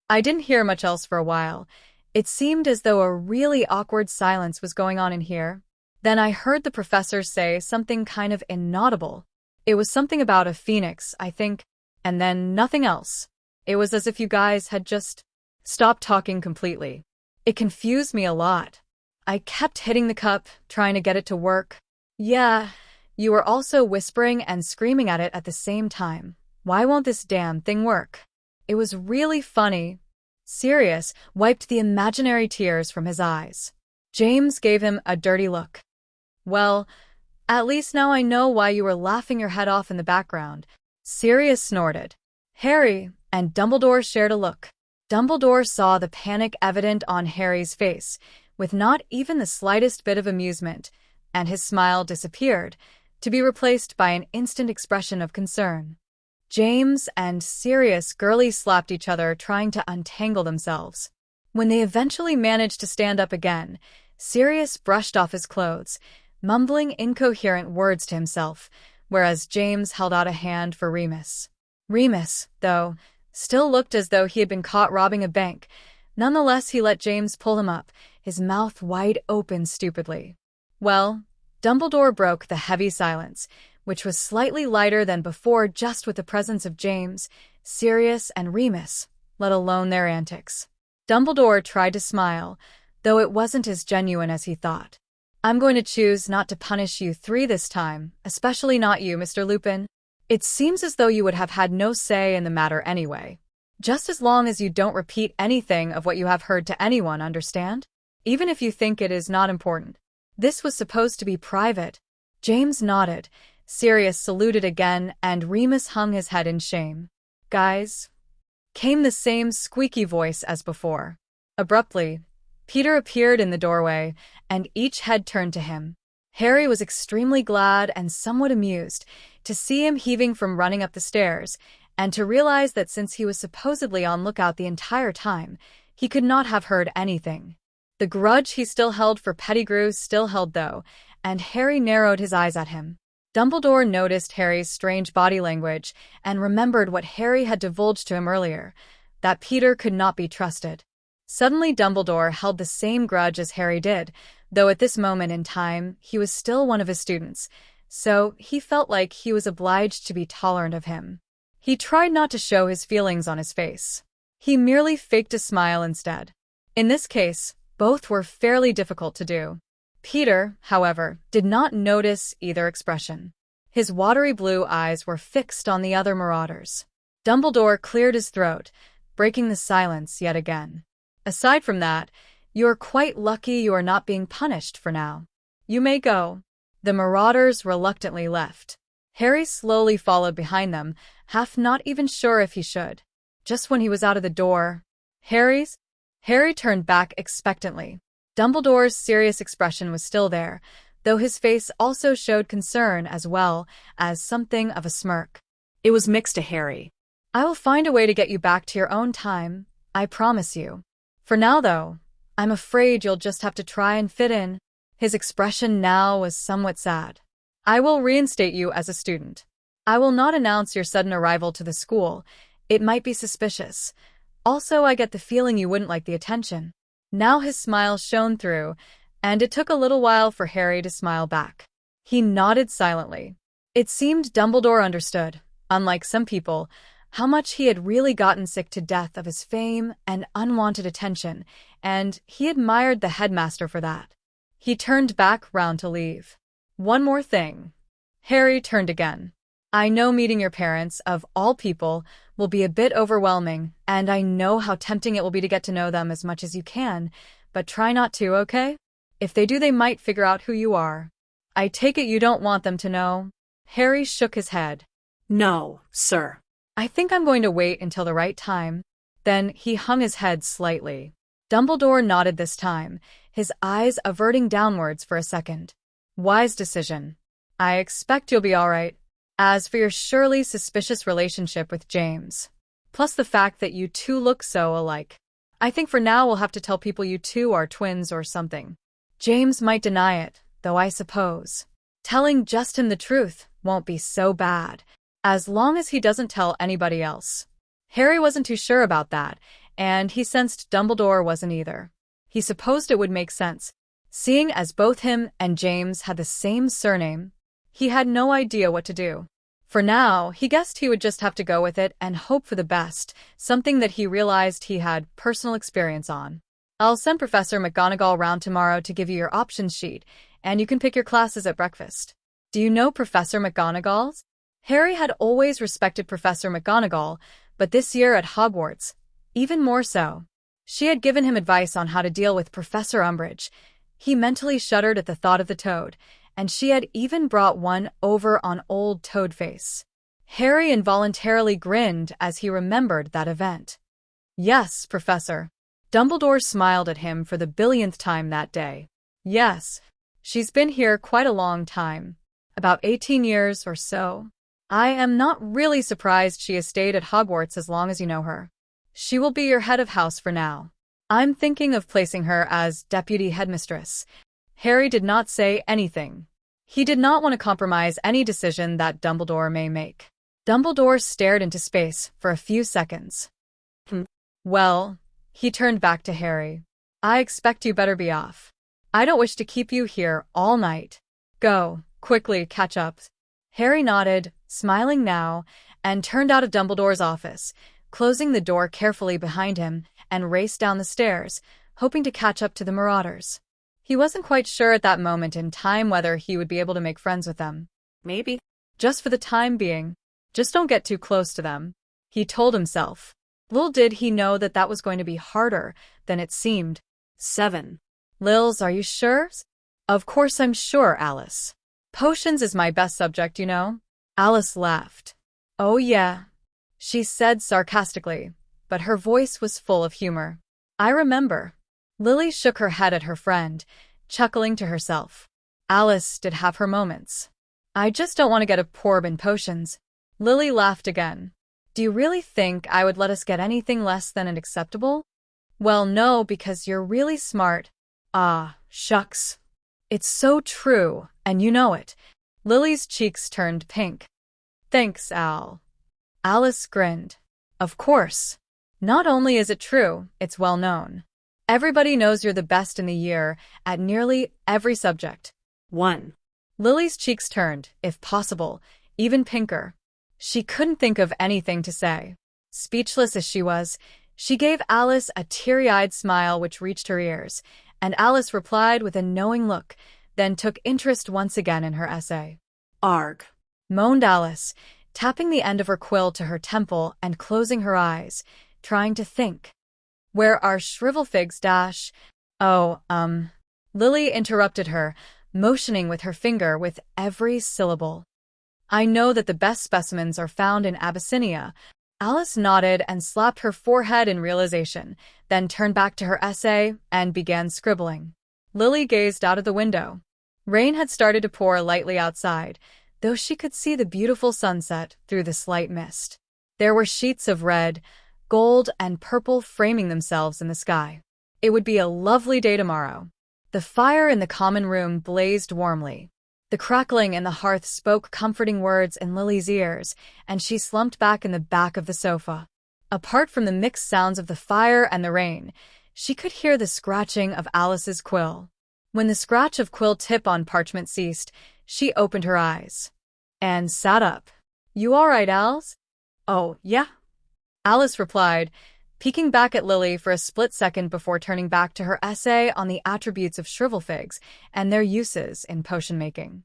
I didn't hear much else for a while. It seemed as though a really awkward silence was going on in here. Then I heard the professor say something kind of inaudible. It was something about a phoenix, I think, and then nothing else. It was as if you guys had just stopped talking completely. It confused me a lot. I kept hitting the cup, trying to get it to work. Yeah, you were also whispering and screaming at it at the same time. Why won't this damn thing work? It was really funny. Sirius wiped the imaginary tears from his eyes. James gave him a dirty look. Well, at least now I know why you were laughing your head off in the background. Sirius snorted. Harry and Dumbledore shared a look. Dumbledore saw the panic evident on Harry's face, with not even the slightest bit of amusement, and his smile disappeared, to be replaced by an instant expression of concern. James and Sirius girly slapped each other, trying to untangle themselves. When they eventually managed to stand up again, Sirius brushed off his clothes, mumbling incoherent words to himself, whereas James held out a hand for Remus. Remus, though, still looked as though he had been caught robbing a bank. Nonetheless, he let James pull him up, his mouth wide open stupidly. Well, Dumbledore broke the heavy silence, which was slightly lighter than before just with the presence of James, Sirius, and Remus, let alone their antics. Dumbledore tried to smile, though it wasn't as genuine as he thought. I'm going to choose not to punish you three this time, especially not you, Mr. Lupin. It seems as though you would have had no say in the matter anyway. Just as long as you don't repeat anything of what you have heard to anyone, understand? Even if you think it is not important. This was supposed to be private. James nodded. Sirius saluted again, and Remus hung his head in shame. Guys? Came the same squeaky voice as before. Abruptly, Peter appeared in the doorway, and each head turned to him. Harry was extremely glad and somewhat amused to see him heaving from running up the stairs, and to realize that since he was supposedly on lookout the entire time, he could not have heard anything. The grudge he still held for Pettigrew still held though, and Harry narrowed his eyes at him. Dumbledore noticed Harry's strange body language and remembered what Harry had divulged to him earlier, that Peter could not be trusted. Suddenly Dumbledore held the same grudge as Harry did, though at this moment in time he was still one of his students, so he felt like he was obliged to be tolerant of him. He tried not to show his feelings on his face. He merely faked a smile instead. In this case, both were fairly difficult to do. Peter, however, did not notice either expression. His watery blue eyes were fixed on the other Marauders. Dumbledore cleared his throat, breaking the silence yet again. Aside from that, you are quite lucky you are not being punished for now. You may go. The Marauders reluctantly left. Harry slowly followed behind them, half not even sure if he should. Just when he was out of the door, Harry turned back expectantly. Dumbledore's serious expression was still there, though his face also showed concern as well as something of a smirk. It was mixed to Harry. I will find a way to get you back to your own time, I promise you. For now, though, I'm afraid you'll just have to try and fit in. His expression now was somewhat sad. I will reinstate you as a student. I will not announce your sudden arrival to the school. It might be suspicious. Also, I get the feeling you wouldn't like the attention. Now his smile shone through, and it took a little while for Harry to smile back. He nodded silently. It seemed Dumbledore understood. Unlike some people, how much he had really gotten sick to death of his fame and unwanted attention, and he admired the headmaster for that. He turned back round to leave. One more thing. Harry turned again. I know meeting your parents, of all people, will be a bit overwhelming, and I know how tempting it will be to get to know them as much as you can, but try not to, okay? If they do, they might figure out who you are. I take it you don't want them to know? Harry shook his head. No, sir. I think I'm going to wait until the right time. Then he hung his head slightly. Dumbledore nodded this time, his eyes averting downwards for a second. Wise decision. I expect you'll be all right. As for your surely suspicious relationship with James, plus the fact that you two look so alike, I think for now we'll have to tell people you two are twins or something. James might deny it, though I suppose telling just him the truth won't be so bad, as long as he doesn't tell anybody else. Harry wasn't too sure about that, and he sensed Dumbledore wasn't either. He supposed it would make sense, seeing as both him and James had the same surname. He had no idea what to do. For now, he guessed he would just have to go with it and hope for the best, something that he realized he had personal experience on. I'll send Professor McGonagall round tomorrow to give you your options sheet, and you can pick your classes at breakfast. Do you know Professor McGonagall? Harry had always respected Professor McGonagall, but this year at Hogwarts, even more so. She had given him advice on how to deal with Professor Umbridge. He mentally shuddered at the thought of the toad, and she had even brought one over on old Toadface. Harry involuntarily grinned as he remembered that event. Yes, Professor. Dumbledore smiled at him for the billionth time that day. Yes. She's been here quite a long time. About 18 years or so. I am not really surprised she has stayed at Hogwarts as long as you know her. She will be your head of house for now. I'm thinking of placing her as deputy headmistress. Harry did not say anything. He did not want to compromise any decision that Dumbledore may make. Dumbledore stared into space for a few seconds. Well, he turned back to Harry. I expect you better be off. I don't wish to keep you here all night. Go, quickly, catch up. Harry nodded, smiling now, and turned out of Dumbledore's office, closing the door carefully behind him, and raced down the stairs, hoping to catch up to the Marauders. He wasn't quite sure at that moment in time whether he would be able to make friends with them. Maybe. Just for the time being. Just don't get too close to them, he told himself. Little did he know that that was going to be harder than it seemed. 7. Lils, are you sure? Of course I'm sure, Alice. Potions is my best subject, you know. Alice laughed. Oh yeah, she said sarcastically, but her voice was full of humor. I remember. Lily shook her head at her friend, chuckling to herself. Alice did have her moments. I just don't want to get a porb in potions. Lily laughed again. Do you really think I would let us get anything less than an acceptable? Well, no, because you're really smart. Ah, shucks. It's so true, and you know it. Lily's cheeks turned pink. Thanks, Al. Alice grinned. Of course. Not only is it true, it's well known. Everybody knows you're the best in the year at nearly every subject. 1. Lily's cheeks turned, if possible, even pinker. She couldn't think of anything to say. Speechless as she was, she gave Alice a teary-eyed smile which reached her ears, and Alice replied with a knowing look, then took interest once again in her essay. Arg, moaned Alice, tapping the end of her quill to her temple and closing her eyes, trying to think. Where are shrivelfigs dash? Oh, Lily interrupted her, motioning with her finger with every syllable. I know that the best specimens are found in Abyssinia. Alice nodded and slapped her forehead in realization, then turned back to her essay and began scribbling. Lily gazed out of the window. Rain had started to pour lightly outside, though she could see the beautiful sunset through the slight mist. There were sheets of red, gold, and purple framing themselves in the sky. It would be a lovely day tomorrow. The fire in the common room blazed warmly. The crackling in the hearth spoke comforting words in Lily's ears, and she slumped back in the back of the sofa. Apart from the mixed sounds of the fire and the rain, she could hear the scratching of Alice's quill. When the scratch of quill tip on parchment ceased, she opened her eyes and sat up. You all right, Alice? Oh, yeah, Alice replied, peeking back at Lily for a split second before turning back to her essay on the attributes of shrivel figs and their uses in potion making.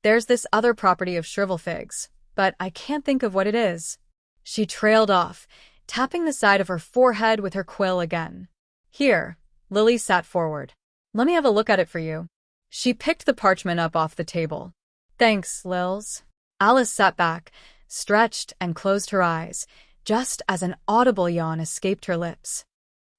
There's this other property of shrivel figs, but I can't think of what it is. She trailed off, tapping the side of her forehead with her quill again. Here, Lily sat forward. Let me have a look at it for you. She picked the parchment up off the table. Thanks, Lils. Alice sat back, stretched and closed her eyes, just as an audible yawn escaped her lips.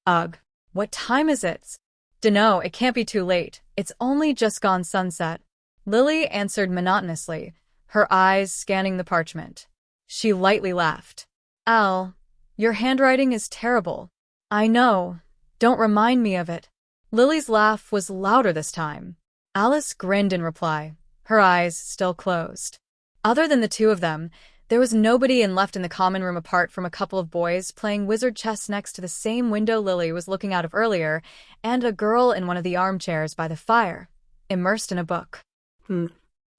Ugh, what time is it? Dunno, it can't be too late. It's only just gone sunset. Lily answered monotonously, her eyes scanning the parchment. She lightly laughed. Al, your handwriting is terrible. I know. Don't remind me of it. Lily's laugh was louder this time. Alice grinned in reply, her eyes still closed. Other than the two of them, there was nobody left in the common room apart from a couple of boys playing wizard chess next to the same window Lily was looking out of earlier, and a girl in one of the armchairs by the fire, immersed in a book.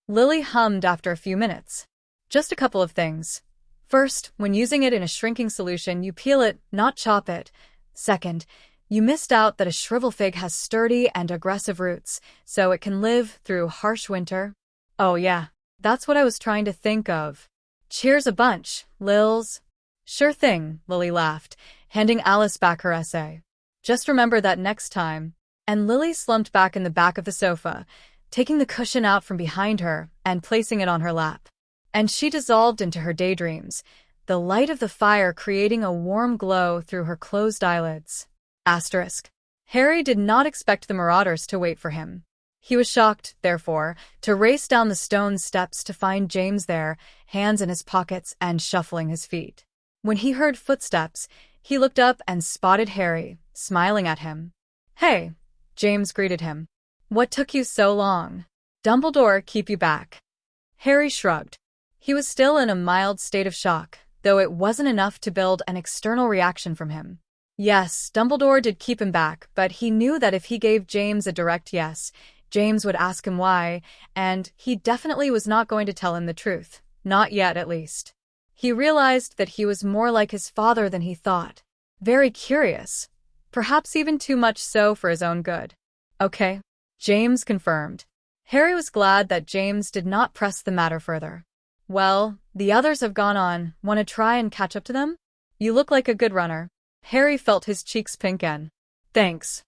Lily hummed after a few minutes. Just a couple of things. First, when using it in a shrinking solution, you peel it, not chop it. Second, you missed out that a shrivel fig has sturdy and aggressive roots, so it can live through harsh winter. Oh yeah, that's what I was trying to think of. Cheers a bunch, Lils. Sure thing, Lily laughed, handing Alice back her essay. Just remember that next time. And Lily slumped back in the back of the sofa, taking the cushion out from behind her and placing it on her lap. And she dissolved into her daydreams, the light of the fire creating a warm glow through her closed eyelids. Asterisk. Harry did not expect the Marauders to wait for him. He was shocked, therefore, to race down the stone steps to find James there, hands in his pockets and shuffling his feet. When he heard footsteps, he looked up and spotted Harry, smiling at him. Hey, James greeted him. What took you so long? Dumbledore keep you back? Harry shrugged. He was still in a mild state of shock, though it wasn't enough to build an external reaction from him. Yes, Dumbledore did keep him back, but he knew that if he gave James a direct yes, James would ask him why, and he definitely was not going to tell him the truth. Not yet, at least. He realized that he was more like his father than he thought. Very curious. Perhaps even too much so for his own good. Okay, James confirmed. Harry was glad that James did not press the matter further. Well, the others have gone on. Want to try and catch up to them? You look like a good runner. Harry felt his cheeks pinken. Thanks.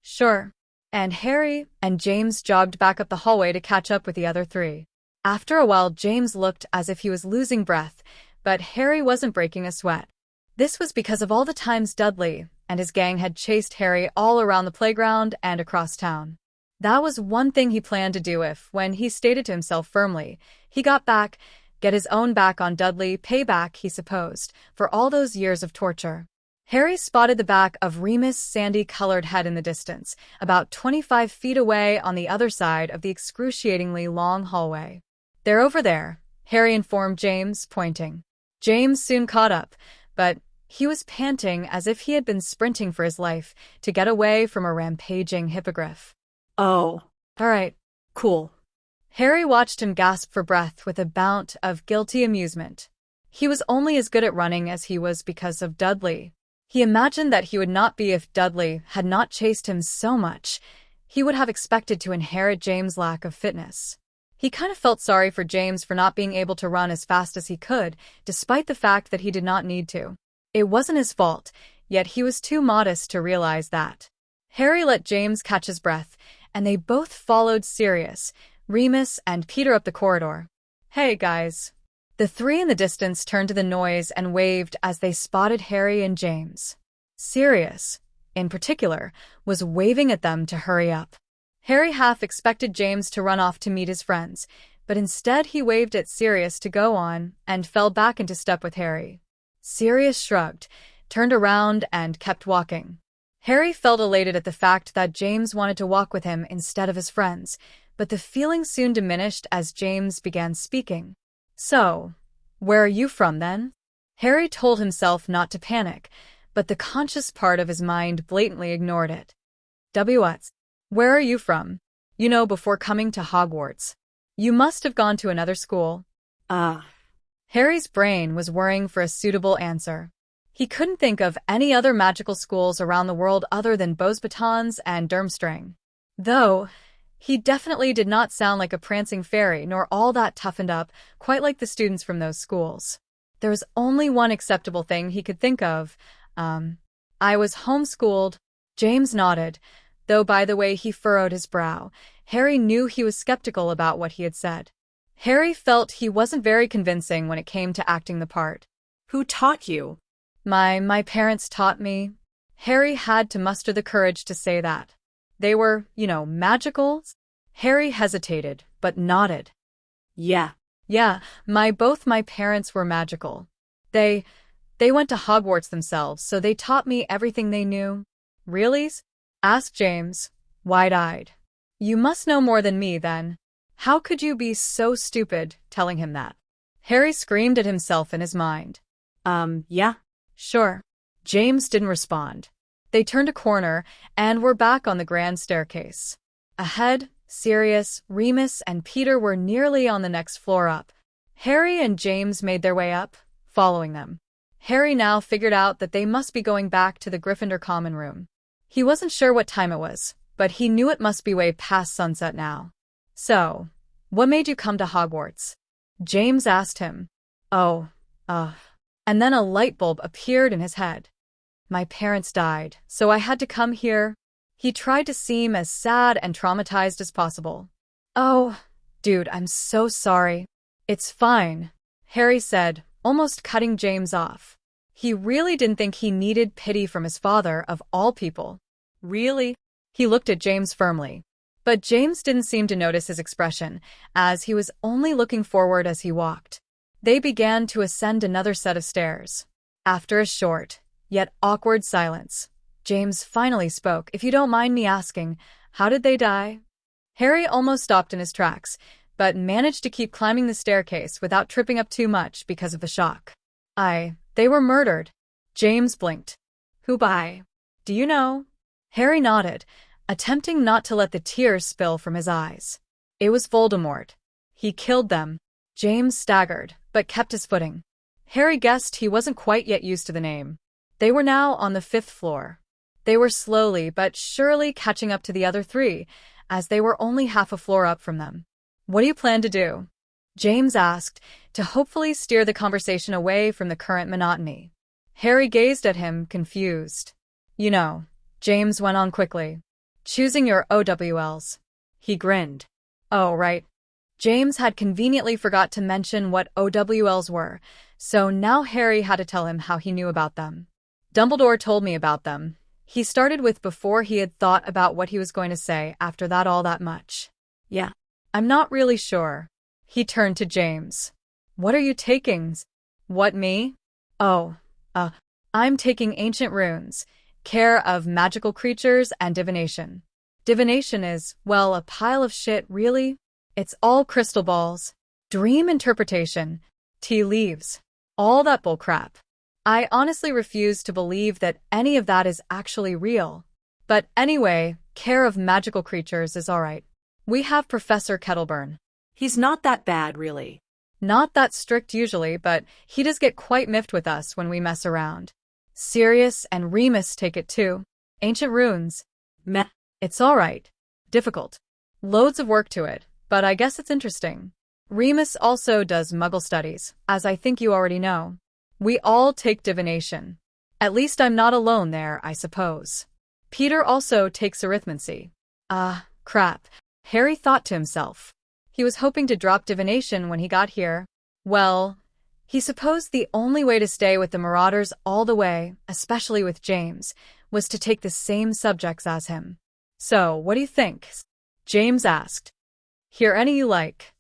Sure. And Harry and James jogged back up the hallway to catch up with the other three. After a while, James looked as if he was losing breath, but Harry wasn't breaking a sweat. This was because of all the times Dudley and his gang had chased Harry all around the playground and across town. That was one thing he planned to do if, when he stated to himself firmly, he got back, get his own back on Dudley, pay back, he supposed, for all those years of torture. Harry spotted the back of Remus' sandy-colored head in the distance, about 25 feet away on the other side of the excruciatingly long hallway. They're over there, Harry informed James, pointing. James soon caught up, but he was panting as if he had been sprinting for his life to get away from a rampaging hippogriff. Oh. All right. Cool. Harry watched him gasp for breath with a bout of guilty amusement. He was only as good at running as he was because of Dudley. He imagined that he would not be if Dudley had not chased him so much. He would have expected to inherit James' lack of fitness. He kind of felt sorry for James for not being able to run as fast as he could, despite the fact that he did not need to. It wasn't his fault, yet he was too modest to realize that. Harry let James catch his breath, and they both followed Sirius, Remus, and Peter up the corridor. Hey, guys. The three in the distance turned to the noise and waved as they spotted Harry and James. Sirius, in particular, was waving at them to hurry up. Harry half expected James to run off to meet his friends, but instead he waved at Sirius to go on and fell back into step with Harry. Sirius shrugged, turned around, and kept walking. Harry felt elated at the fact that James wanted to walk with him instead of his friends, but the feeling soon diminished as James began speaking. So, where are you from then? Harry told himself not to panic, but the conscious part of his mind blatantly ignored it. What? Where are you from? You know, before coming to Hogwarts. You must have gone to another school. Harry's brain was whirring for a suitable answer. He couldn't think of any other magical schools around the world other than Beauxbatons and Durmstrang. Though, he definitely did not sound like a prancing fairy nor all that toughened up, quite like the students from those schools. There was only one acceptable thing he could think of. I was homeschooled. James nodded, though by the way he furrowed his brow, Harry knew he was skeptical about what he had said. Harry felt he wasn't very convincing when it came to acting the part. Who taught you? My parents taught me. Harry had to muster the courage to say that. They were, magical? Harry hesitated, but nodded. Yeah, both my parents were magical. They went to Hogwarts themselves, so they taught me everything they knew. Really? Asked James, wide-eyed. You must know more than me, then. How could you be so stupid, telling him that? Harry screamed at himself in his mind. Yeah. Sure. James didn't respond. They turned a corner and were back on the grand staircase. Ahead, Sirius, Remus, and Peter were nearly on the next floor up. Harry and James made their way up, following them. Harry now figured out that they must be going back to the Gryffindor common room. He wasn't sure what time it was, but he knew it must be way past sunset now. So, what made you come to Hogwarts? James asked him. And then a light bulb appeared in his head. My parents died, so I had to come here. He tried to seem as sad and traumatized as possible. Oh, dude, I'm so sorry. It's fine, Harry said, almost cutting James off. He really didn't think he needed pity from his father, of all people. Really? He looked at James firmly. But James didn't seem to notice his expression, as he was only looking forward as he walked. They began to ascend another set of stairs. After a short, yet awkward silence, James finally spoke. If you don't mind me asking, how did they die? Harry almost stopped in his tracks, but managed to keep climbing the staircase without tripping up too much because of the shock. They were murdered. James blinked. Who by? Do you know? Harry nodded, attempting not to let the tears spill from his eyes. It was Voldemort. He killed them. James staggered, but kept his footing. Harry guessed he wasn't quite yet used to the name. They were now on the 5th floor. They were slowly but surely catching up to the other 3, as they were only half a floor up from them. What do you plan to do? James asked, to hopefully steer the conversation away from the current monotony. Harry gazed at him, confused. James went on quickly. Choosing your OWLs. He grinned. Oh, right. James had conveniently forgot to mention what OWLs were, so now Harry had to tell him how he knew about them. Dumbledore told me about them. He started with before he had thought about what he was going to say after that all that much. Yeah. I'm not really sure. He turned to James. What are you taking? What, me? I'm taking ancient runes, care of magical creatures, and divination. Divination is, well, a pile of shit, really. It's all crystal balls, dream interpretation, tea leaves, all that bullcrap. I honestly refuse to believe that any of that is actually real. But anyway, care of magical creatures is alright. We have Professor Kettleburn. He's not that bad, really. Not that strict usually, but he does get quite miffed with us when we mess around. Sirius and Remus take it too. Ancient runes. Meh. It's alright. Difficult. Loads of work to it, but I guess it's interesting. Remus also does Muggle studies, as I think you already know. We all take divination. At least I'm not alone there, I suppose. Peter also takes arithmancy. Crap. Harry thought to himself. He was hoping to drop divination when he got here. Well, he supposed the only way to stay with the Marauders all the way, especially with James, was to take the same subjects as him. So, what do you think? James asked. Hear any you like.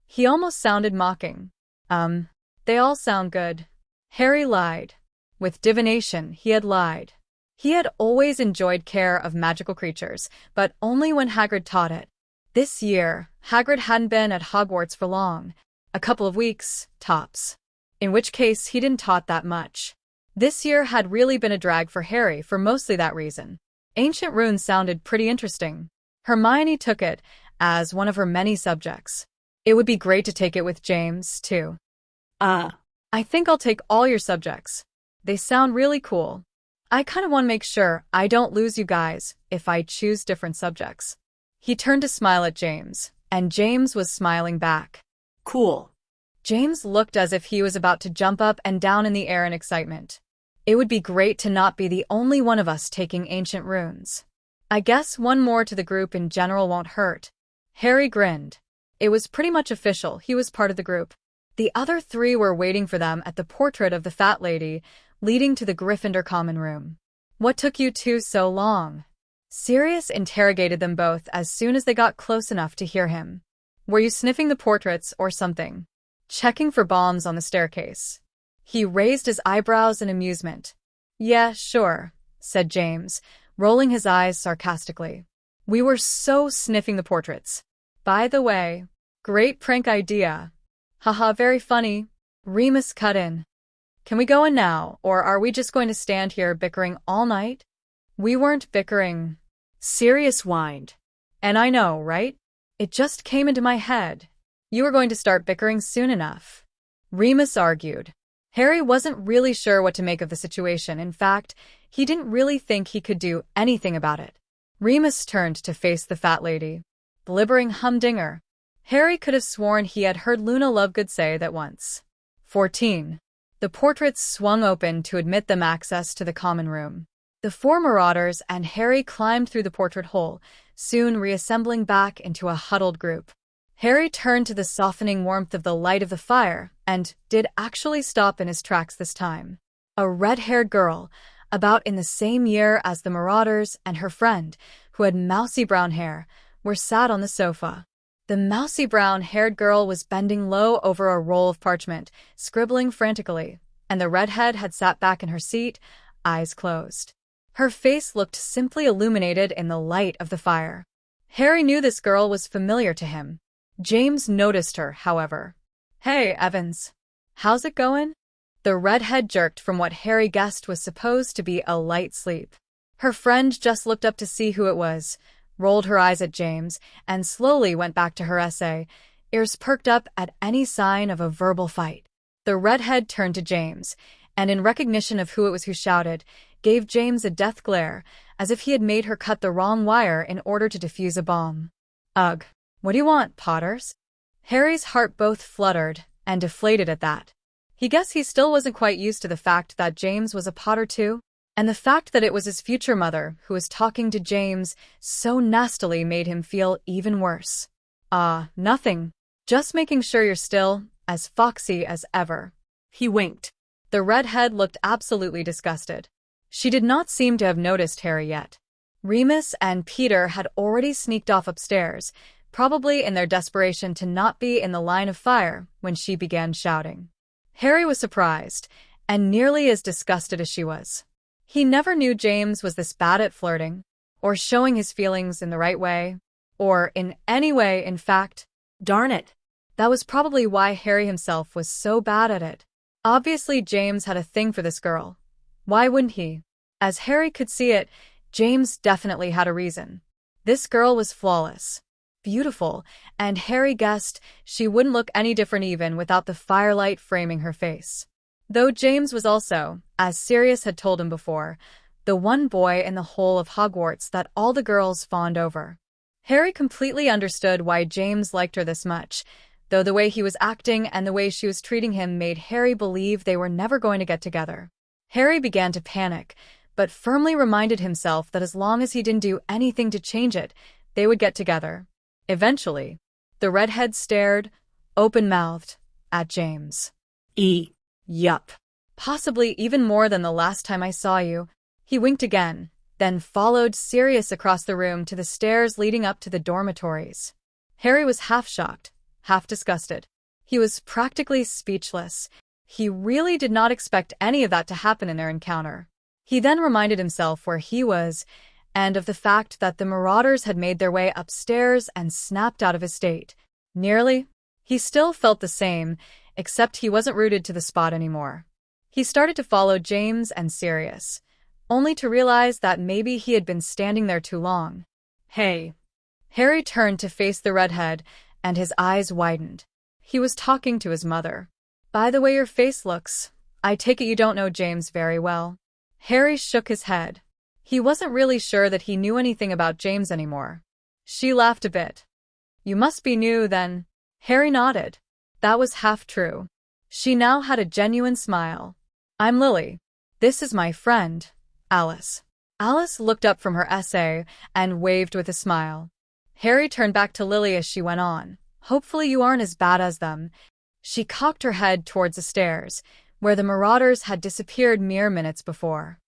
He almost sounded mocking. They all sound good. Harry lied. With divination, he had lied. He had always enjoyed care of magical creatures, but only when Hagrid taught it. This year, Hagrid hadn't been at Hogwarts for long, a couple of weeks, tops. In which case, he didn't taught that much. This year had really been a drag for Harry for mostly that reason. Ancient runes sounded pretty interesting. Hermione took it as one of her many subjects. It would be great to take it with James, too. I think I'll take all your subjects. They sound really cool. I kind of want to make sure I don't lose you guys if I choose different subjects." He turned to smile at James, and James was smiling back. "Cool." James looked as if he was about to jump up and down in the air in excitement. It would be great to not be the only one of us taking ancient runes. I guess one more to the group in general won't hurt. Harry grinned. It was pretty much official, he was part of the group. The other three were waiting for them at the portrait of the fat lady, leading to the Gryffindor common room. "What took you two so long?" Sirius interrogated them both as soon as they got close enough to hear him. "Were you sniffing the portraits or something? Checking for bombs on the staircase?" He raised his eyebrows in amusement. "Yeah, sure," said James, rolling his eyes sarcastically. "We were so sniffing the portraits. By the way, great prank idea. Haha, very funny." Remus cut in. "Can we go in now, or are we just going to stand here bickering all night?" "We weren't bickering," Sirius whined. "And I know, right? It just came into my head. You were going to start bickering soon enough," Remus argued. Harry wasn't really sure what to make of the situation. In fact, he didn't really think he could do anything about it. Remus turned to face the fat lady. "Blibbering humdinger." Harry could have sworn he had heard Luna Lovegood say that once. 14. The portraits swung open to admit them access to the common room. The four Marauders and Harry climbed through the portrait hole, soon reassembling back into a huddled group. Harry turned to the softening warmth of the light of the fire and did actually stop in his tracks this time. A red-haired girl, about in the same year as the Marauders and her friend, who had mousy brown hair, were sat on the sofa. The mousy brown-haired girl was bending low over a roll of parchment, scribbling frantically, and the redhead had sat back in her seat, eyes closed. Her face looked simply illuminated in the light of the fire. Harry knew this girl was familiar to him. James noticed her, however. "Hey, Evans. How's it going?" The redhead jerked from what Harry guessed was supposed to be a light sleep. Her friend just looked up to see who it was, rolled her eyes at James, and slowly went back to her essay, ears perked up at any sign of a verbal fight. The redhead turned to James, and in recognition of who it was who shouted, gave James a death glare, as if he had made her cut the wrong wire in order to defuse a bomb. "Ugh. What do you want, Potters?" Harry's heart both fluttered and deflated at that. He guessed he still wasn't quite used to the fact that James was a Potter too, and the fact that it was his future mother who was talking to James so nastily made him feel even worse. Nothing. Just making sure you're still as foxy as ever." He winked. The redhead looked absolutely disgusted. She did not seem to have noticed Harry yet. Remus and Peter had already sneaked off upstairs, probably in their desperation to not be in the line of fire when she began shouting. Harry was surprised, and nearly as disgusted as she was. He never knew James was this bad at flirting, or showing his feelings in the right way, or in any way, in fact. Darn it. That was probably why Harry himself was so bad at it. Obviously, James had a thing for this girl. Why wouldn't he? As Harry could see it, James definitely had a reason. This girl was flawless. Beautiful, and Harry guessed she wouldn't look any different even without the firelight framing her face. Though James was also, as Sirius had told him before, the one boy in the whole of Hogwarts that all the girls fawned over. Harry completely understood why James liked her this much, though the way he was acting and the way she was treating him made Harry believe they were never going to get together. Harry began to panic, but firmly reminded himself that as long as he didn't do anything to change it, they would get together. Eventually, the redhead stared, open-mouthed, at James. Yup. Possibly even more than the last time I saw you." He winked again, then followed Sirius across the room to the stairs leading up to the dormitories. Harry was half shocked, half disgusted. He was practically speechless. He really did not expect any of that to happen in their encounter. He then reminded himself where he was, and of the fact that the Marauders had made their way upstairs and snapped out of his state. Nearly. He still felt the same, except he wasn't rooted to the spot anymore. He started to follow James and Sirius, only to realize that maybe he had been standing there too long. "Hey." Harry turned to face the redhead, and his eyes widened. He was talking to his mother. By the way your face looks, I take it you don't know James very well. Harry shook his head. He wasn't really sure that he knew anything about James anymore. She laughed a bit. You must be new then. Harry nodded. That was half true. She now had a genuine smile. I'm Lily. This is my friend, Alice. Alice looked up from her essay and waved with a smile. Harry turned back to Lily as she went on. Hopefully you aren't as bad as them. She cocked her head towards the stairs, where the Marauders had disappeared mere minutes before.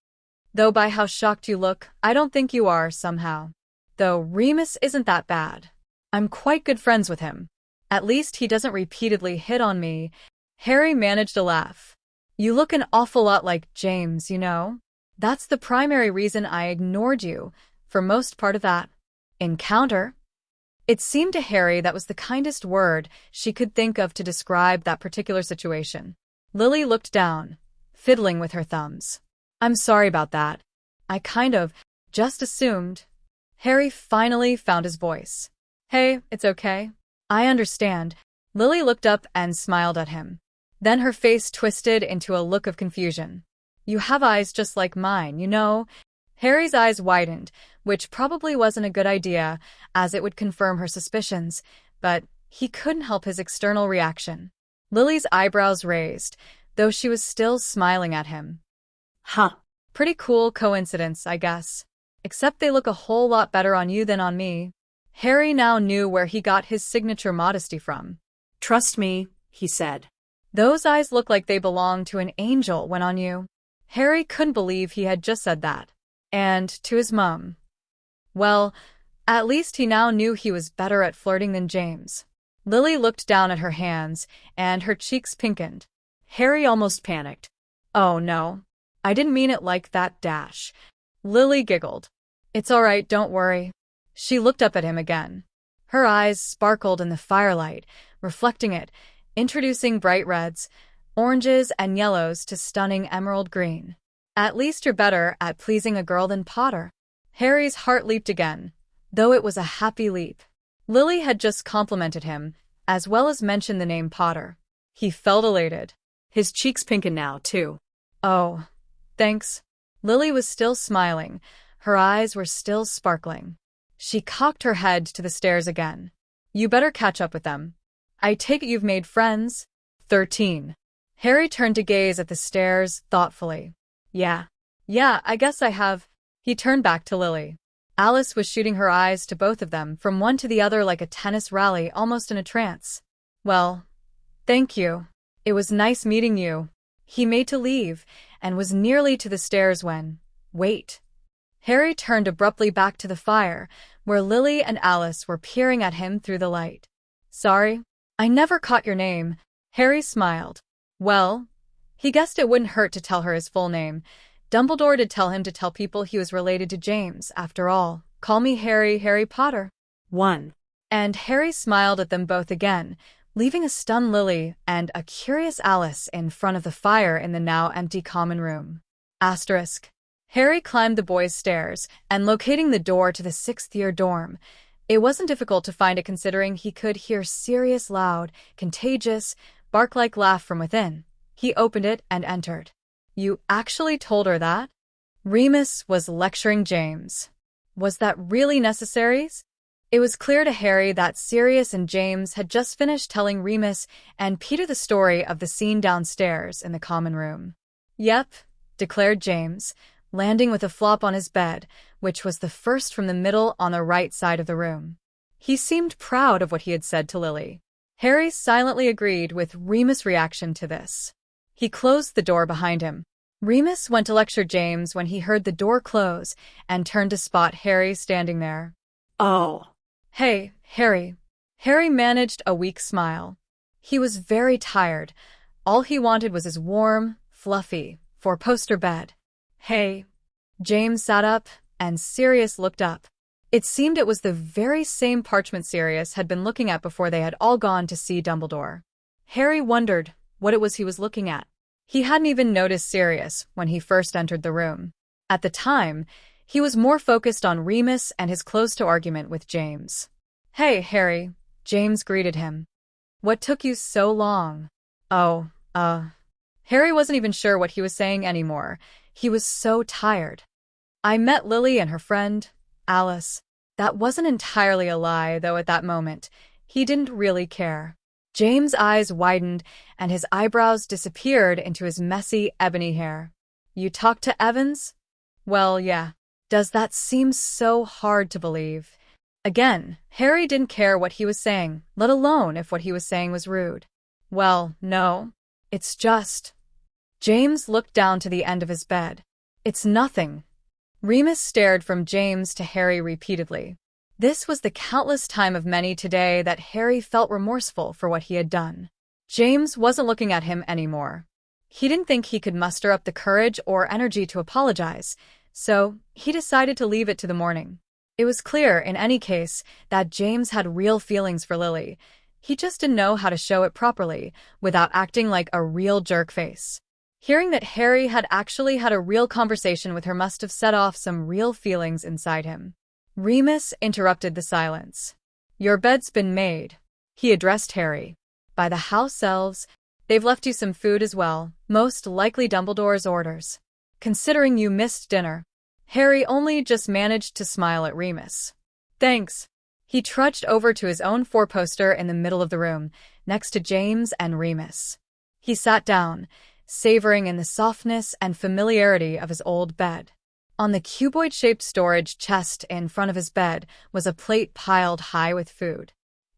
Though by how shocked you look, I don't think you are, somehow. Though Remus isn't that bad. I'm quite good friends with him. At least he doesn't repeatedly hit on me. Harry managed a laugh. You look an awful lot like James, you know? That's the primary reason I ignored you, for most part of that encounter. It seemed to Harry that was the kindest word she could think of to describe that particular situation. Lily looked down, fiddling with her thumbs. I'm sorry about that. I just assumed. Harry finally found his voice. Hey, it's okay. I understand. Lily looked up and smiled at him. Then her face twisted into a look of confusion. You have eyes just like mine, you know? Harry's eyes widened, which probably wasn't a good idea, as it would confirm her suspicions, but he couldn't help his external reaction. Lily's eyebrows raised, though she was still smiling at him. Huh. Pretty cool coincidence, I guess. Except they look a whole lot better on you than on me. Harry now knew where he got his signature modesty from. Trust me, he said. Those eyes look like they belong to an angel when on you. Harry couldn't believe he had just said that. And to his mum. Well, at least he now knew he was better at flirting than James. Lily looked down at her hands, and her cheeks pinkened. Harry almost panicked. Oh no. I didn't mean it like that, dash. Lily giggled. It's all right, don't worry. She looked up at him again. Her eyes sparkled in the firelight, reflecting it, introducing bright reds, oranges, and yellows to stunning emerald green. At least you're better at pleasing a girl than Potter. Harry's heart leaped again, though it was a happy leap. Lily had just complimented him, as well as mentioned the name Potter. He felt elated. His cheeks pinkened now, too. Oh, thanks. Lily was still smiling. Her eyes were still sparkling. She cocked her head to the stairs again. You better catch up with them. I take it you've made friends? 13. Harry turned to gaze at the stairs thoughtfully. Yeah, I guess I have. He turned back to Lily. Alice was shooting her eyes to both of them, from one to the other like a tennis rally, almost in a trance. Well, thank you. It was nice meeting you. He made to leave, and was nearly to the stairs when... Wait. Harry turned abruptly back to the fire, where Lily and Alice were peering at him through the light. Sorry, I never caught your name. Harry smiled. Well, he guessed it wouldn't hurt to tell her his full name. Dumbledore did tell him to tell people he was related to James, after all. Call me Harry Potter. 1. And Harry smiled at them both again, leaving a stunned Lily and a curious Alice in front of the fire in the now empty common room. Asterisk. Harry climbed the boys' stairs, and locating the door to the 6th-year dorm. It wasn't difficult to find it considering he could hear Sirius' loud, contagious, bark-like laugh from within. He opened it and entered. You actually told her that? Remus was lecturing James. Was that really necessary? It was clear to Harry that Sirius and James had just finished telling Remus and Peter the story of the scene downstairs in the common room. Yep, declared James, landing with a flop on his bed, which was the first from the middle on the right side of the room. He seemed proud of what he had said to Lily. Harry silently agreed with Remus' reaction to this. He closed the door behind him. Remus went to lecture James when he heard the door close and turned to spot Harry standing there. Oh. Hey, Harry. Harry managed a weak smile. He was very tired. All he wanted was his warm, fluffy, four-poster bed. Hey. James sat up, and Sirius looked up. It seemed it was the very same parchment Sirius had been looking at before they had all gone to see Dumbledore. Harry wondered what it was he was looking at. He hadn't even noticed Sirius when he first entered the room. At the time, he was more focused on Remus and his close-to-argument with James. Hey, Harry, James greeted him. What took you so long? Oh, Harry wasn't even sure what he was saying anymore. He was so tired. I met Lily and her friend, Alice. That wasn't entirely a lie, though at that moment, he didn't really care. James' eyes widened, and his eyebrows disappeared into his messy, ebony hair. You talked to Evans? Well, yeah. Does that seem so hard to believe? Again, Harry didn't care what he was saying, let alone if what he was saying was rude. Well, no. It's just... James looked down to the end of his bed. It's nothing. Remus stared from James to Harry repeatedly. This was the countless time of many today that Harry felt remorseful for what he had done. James wasn't looking at him anymore. He didn't think he could muster up the courage or energy to apologize, so he decided to leave it to the morning. It was clear, in any case, that James had real feelings for Lily. He just didn't know how to show it properly, without acting like a real jerk face. Hearing that Harry had actually had a real conversation with her must have set off some real feelings inside him. Remus interrupted the silence. Your bed's been made, he addressed Harry. By the house elves. They've left you some food as well, most likely Dumbledore's orders. Considering you missed dinner. Harry only just managed to smile at Remus. Thanks. He trudged over to his own four-poster in the middle of the room, next to James and Remus. He sat down, savoring in the softness and familiarity of his old bed. On the cuboid-shaped storage chest in front of his bed was a plate piled high with food.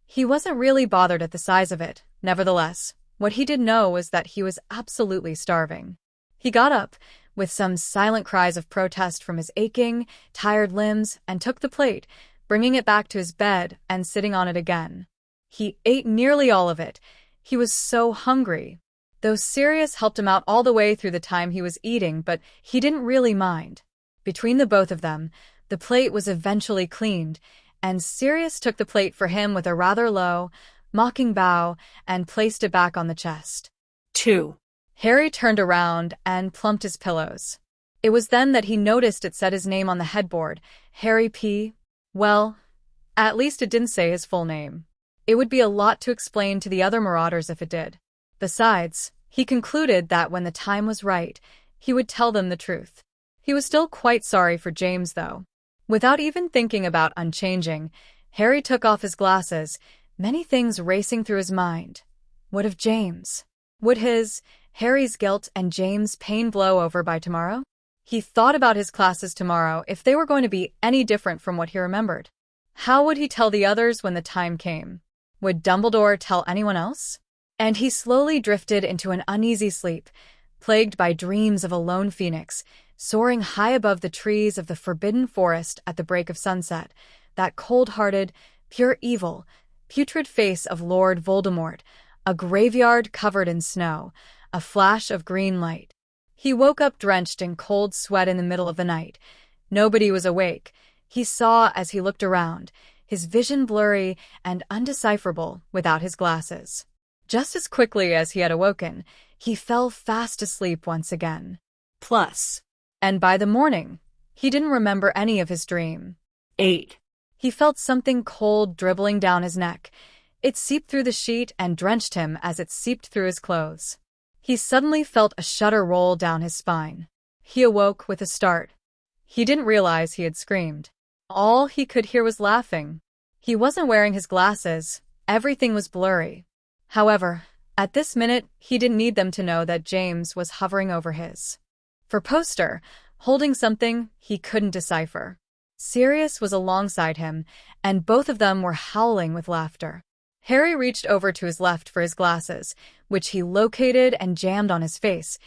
He wasn't really bothered at the size of it. Nevertheless, what he did know was that he was absolutely starving. He got up, with some silent cries of protest from his aching, tired limbs, and took the plate, bringing it back to his bed and sitting on it again. He ate nearly all of it. He was so hungry. Though Sirius helped him out all the way through the time he was eating, but he didn't really mind. Between the both of them, the plate was eventually cleaned, and Sirius took the plate for him with a rather low, mocking bow and placed it back on the chest. 2. Harry turned around and plumped his pillows. It was then that he noticed it said his name on the headboard, Harry P. Well, at least it didn't say his full name. It would be a lot to explain to the other Marauders if it did. Besides, he concluded that when the time was right, he would tell them the truth. He was still quite sorry for James, though. Without even thinking about unchanging, Harry took off his glasses, many things racing through his mind. What of James? Would Harry's guilt and James' pain blow over by tomorrow? He thought about his classes tomorrow if they were going to be any different from what he remembered. How would he tell the others when the time came? Would Dumbledore tell anyone else? And he slowly drifted into an uneasy sleep, plagued by dreams of a lone phoenix, soaring high above the trees of the forbidden forest at the break of sunset, that cold-hearted, pure evil, putrid face of Lord Voldemort, a graveyard covered in snow, a flash of green light. He woke up drenched in cold sweat in the middle of the night. Nobody was awake. He saw as he looked around, his vision blurry and undecipherable without his glasses. Just as quickly as he had awoken, he fell fast asleep once again. Plus. And by the morning, he didn't remember any of his dream. 8. He felt something cold dribbling down his neck. It seeped through the sheet and drenched him as it seeped through his clothes. He suddenly felt a shudder roll down his spine. He awoke with a start. He didn't realize he had screamed. All he could hear was laughing. He wasn't wearing his glasses. Everything was blurry. However, at this minute, he didn't need them to know that James was hovering over his four-poster, holding something he couldn't decipher. Sirius was alongside him, and both of them were howling with laughter. Harry reached over to his left for his glasses, which he located and jammed on his face,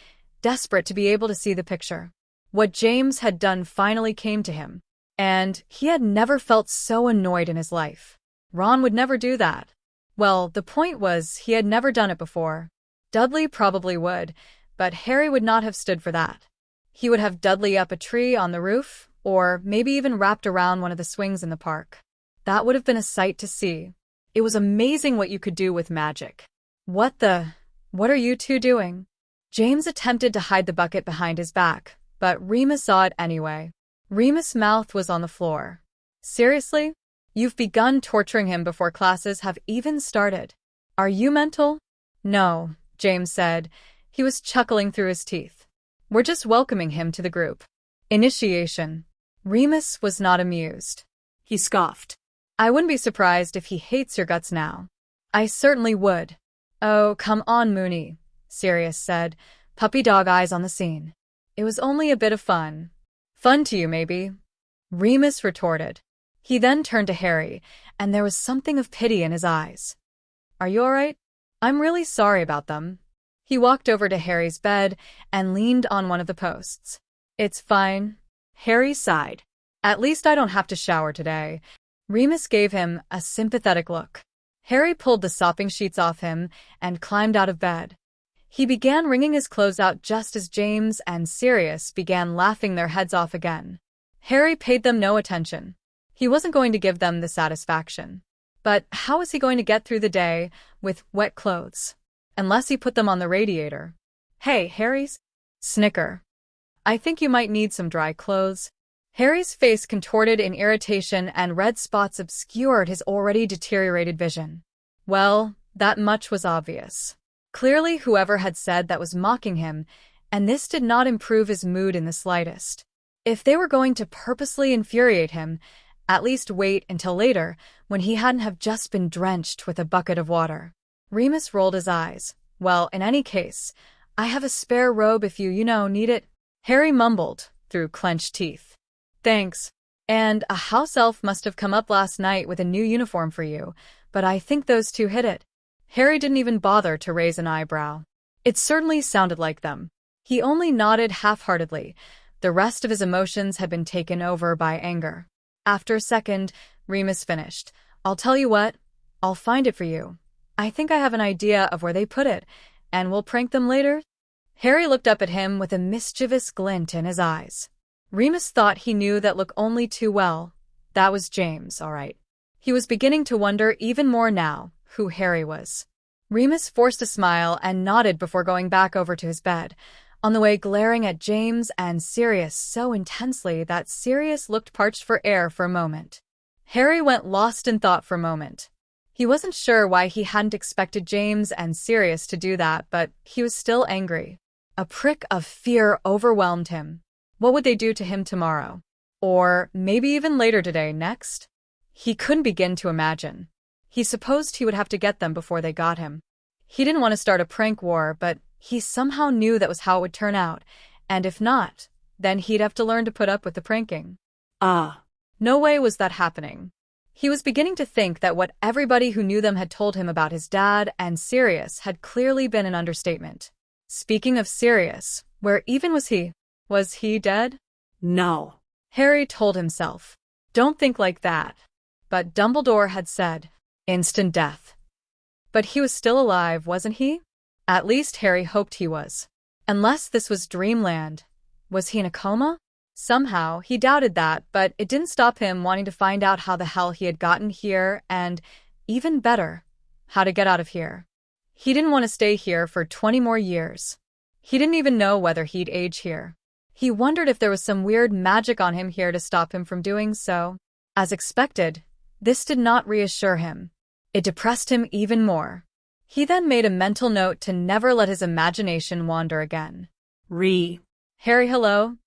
desperate to be able to see the picture. What James had done finally came to him, and he had never felt so annoyed in his life. Ron would never do that. Well, the point was he had never done it before. Dudley probably would, but Harry would not have stood for that. He would have Dudley up a tree on the roof, or maybe even wrapped around one of the swings in the park. That would have been a sight to see. It was amazing what you could do with magic. What are you two doing? James attempted to hide the bucket behind his back, but Remus saw it anyway. Remus' mouth was on the floor. Seriously? You've begun torturing him before classes have even started. Are you mental? No, James said. He was chuckling through his teeth. We're just welcoming him to the group. Initiation. Remus was not amused. He scoffed. I wouldn't be surprised if he hates your guts now. I certainly would. Oh, come on, Moony, Sirius said, puppy dog eyes on the scene. It was only a bit of fun. Fun to you, maybe? Remus retorted. He then turned to Harry, and there was something of pity in his eyes. Are you all right? I'm really sorry about them. He walked over to Harry's bed and leaned on one of the posts. It's fine. Harry sighed. At least I don't have to shower today. Remus gave him a sympathetic look. Harry pulled the sopping sheets off him and climbed out of bed. He began wringing his clothes out just as James and Sirius began laughing their heads off again. Harry paid them no attention. He wasn't going to give them the satisfaction. But how was he going to get through the day with wet clothes? Unless he put them on the radiator. Hey, Harry's? Snicker. I think you might need some dry clothes. Harry's face contorted in irritation and red spots obscured his already deteriorated vision. Well, that much was obvious. Clearly whoever had said that was mocking him, and this did not improve his mood in the slightest. If they were going to purposely infuriate him, at least wait until later, when he hadn't have just been drenched with a bucket of water. Remus rolled his eyes. Well, in any case, I have a spare robe if you need it. Harry mumbled through clenched teeth. Thanks. And a house elf must have come up last night with a new uniform for you, but I think those two hit it. Harry didn't even bother to raise an eyebrow. It certainly sounded like them. He only nodded half-heartedly. The rest of his emotions had been taken over by anger. After a second, Remus finished. I'll tell you what, I'll find it for you. I think I have an idea of where they put it, and we'll prank them later. Harry looked up at him with a mischievous glint in his eyes. Remus thought he knew that look only too well. That was James, all right. He was beginning to wonder even more now who Harry was. Remus forced a smile and nodded before going back over to his bed, on the way glaring at James and Sirius so intensely that Sirius looked parched for air for a moment. Harry went lost in thought for a moment. He wasn't sure why he hadn't expected James and Sirius to do that, but he was still angry. A prick of fear overwhelmed him. What would they do to him tomorrow? Or maybe even later today, next? He couldn't begin to imagine. He supposed he would have to get them before they got him. He didn't want to start a prank war, but he somehow knew that was how it would turn out, and if not, then he'd have to learn to put up with the pranking. No way was that happening. He was beginning to think that what everybody who knew them had told him about his dad and Sirius had clearly been an understatement. Speaking of Sirius, where even was he? Was he dead? No. Harry told himself. Don't think like that. But Dumbledore had said, instant death. But he was still alive, wasn't he? At least Harry hoped he was. Unless this was dreamland. Was he in a coma? Somehow, he doubted that, but it didn't stop him wanting to find out how the hell he had gotten here and, even better, how to get out of here. He didn't want to stay here for 20 more years. He didn't even know whether he'd age here. He wondered if there was some weird magic on him here to stop him from doing so. As expected, this did not reassure him. It depressed him even more. He then made a mental note to never let his imagination wander again. Harry, hello?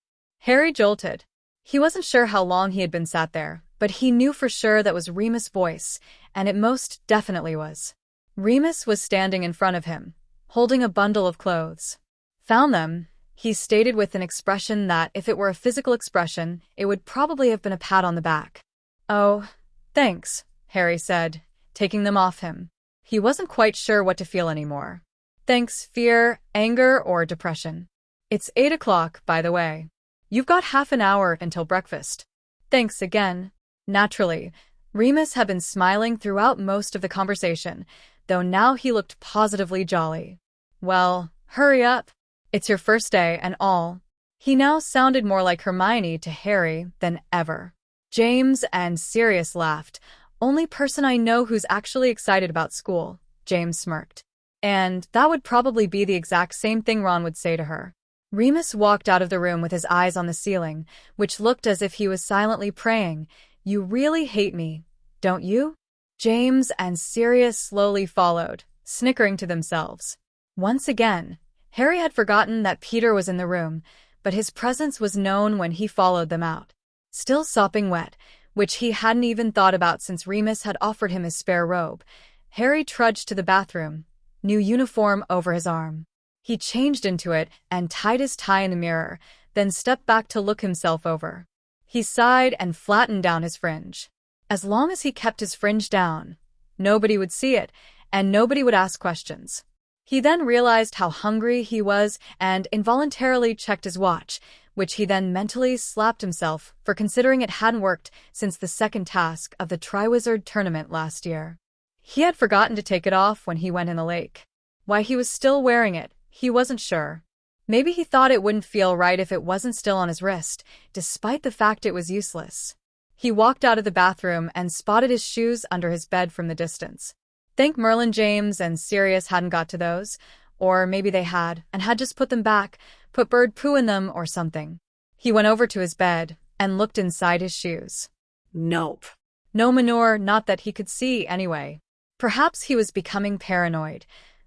Harry jolted. He wasn't sure how long he had been sat there, but he knew for sure that was Remus' voice, and it most definitely was. Remus was standing in front of him, holding a bundle of clothes. Found them, he stated with an expression that, if it were a physical expression, it would probably have been a pat on the back. Oh, thanks, Harry said, taking them off him. He wasn't quite sure what to feel anymore. Thanks, fear, anger, or depression. It's 8 o'clock, by the way. You've got half an hour until breakfast. Thanks again. Naturally, Remus had been smiling throughout most of the conversation, though now he looked positively jolly. Well, hurry up. It's your first day and all. He now sounded more like Hermione to Harry than ever. James and Sirius laughed. Only person I know who's actually excited about school, James smirked. And that would probably be the exact same thing Ron would say to her. Remus walked out of the room with his eyes on the ceiling, which looked as if he was silently praying, "You really hate me, don't you?" James and Sirius slowly followed, snickering to themselves. Once again, Harry had forgotten that Peter was in the room, but his presence was known when he followed them out. Still sopping wet, which he hadn't even thought about since Remus had offered him his spare robe, Harry trudged to the bathroom, new uniform over his arm. He changed into it and tied his tie in the mirror, then stepped back to look himself over. He sighed and flattened down his fringe. As long as he kept his fringe down, nobody would see it, and nobody would ask questions. He then realized how hungry he was and involuntarily checked his watch, which he then mentally slapped himself for considering it hadn't worked since the second task of the Triwizard Tournament last year. He had forgotten to take it off when he went in the lake. Why he was still wearing it, he wasn't sure. Maybe he thought it wouldn't feel right if it wasn't still on his wrist, despite the fact it was useless. He walked out of the bathroom and spotted his shoes under his bed from the distance. Think Merlin James and Sirius hadn't got to those, or maybe they had, and had just put them back, put bird poo in them or something. He went over to his bed and looked inside his shoes. Nope. No manure, not that he could see anyway. Perhaps he was becoming paranoid.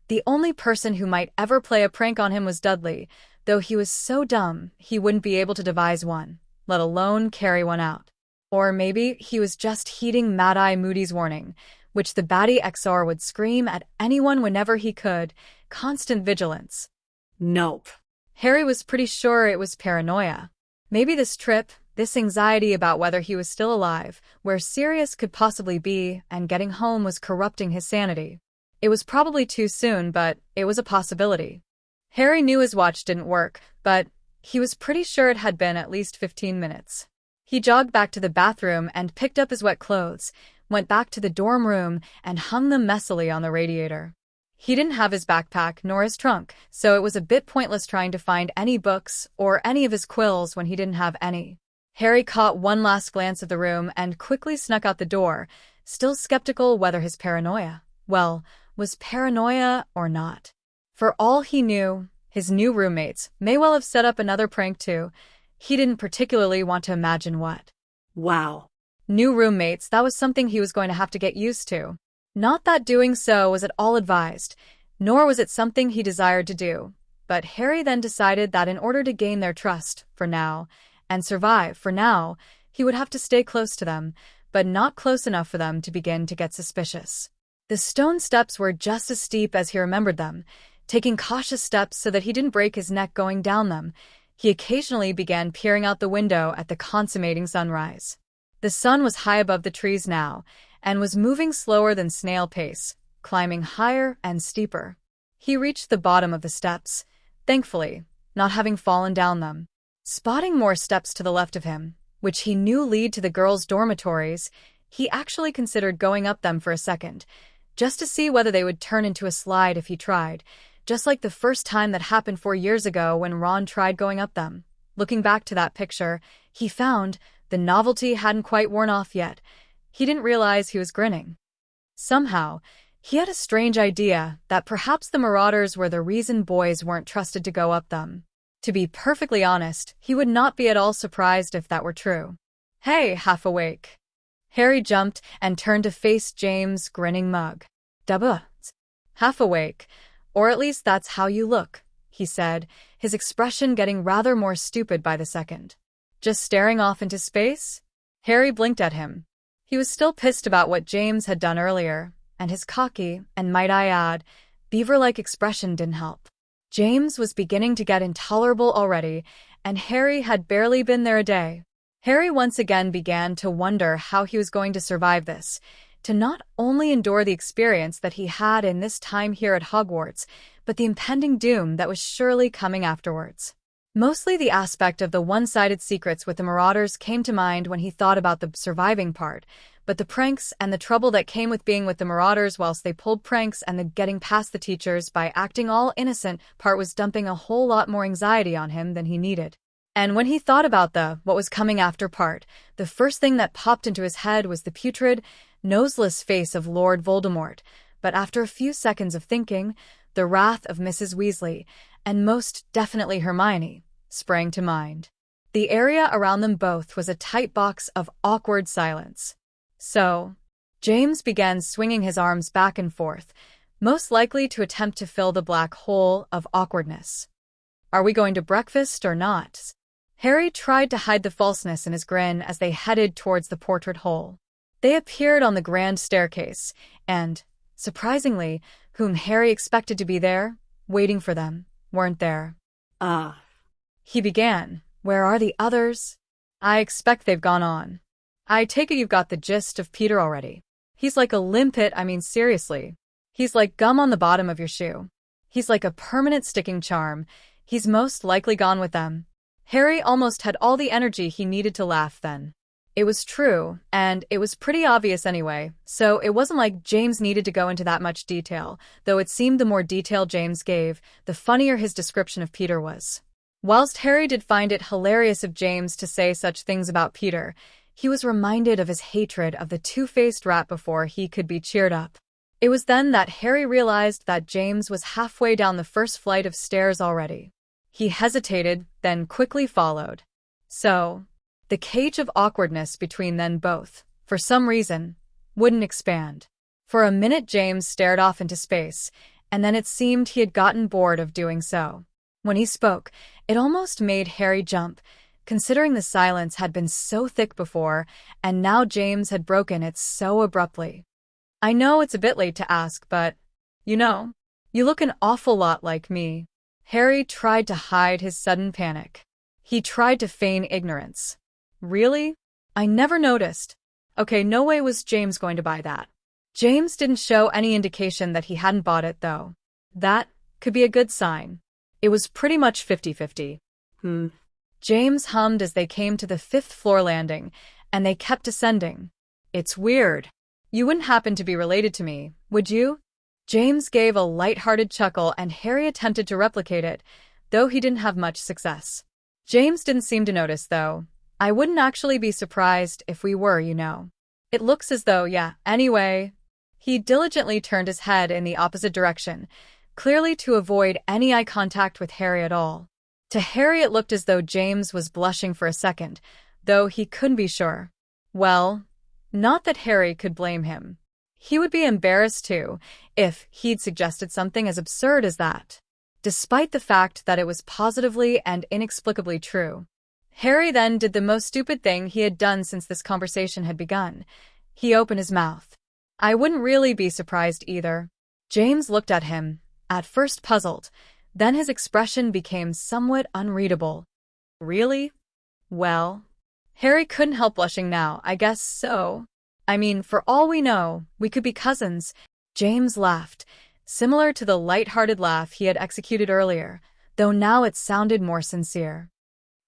The only person who might ever play a prank on him was Dudley, though he was so dumb he wouldn't be able to devise one, let alone carry one out. Or maybe he was just heeding Mad-Eye Moody's warning, which the batty XR would scream at anyone whenever he could, constant vigilance. Nope. Harry was pretty sure it was paranoia. Maybe this trip, this anxiety about whether he was still alive, where Sirius could possibly be, and getting home was corrupting his sanity. It was probably too soon, but it was a possibility. Harry knew his watch didn't work, but he was pretty sure it had been at least 15 minutes. He jogged back to the bathroom and picked up his wet clothes, went back to the dorm room and hung them messily on the radiator. He didn't have his backpack nor his trunk, so it was a bit pointless trying to find any books or any of his quills when he didn't have any. Harry caught one last glance of the room and quickly snuck out the door, still skeptical whether his paranoia, was paranoia or not. For all he knew, his new roommates may well have set up another prank too. He didn't particularly want to imagine what. Wow. New roommates, that was something he was going to have to get used to. Not that doing so was at all advised, nor was it something he desired to do. But Harry then decided that in order to gain their trust, for now, and survive for now, he would have to stay close to them, but not close enough for them to begin to get suspicious. The stone steps were just as steep as he remembered them, taking cautious steps so that he didn't break his neck going down them. He occasionally began peering out the window at the consummating sunrise. The sun was high above the trees now, and was moving slower than snail pace, climbing higher and steeper. He reached the bottom of the steps, thankfully, not having fallen down them. Spotting more steps to the left of him, which he knew lead to the girls' dormitories, he actually considered going up them for a second, just to see whether they would turn into a slide if he tried, just like the first time that happened 4 years ago when Ron tried going up them. Looking back to that picture, he found the novelty hadn't quite worn off yet. He didn't realize he was grinning. Somehow, he had a strange idea that perhaps the Marauders were the reason boys weren't trusted to go up them. To be perfectly honest, he would not be at all surprised if that were true. Hey, half awake. Harry jumped and turned to face James' grinning mug. Duh. Half awake, or at least that's how you look, he said, his expression getting rather more stupid by the second. Just staring off into space? Harry blinked at him. He was still pissed about what James had done earlier, and his cocky, and might I add, beaver-like expression didn't help. James was beginning to get intolerable already, and Harry had barely been there a day. Harry once again began to wonder how he was going to survive this, to not only endure the experience that he had in this time here at Hogwarts, but the impending doom that was surely coming afterwards. Mostly the aspect of the one-sided secrets with the Marauders came to mind when he thought about the surviving part, but the pranks and the trouble that came with being with the Marauders whilst they pulled pranks and the getting past the teachers by acting all innocent part was dumping a whole lot more anxiety on him than he needed. And when he thought about what was coming after part, the first thing that popped into his head was the putrid, noseless face of Lord Voldemort, but after a few seconds of thinking, the wrath of Mrs. Weasley, and most definitely Hermione, sprang to mind. The area around them both was a tight box of awkward silence. So, James began swinging his arms back and forth, most likely to attempt to fill the black hole of awkwardness. Are we going to breakfast or not? Harry tried to hide the falseness in his grin as they headed towards the portrait hole. They appeared on the grand staircase, and, surprisingly, whom Harry expected to be there, waiting for them, weren't there. He began. Where are the others? I expect they've gone on. I take it you've got the gist of Peter already. He's like a limpet, seriously. He's like gum on the bottom of your shoe. He's like a permanent sticking charm. He's most likely gone with them. Harry almost had all the energy he needed to laugh then. It was true, and it was pretty obvious anyway, so it wasn't like James needed to go into that much detail, though it seemed the more detail James gave, the funnier his description of Peter was. Whilst Harry did find it hilarious of James to say such things about Peter, he was reminded of his hatred of the two-faced rat before he could be cheered up. It was then that Harry realized that James was halfway down the first flight of stairs already. He hesitated, then quickly followed. So, the cage of awkwardness between them both, for some reason, wouldn't expand. For a minute James stared off into space, and then it seemed he had gotten bored of doing so. When he spoke, it almost made Harry jump, considering the silence had been so thick before, and now James had broken it so abruptly. I know it's a bit late to ask, but, you look an awful lot like me. Harry tried to hide his sudden panic. He tried to feign ignorance. Really? I never noticed. Okay, no way was James going to buy that. James didn't show any indication that he hadn't bought it, though. That could be a good sign. It was pretty much 50-50. James hummed as they came to the 5th floor landing, and they kept ascending. It's weird. You wouldn't happen to be related to me, would you? James gave a light-hearted chuckle and Harry attempted to replicate it, though he didn't have much success. James didn't seem to notice, though. I wouldn't actually be surprised if we were, It looks as though, yeah, anyway. He diligently turned his head in the opposite direction, clearly to avoid any eye contact with Harry at all. To Harry it looked as though James was blushing for a second, though he couldn't be sure. Well, not that Harry could blame him. He would be embarrassed too, if he'd suggested something as absurd as that. Despite the fact that it was positively and inexplicably true. Harry then did the most stupid thing he had done since this conversation had begun. He opened his mouth. I wouldn't really be surprised either. James looked at him, at first puzzled, then his expression became somewhat unreadable. Really? Well, Harry couldn't help blushing now, I guess so. For all we know, we could be cousins. James laughed, similar to the light-hearted laugh he had executed earlier, though now it sounded more sincere.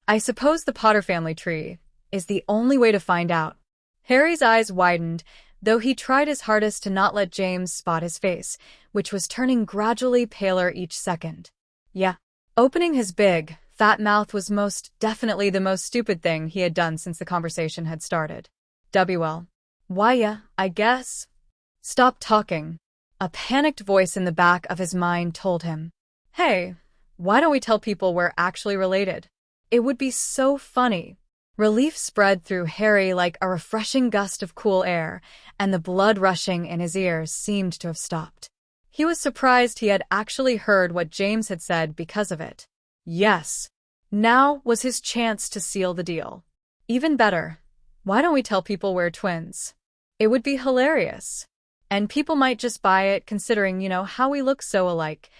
I suppose the Potter family tree is the only way to find out. Harry's eyes widened, though he tried his hardest to not let James spot his face, which was turning gradually paler each second. Yeah. Opening his big, fat mouth was most definitely the most stupid thing he had done since the conversation had started. Well. Why, yeah, I guess. Stop talking. A panicked voice in the back of his mind told him. Hey, why don't we tell people we're actually related? It would be so funny. Relief spread through Harry like a refreshing gust of cool air, and the blood rushing in his ears seemed to have stopped. He was surprised he had actually heard what James had said because of it. Yes. Now was his chance to seal the deal. Even better. Why don't we tell people we're twins? It would be hilarious. And people might just buy it considering, how we look so alike.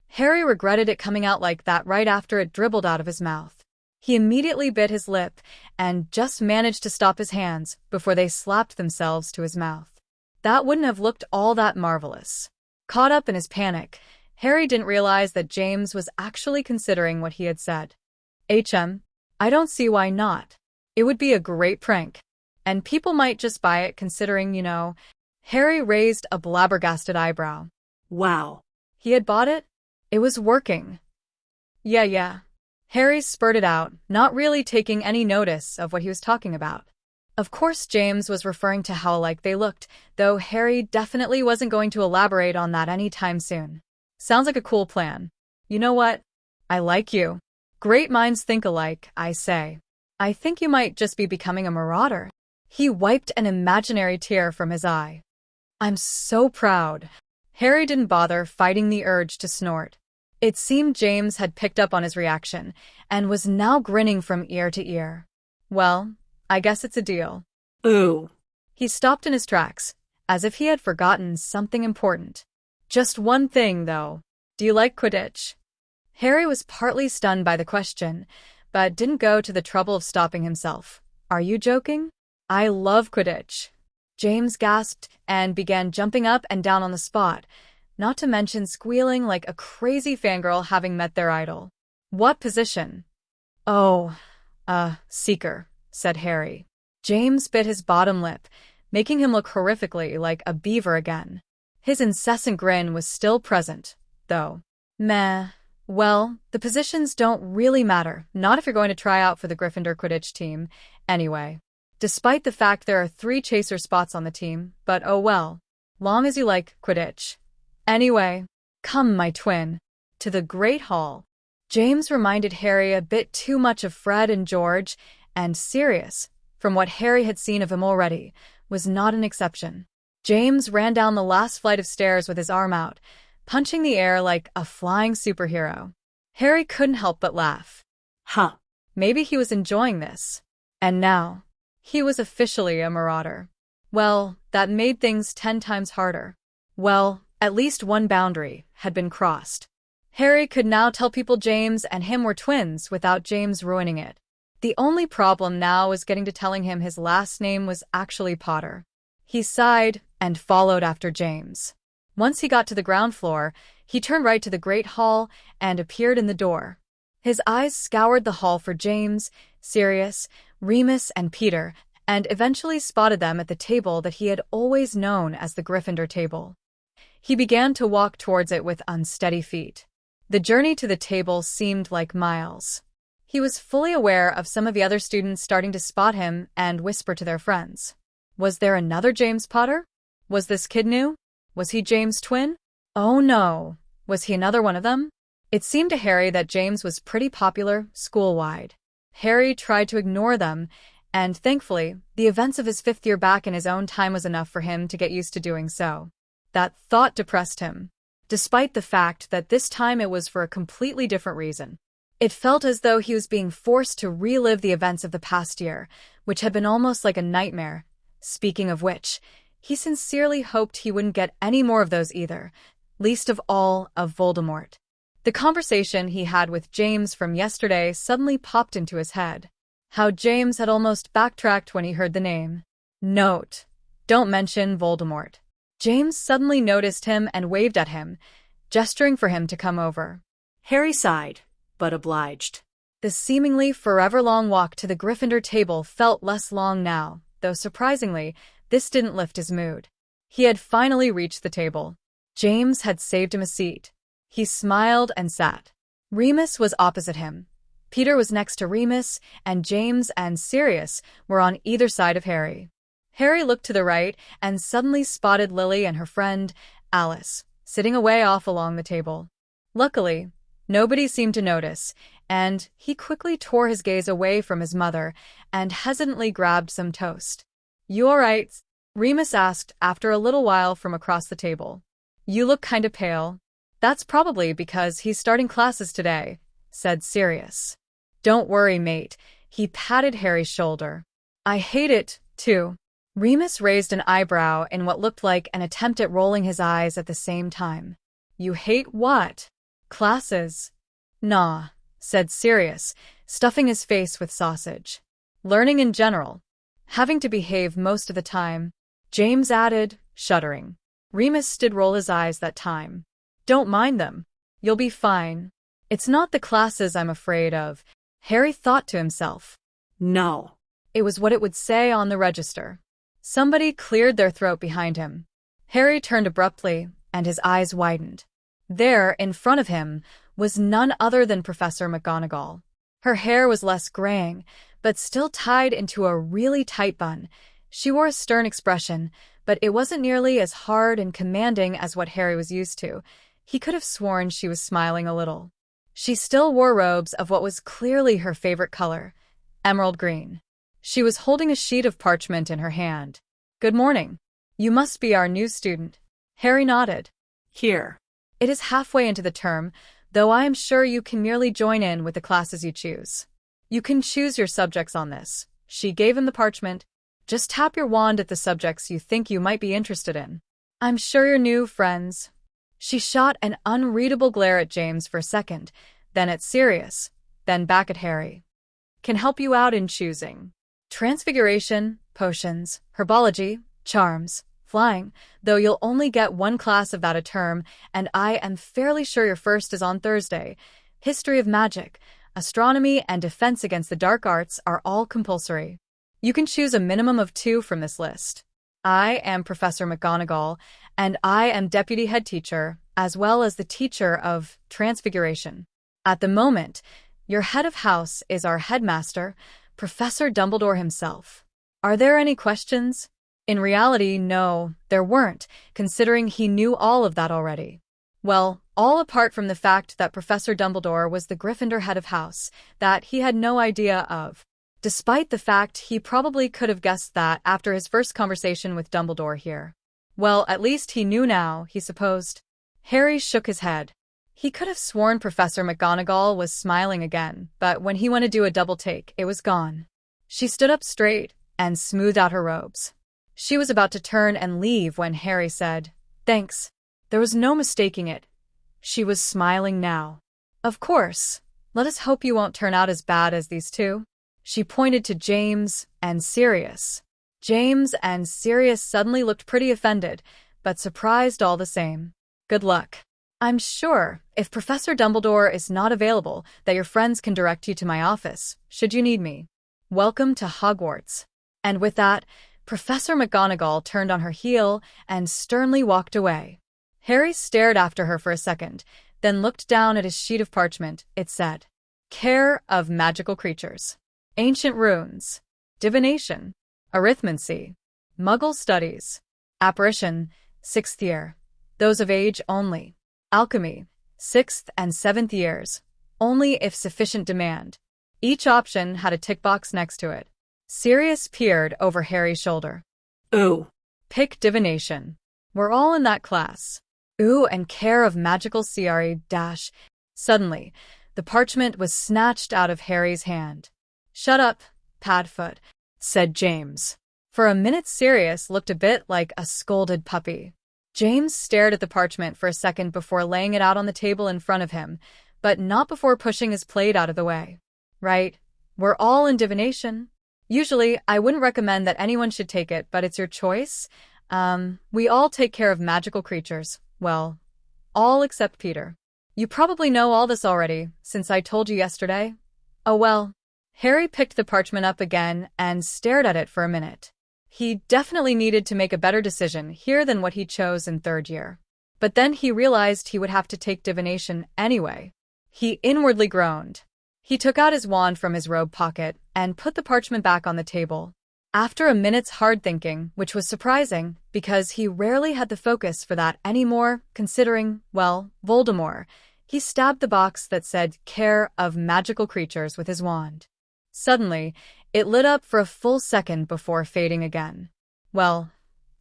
Harry regretted it coming out like that right after it dribbled out of his mouth. He immediately bit his lip and just managed to stop his hands before they slapped themselves to his mouth. That wouldn't have looked all that marvelous. Caught up in his panic, Harry didn't realize that James was actually considering what he had said. I don't see why not. It would be a great prank. And people might just buy it considering, Harry raised a blabbergasted eyebrow. Wow. He had bought it? It was working. Yeah. Harry spurted out, not really taking any notice of what he was talking about. Of course James was referring to how alike they looked, though Harry definitely wasn't going to elaborate on that anytime soon. Sounds like a cool plan. You know what? I like you. Great minds think alike, I say. I think you might just be becoming a marauder. He wiped an imaginary tear from his eye. I'm so proud. Harry didn't bother fighting the urge to snort. It seemed James had picked up on his reaction and was now grinning from ear to ear. Well, I guess it's a deal. Ooh. He stopped in his tracks, as if he had forgotten something important. Just one thing, though. Do you like Quidditch? Harry was partly stunned by the question, but didn't go to the trouble of stopping himself. Are you joking? I love Quidditch. James gasped and began jumping up and down on the spot, not to mention squealing like a crazy fangirl having met their idol. What position? Oh, seeker, said Harry. James bit his bottom lip, making him look horrifically like a beaver again. His incessant grin was still present, though. Meh. Well, the positions don't really matter, not if you're going to try out for the Gryffindor Quidditch team, anyway. Despite the fact there are 3 chaser spots on the team, but oh well. Long as you like Quidditch. Anyway, come, my twin. To the Great Hall. James reminded Harry a bit too much of Fred and George, and Sirius, from what Harry had seen of him already, was not an exception. James ran down the last flight of stairs with his arm out, punching the air like a flying superhero. Harry couldn't help but laugh. Huh. Maybe he was enjoying this. And now, he was officially a Marauder. Well, that made things 10 times harder. Well, at least one boundary had been crossed. Harry could now tell people James and him were twins without James ruining it. The only problem now was getting to telling him his last name was actually Potter. He sighed and followed after James. Once he got to the ground floor, he turned right to the Great Hall and appeared in the door. His eyes scoured the hall for James, Sirius, Remus, and Peter, and eventually spotted them at the table that he had always known as the Gryffindor table. He began to walk towards it with unsteady feet. The journey to the table seemed like miles. He was fully aware of some of the other students starting to spot him and whisper to their friends. Was there another James Potter? Was this kid new? Was he James' twin? Oh no, was he another one of them? It seemed to Harry that James was pretty popular school-wide. Harry tried to ignore them, and thankfully, the events of his 5th year back in his own time was enough for him to get used to doing so. That thought depressed him, despite the fact that this time it was for a completely different reason. It felt as though he was being forced to relive the events of the past year, which had been almost like a nightmare. Speaking of which, he sincerely hoped he wouldn't get any more of those either, least of all of Voldemort. The conversation he had with James from yesterday suddenly popped into his head. How James had almost backtracked when he heard the name. Note: don't mention Voldemort. James suddenly noticed him and waved at him, gesturing for him to come over. Harry sighed, but obliged. The seemingly forever-long walk to the Gryffindor table felt less long now, though surprisingly, this didn't lift his mood. He had finally reached the table. James had saved him a seat. He smiled and sat. Remus was opposite him. Peter was next to Remus, and James and Sirius were on either side of Harry. Harry looked to the right and suddenly spotted Lily and her friend, Alice, sitting away off along the table. Luckily, nobody seemed to notice, and he quickly tore his gaze away from his mother and hesitantly grabbed some toast. You all right? Remus asked after a little while from across the table. You look kinda pale. That's probably because he's starting classes today, said Sirius. Don't worry, mate. He patted Harry's shoulder. I hate it, too. Remus raised an eyebrow in what looked like an attempt at rolling his eyes at the same time. You hate what? Classes? Nah, said Sirius, stuffing his face with sausage. Learning in general. Having to behave most of the time, James added, shuddering. Remus did roll his eyes that time. Don't mind them. You'll be fine. It's not the classes I'm afraid of, Harry thought to himself. No. It was what it would say on the register. Somebody cleared their throat behind him. Harry turned abruptly, and his eyes widened. There, in front of him, was none other than Professor McGonagall. Her hair was less graying, but still tied into a really tight bun. She wore a stern expression, but it wasn't nearly as hard and commanding as what Harry was used to. He could have sworn she was smiling a little. She still wore robes of what was clearly her favorite color, emerald green. She was holding a sheet of parchment in her hand. Good morning. You must be our new student. Harry nodded. Here. It is halfway into the term, though I am sure you can merely join in with the classes you choose. You can choose your subjects on this. She gave him the parchment. Just tap your wand at the subjects you think you might be interested in. I'm sure you're new, friends. She shot an unreadable glare at James for a second, then at Sirius, then back at Harry. Can help you out in choosing. Transfiguration, potions, herbology, charms, flying, though you'll only get one class of that a term, and I am fairly sure your first is on Thursday. History of magic, astronomy, and defense against the dark arts are all compulsory. You can choose a minimum of 2 from this list. I am Professor McGonagall, and I am Deputy Head Teacher, as well as the Teacher of Transfiguration. At the moment, your head of house is our headmaster, Professor Dumbledore himself. Are there any questions? In reality, no, there weren't, considering he knew all of that already. Well, all apart from the fact that Professor Dumbledore was the Gryffindor head of house, that he had no idea of. Despite the fact he probably could have guessed that after his first conversation with Dumbledore here. Well, at least he knew now, he supposed. Harry shook his head. He could have sworn Professor McGonagall was smiling again, but when he went to do a double take, it was gone. She stood up straight and smoothed out her robes. She was about to turn and leave when Harry said, "Thanks." There was no mistaking it. She was smiling now. "Of course. Let us hope you won't turn out as bad as these two." She pointed to James and Sirius. James and Sirius suddenly looked pretty offended, but surprised all the same. "Good luck. I'm sure, if Professor Dumbledore is not available, that your friends can direct you to my office, should you need me. Welcome to Hogwarts." And with that, Professor McGonagall turned on her heel and sternly walked away. Harry stared after her for a second, then looked down at his sheet of parchment. It said, "Care of magical creatures. Ancient runes. Divination. Arithmancy. Muggle studies. Apparition, 6th year. Those of age only. Alchemy, 6th and 7th years. Only if sufficient demand." Each option had a tick box next to it. Sirius peered over Harry's shoulder. Ooh. Pick divination. We're all in that class. Ooh, and care of magical CRE-. Suddenly, the parchment was snatched out of Harry's hand. "Shut up, Padfoot," said James. For a minute, Sirius looked a bit like a scolded puppy. James stared at the parchment for a second before laying it out on the table in front of him, but not before pushing his plate out of the way. "Right. We're all in divination. Usually, I wouldn't recommend that anyone should take it, but it's your choice. We all take care of magical creatures. Well, all except Peter. You probably know all this already, since I told you yesterday. Oh well." Harry picked the parchment up again and stared at it for a minute. He definitely needed to make a better decision here than what he chose in 3rd year. But then he realized he would have to take divination anyway. He inwardly groaned. He took out his wand from his robe pocket and put the parchment back on the table. After a minute's hard thinking, which was surprising, because he rarely had the focus for that anymore, considering, well, Voldemort, he stabbed the box that said "Care of Magical Creatures" with his wand. Suddenly, it lit up for a full second before fading again. Well,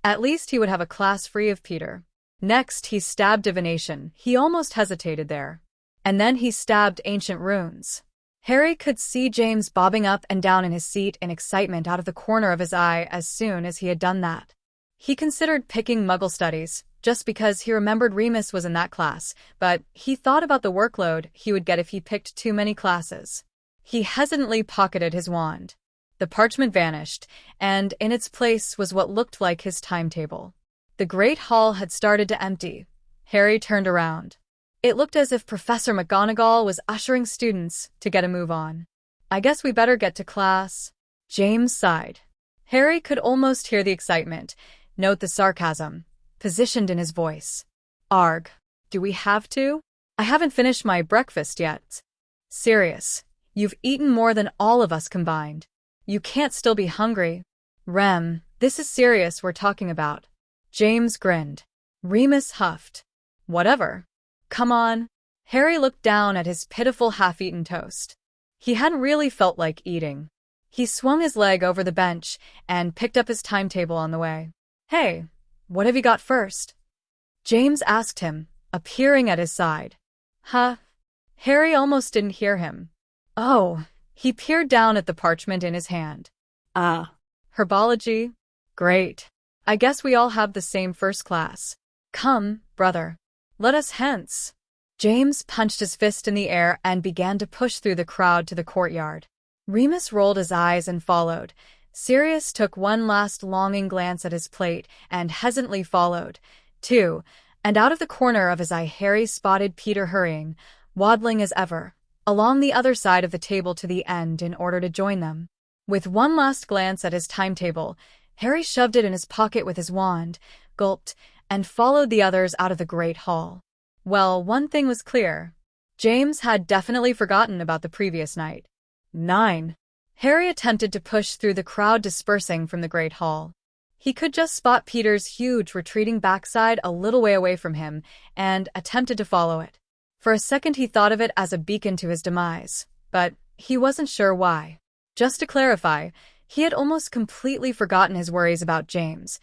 at least he would have a class free of Peter. Next, he stabbed divination. He almost hesitated there. And then he stabbed ancient runes. Harry could see James bobbing up and down in his seat in excitement out of the corner of his eye as soon as he had done that. He considered picking Muggle studies, just because he remembered Remus was in that class, but he thought about the workload he would get if he picked too many classes. He hesitantly pocketed his wand. The parchment vanished, and in its place was what looked like his timetable. The great hall had started to empty. Harry turned around. It looked as if Professor McGonagall was ushering students to get a move on. "I guess we better get to class." James sighed. Harry could almost hear the excitement, note the sarcasm, positioned in his voice. "Arg, do we have to? I haven't finished my breakfast yet." "Sirius, you've eaten more than all of us combined. You can't still be hungry." "Rem, this is Sirius we're talking about." James grinned. Remus huffed. "Whatever. Come on." Harry looked down at his pitiful half-eaten toast. He hadn't really felt like eating. He swung his leg over the bench and picked up his timetable on the way. "Hey, what have you got first?" James asked him, appearing at his side. Huh? Harry almost didn't hear him. Oh, he peered down at the parchment in his hand. Herbology? Great. I guess we all have the same first class. Come, brother. Let us hence. James punched his fist in the air and began to push through the crowd to the courtyard. Remus rolled his eyes and followed. Sirius took one last longing glance at his plate and hesitantly followed, too, and out of the corner of his eye Harry spotted Peter hurrying, waddling as ever, along the other side of the table to the end in order to join them. With one last glance at his timetable, Harry shoved it in his pocket with his wand, gulped, and followed the others out of the great hall. Well, one thing was clear. James had definitely forgotten about the previous night. 9. Harry attempted to push through the crowd dispersing from the great hall. He could just spot Peter's huge retreating backside a little way away from him and attempted to follow it. For a second he thought of it as a beacon to his demise, but he wasn't sure why. Just to clarify, he had almost completely forgotten his worries about James.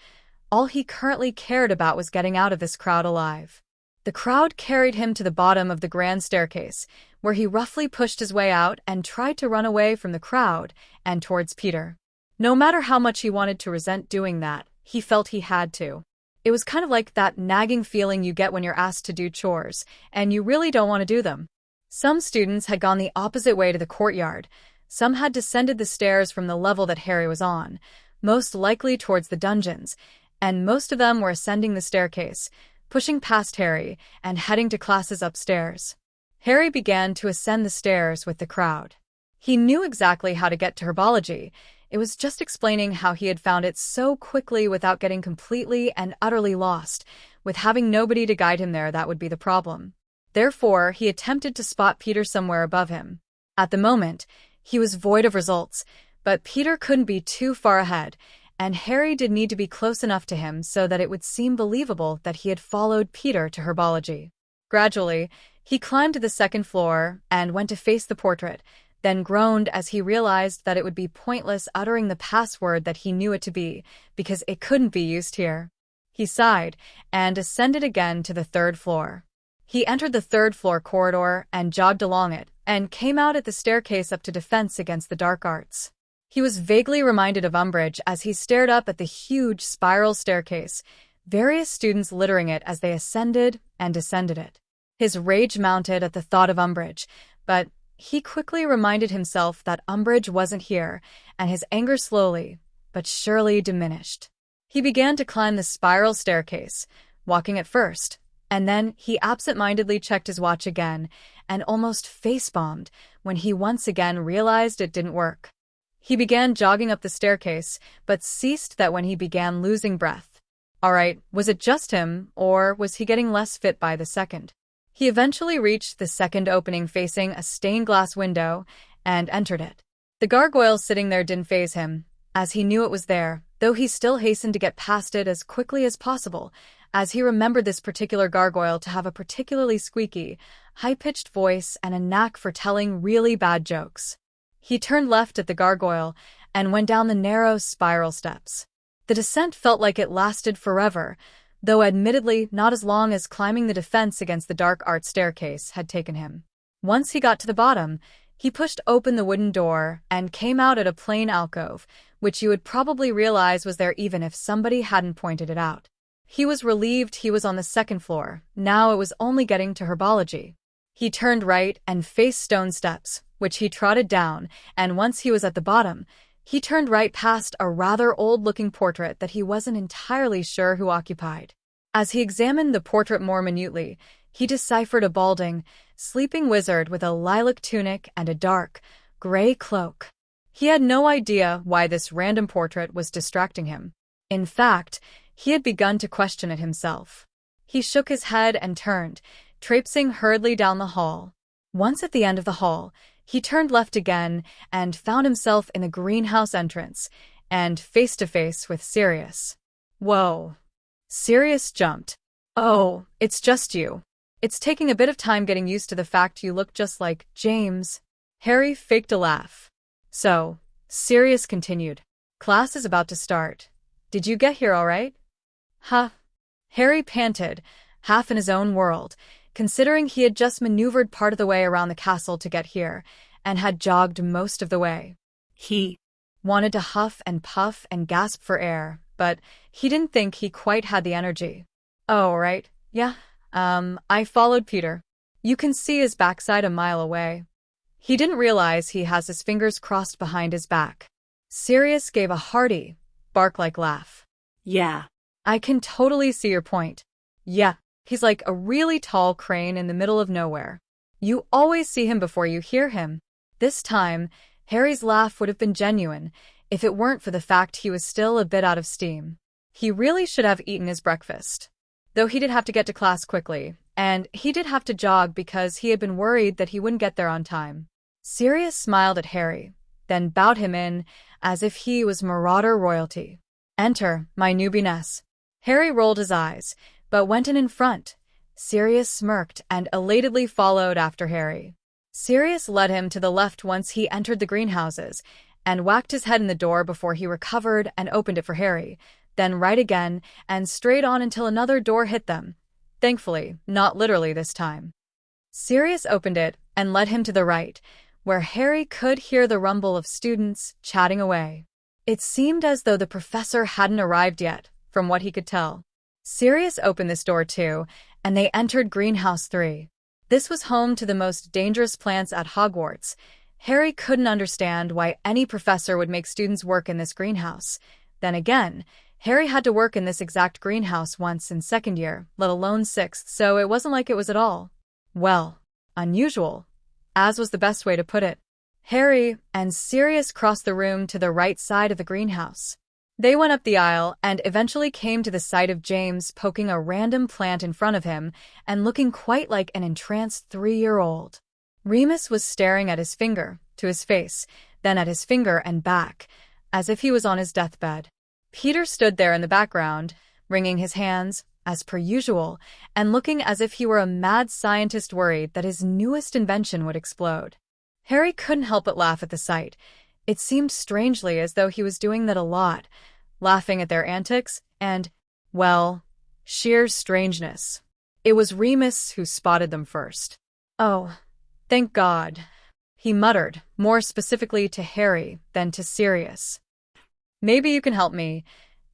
All he currently cared about was getting out of this crowd alive. The crowd carried him to the bottom of the grand staircase, where he roughly pushed his way out and tried to run away from the crowd and towards Peter. No matter how much he wanted to resent doing that, he felt he had to. It was kind of like that nagging feeling you get when you're asked to do chores, and you really don't want to do them. Some students had gone the opposite way to the courtyard. Some had descended the stairs from the level that Harry was on, most likely towards the dungeons, and most of them were ascending the staircase, pushing past Harry and heading to classes upstairs. Harry began to ascend the stairs with the crowd. He knew exactly how to get to herbology. It was just explaining how he had found it so quickly without getting completely and utterly lost. With having nobody to guide him there, that would be the problem. Therefore, he attempted to spot Peter somewhere above him. At the moment, he was void of results, but Peter couldn't be too far ahead, and Harry did need to be close enough to him so that it would seem believable that he had followed Peter to herbology. Gradually, he climbed to the second floor and went to face the portrait, then groaned as he realized that it would be pointless uttering the password that he knew it to be, because it couldn't be used here. He sighed and ascended again to the third floor. He entered the third-floor corridor and jogged along it, and came out at the staircase up to defense against the dark arts. He was vaguely reminded of Umbridge as he stared up at the huge spiral staircase, various students littering it as they ascended and descended it. His rage mounted at the thought of Umbridge, but he quickly reminded himself that Umbridge wasn't here, and his anger slowly, but surely diminished. He began to climb the spiral staircase, walking at first, and then he absent-mindedly checked his watch again and almost face-bombed when he once again realized it didn't work. He began jogging up the staircase, but ceased that when he began losing breath. All right, was it just him, or was he getting less fit by the second? He eventually reached the second opening facing a stained-glass window and entered it. The gargoyle sitting there didn't faze him, as he knew it was there, though he still hastened to get past it as quickly as possible, as he remembered this particular gargoyle to have a particularly squeaky, high-pitched voice and a knack for telling really bad jokes. He turned left at the gargoyle and went down the narrow spiral steps. The descent felt like it lasted forever, though admittedly not as long as climbing the defense against the dark art staircase had taken him. Once he got to the bottom, he pushed open the wooden door and came out at a plain alcove, which you would probably realize was there even if somebody hadn't pointed it out. He was relieved he was on the second floor. Now it was only getting to herbology. He turned right and faced stone steps, which he trotted down, and once he was at the bottom, he turned right past a rather old-looking portrait that he wasn't entirely sure who occupied. As he examined the portrait more minutely, he deciphered a balding, sleeping wizard with a lilac tunic and a dark, gray cloak. He had no idea why this random portrait was distracting him. In fact, he had begun to question it himself. He shook his head and turned, traipsing hurriedly down the hall. Once at the end of the hall, he turned left again and found himself in the greenhouse entrance, and face to face with Sirius. Whoa. Sirius jumped. Oh, it's just you. It's taking a bit of time getting used to the fact you look just like James. Harry faked a laugh. So, Sirius continued. Class is about to start. Did you get here all right? Huh? Harry panted, half in his own world, considering he had just maneuvered part of the way around the castle to get here, and had jogged most of the way. He Wanted to huff and puff and gasp for air, but he didn't think he quite had the energy. Oh, right, yeah, I followed Peter. You can see his backside a mile away. He didn't realize he has his fingers crossed behind his back. Sirius gave a hearty, bark-like laugh. Yeah. I can totally see your point. Yeah, he's like a really tall crane in the middle of nowhere. You always see him before you hear him. This time, Harry's laugh would have been genuine if it weren't for the fact he was still a bit out of steam. He really should have eaten his breakfast. Though he did have to get to class quickly, and he did have to jog because he had been worried that he wouldn't get there on time. Sirius smiled at Harry, then bowed him in as if he was Marauder royalty. Enter, my newbie-ness. Harry rolled his eyes, but went in front. Sirius smirked and elatedly followed after Harry. Sirius led him to the left once he entered the greenhouses, and whacked his head in the door before he recovered and opened it for Harry, then right again, and straight on until another door hit them. Thankfully, not literally this time. Sirius opened it and led him to the right, where Harry could hear the rumble of students chatting away. It seemed as though the professor hadn't arrived yet, from what he could tell. Sirius opened this door too, and they entered Greenhouse 3. This was home to the most dangerous plants at Hogwarts. Harry couldn't understand why any professor would make students work in this greenhouse. Then again, Harry had to work in this exact greenhouse once in second year, let alone sixth, so it wasn't like it was at all, well, unusual, as was the best way to put it. Harry and Sirius crossed the room to the right side of the greenhouse. They went up the aisle and eventually came to the sight of James poking a random plant in front of him and looking quite like an entranced 3-year-old. Remus was staring at his finger, to his face, then at his finger and back, as if he was on his deathbed. Peter stood there in the background, wringing his hands, as per usual, and looking as if he were a mad scientist worried that his newest invention would explode. Harry couldn't help but laugh at the sight. It seemed strangely as though he was doing that a lot, laughing at their antics and, well, sheer strangeness. It was Remus who spotted them first. Oh, thank God, he muttered, more specifically to Harry than to Sirius. Maybe you can help me.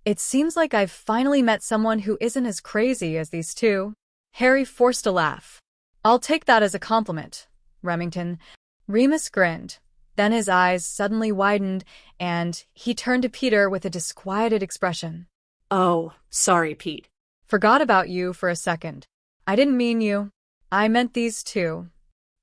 It seems like I've finally met someone who isn't as crazy as these two. Harry forced a laugh. I'll take that as a compliment, Remington. Remus grinned. Then his eyes suddenly widened, and he turned to Peter with a disquieted expression. Oh, sorry, Pete. Forgot about you for a second. I didn't mean you. I meant these two.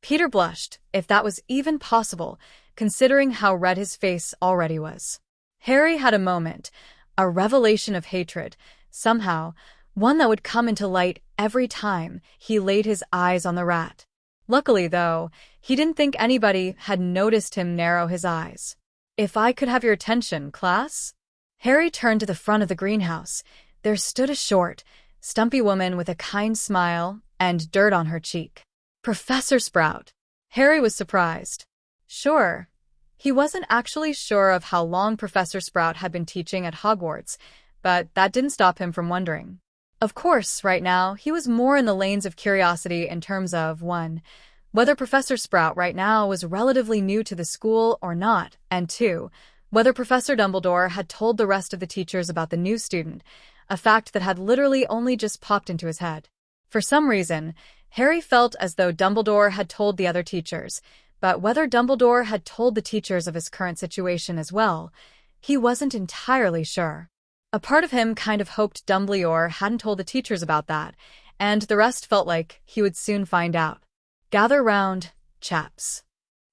Peter blushed, if that was even possible, considering how red his face already was. Harry had a moment, a revelation of hatred, somehow, one that would come into light every time he laid his eyes on the rat. Luckily, though, he didn't think anybody had noticed him narrow his eyes. If I could have your attention, class? Harry turned to the front of the greenhouse. There stood a short, stumpy woman with a kind smile and dirt on her cheek. Professor Sprout. Harry was surprised. Sure. He wasn't actually sure of how long Professor Sprout had been teaching at Hogwarts, but that didn't stop him from wondering. Of course, right now, he was more in the lanes of curiosity in terms of, 1, whether Professor Sprout right now was relatively new to the school or not, and 2, whether Professor Dumbledore had told the rest of the teachers about the new student, a fact that had literally only just popped into his head. For some reason, Harry felt as though Dumbledore had told the other teachers, but whether Dumbledore had told the teachers of his current situation as well, he wasn't entirely sure. A part of him kind of hoped Dumbledore hadn't told the teachers about that, and the rest felt like he would soon find out. Gather round, chaps.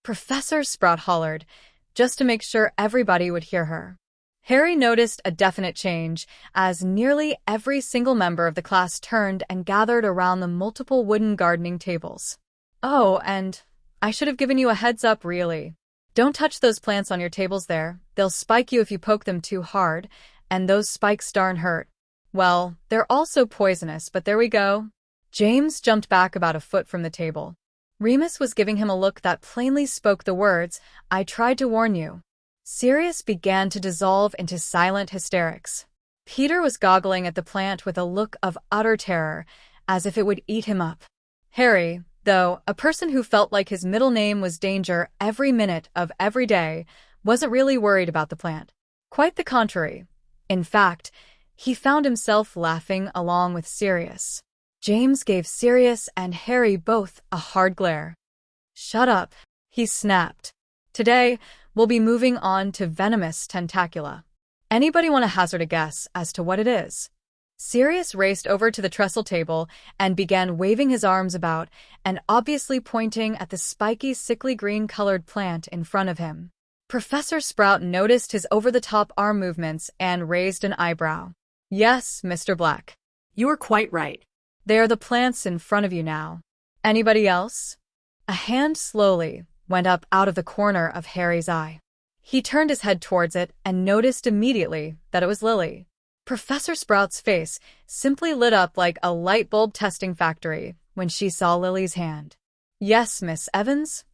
Professor Sprout hollered, just to make sure everybody would hear her. Harry noticed a definite change as nearly every single member of the class turned and gathered around the multiple wooden gardening tables. Oh, and I should have given you a heads up, really. Don't touch those plants on your tables there. They'll spike you if you poke them too hard, and those spikes darn hurt. Well, they're also poisonous, but there we go. James jumped back about a foot from the table. Remus was giving him a look that plainly spoke the words, "I tried to warn you." Sirius began to dissolve into silent hysterics. Peter was goggling at the plant with a look of utter terror, as if it would eat him up. Harry, though, a person who felt like his middle name was danger every minute of every day, wasn't really worried about the plant. Quite the contrary. In fact, he found himself laughing along with Sirius. James gave Sirius and Harry both a hard glare. "Shut up," he snapped. "Today, we'll be moving on to venomous tentacula. Anybody want to hazard a guess as to what it is?" Sirius raced over to the trestle table and began waving his arms about and obviously pointing at the spiky, sickly green-colored plant in front of him. Professor Sprout noticed his over-the-top arm movements and raised an eyebrow. "Yes, Mr. Black. You are quite right. They are the plants in front of you now. Anybody else?" A hand slowly went up out of the corner of Harry's eye. He turned his head towards it and noticed immediately that it was Lily. Professor Sprout's face simply lit up like a light bulb testing factory when she saw Lily's hand. "Yes, Miss Evans.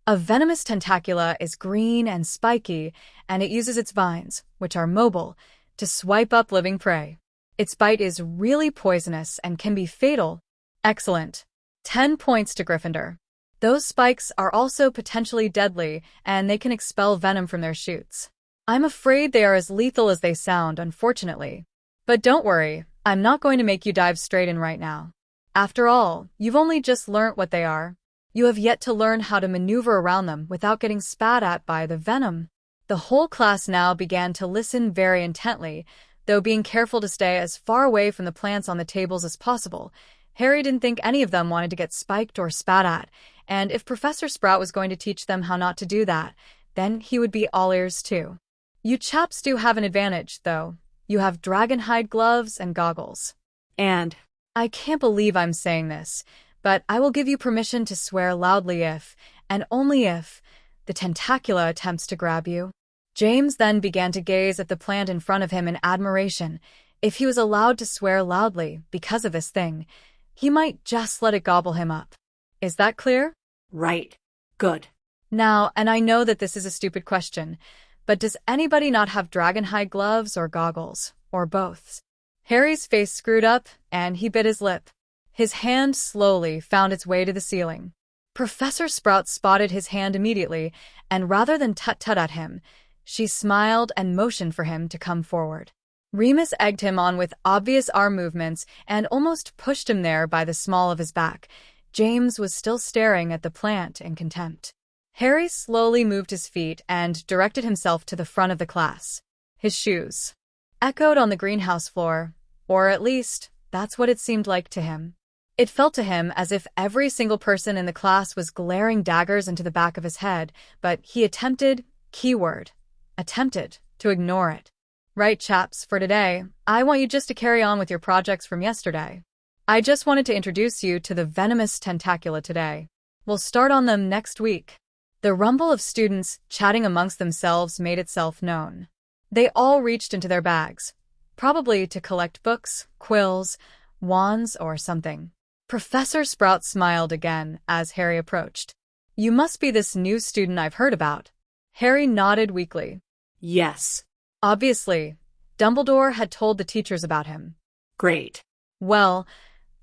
A venomous tentacula is green and spiky, and it uses its vines, which are mobile, to swipe up living prey. Its bite is really poisonous and can be fatal." "Excellent. 10 points to Gryffindor. Those spikes are also potentially deadly, and they can expel venom from their shoots. I'm afraid they are as lethal as they sound, unfortunately. But don't worry, I'm not going to make you dive straight in right now. After all, you've only just learnt what they are. You have yet to learn how to maneuver around them without getting spat at by the venom." The whole class now began to listen very intently, though being careful to stay as far away from the plants on the tables as possible. Harry didn't think any of them wanted to get spiked or spat at, and if Professor Sprout was going to teach them how not to do that, then he would be all ears too. "You chaps do have an advantage, though. You have dragonhide gloves and goggles. And I can't believe I'm saying this, but I will give you permission to swear loudly if, and only if, the tentacula attempts to grab you." James then began to gaze at the plant in front of him in admiration. If he was allowed to swear loudly because of this thing, he might just let it gobble him up. Is that clear? right. Good. Now, and I know that this is a stupid question, but does anybody not have dragonhide gloves or goggles, or both? Harry's face screwed up, and he bit his lip. His hand slowly found its way to the ceiling. Professor Sprout spotted his hand immediately, and rather than tut-tut at him, she smiled and motioned for him to come forward. Remus egged him on with obvious arm movements and almost pushed him there by the small of his back. James was still staring at the plant in contempt. Harry slowly moved his feet and directed himself to the front of the class. His shoes echoed on the greenhouse floor, or at least, that's what it seemed like to him. It felt to him as if every single person in the class was glaring daggers into the back of his head, but he attempted to ignore it. "Right, chaps, for today, I want you just to carry on with your projects from yesterday. I just wanted to introduce you to the venomous tentacula today. We'll start on them next week." The rumble of students chatting amongst themselves made itself known. They all reached into their bags, probably to collect books, quills, wands, or something. Professor Sprout smiled again as Harry approached. "You must be this new student I've heard about." Harry nodded weakly. Yes. Obviously, Dumbledore had told the teachers about him. Great. Well,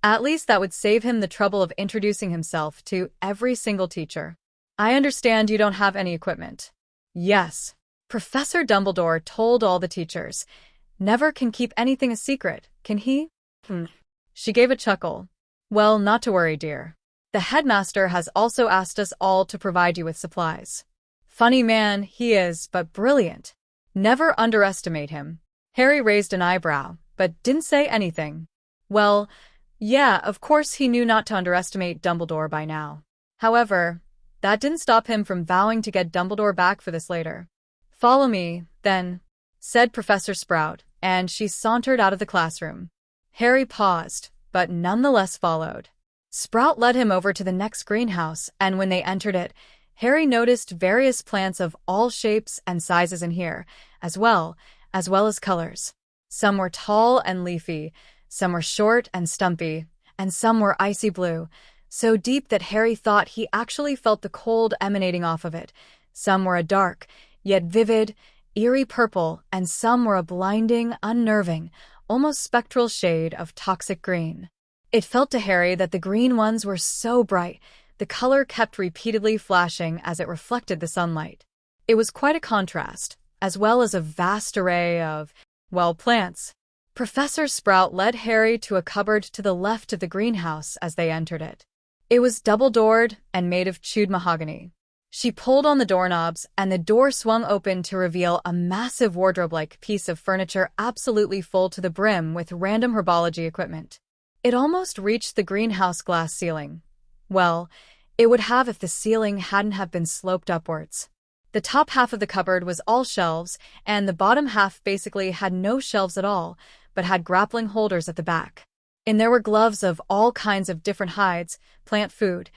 at least that would save him the trouble of introducing himself to every single teacher. "I understand you don't have any equipment." "Yes. Professor Dumbledore told all the teachers. Never can keep anything a secret, can he?" She gave a chuckle. "Well, not to worry, dear. The headmaster has also asked us all to provide you with supplies. Funny man, he is, but brilliant. Never underestimate him." Harry raised an eyebrow, but didn't say anything. Well, yeah, of course he knew not to underestimate Dumbledore by now. However, that didn't stop him from vowing to get Dumbledore back for this later. "Follow me, then," said Professor Sprout, and she sauntered out of the classroom. Harry paused, but nonetheless followed. Sprout led him over to the next greenhouse, and when they entered it, Harry noticed various plants of all shapes and sizes in here, as well as colors. Some were tall and leafy, some were short and stumpy, and some were icy blue, so deep that Harry thought he actually felt the cold emanating off of it. Some were a dark, yet vivid, eerie purple, and some were a blinding, unnerving, almost spectral shade of toxic green. It felt to Harry that the green ones were so bright, the color kept repeatedly flashing as it reflected the sunlight. It was quite a contrast, as well as a vast array of, well, plants. Professor Sprout led Harry to a cupboard to the left of the greenhouse as they entered it. It was double-doored and made of chewed mahogany. She pulled on the doorknobs, and the door swung open to reveal a massive wardrobe-like piece of furniture absolutely full to the brim with random herbology equipment. It almost reached the greenhouse glass ceiling. Well, it would have if the ceiling hadn't have been sloped upwards. The top half of the cupboard was all shelves, and the bottom half basically had no shelves at all, but had grappling holders at the back. And there were gloves of all kinds of different hides, plant food,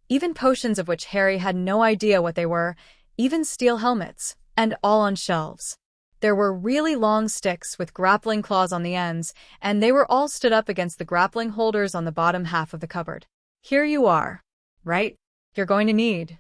even potions of which Harry had no idea what they were, even steel helmets, and all on shelves. There were really long sticks with grappling claws on the ends, and they were all stood up against the grappling holders on the bottom half of the cupboard. Here you are, right? You're going to need.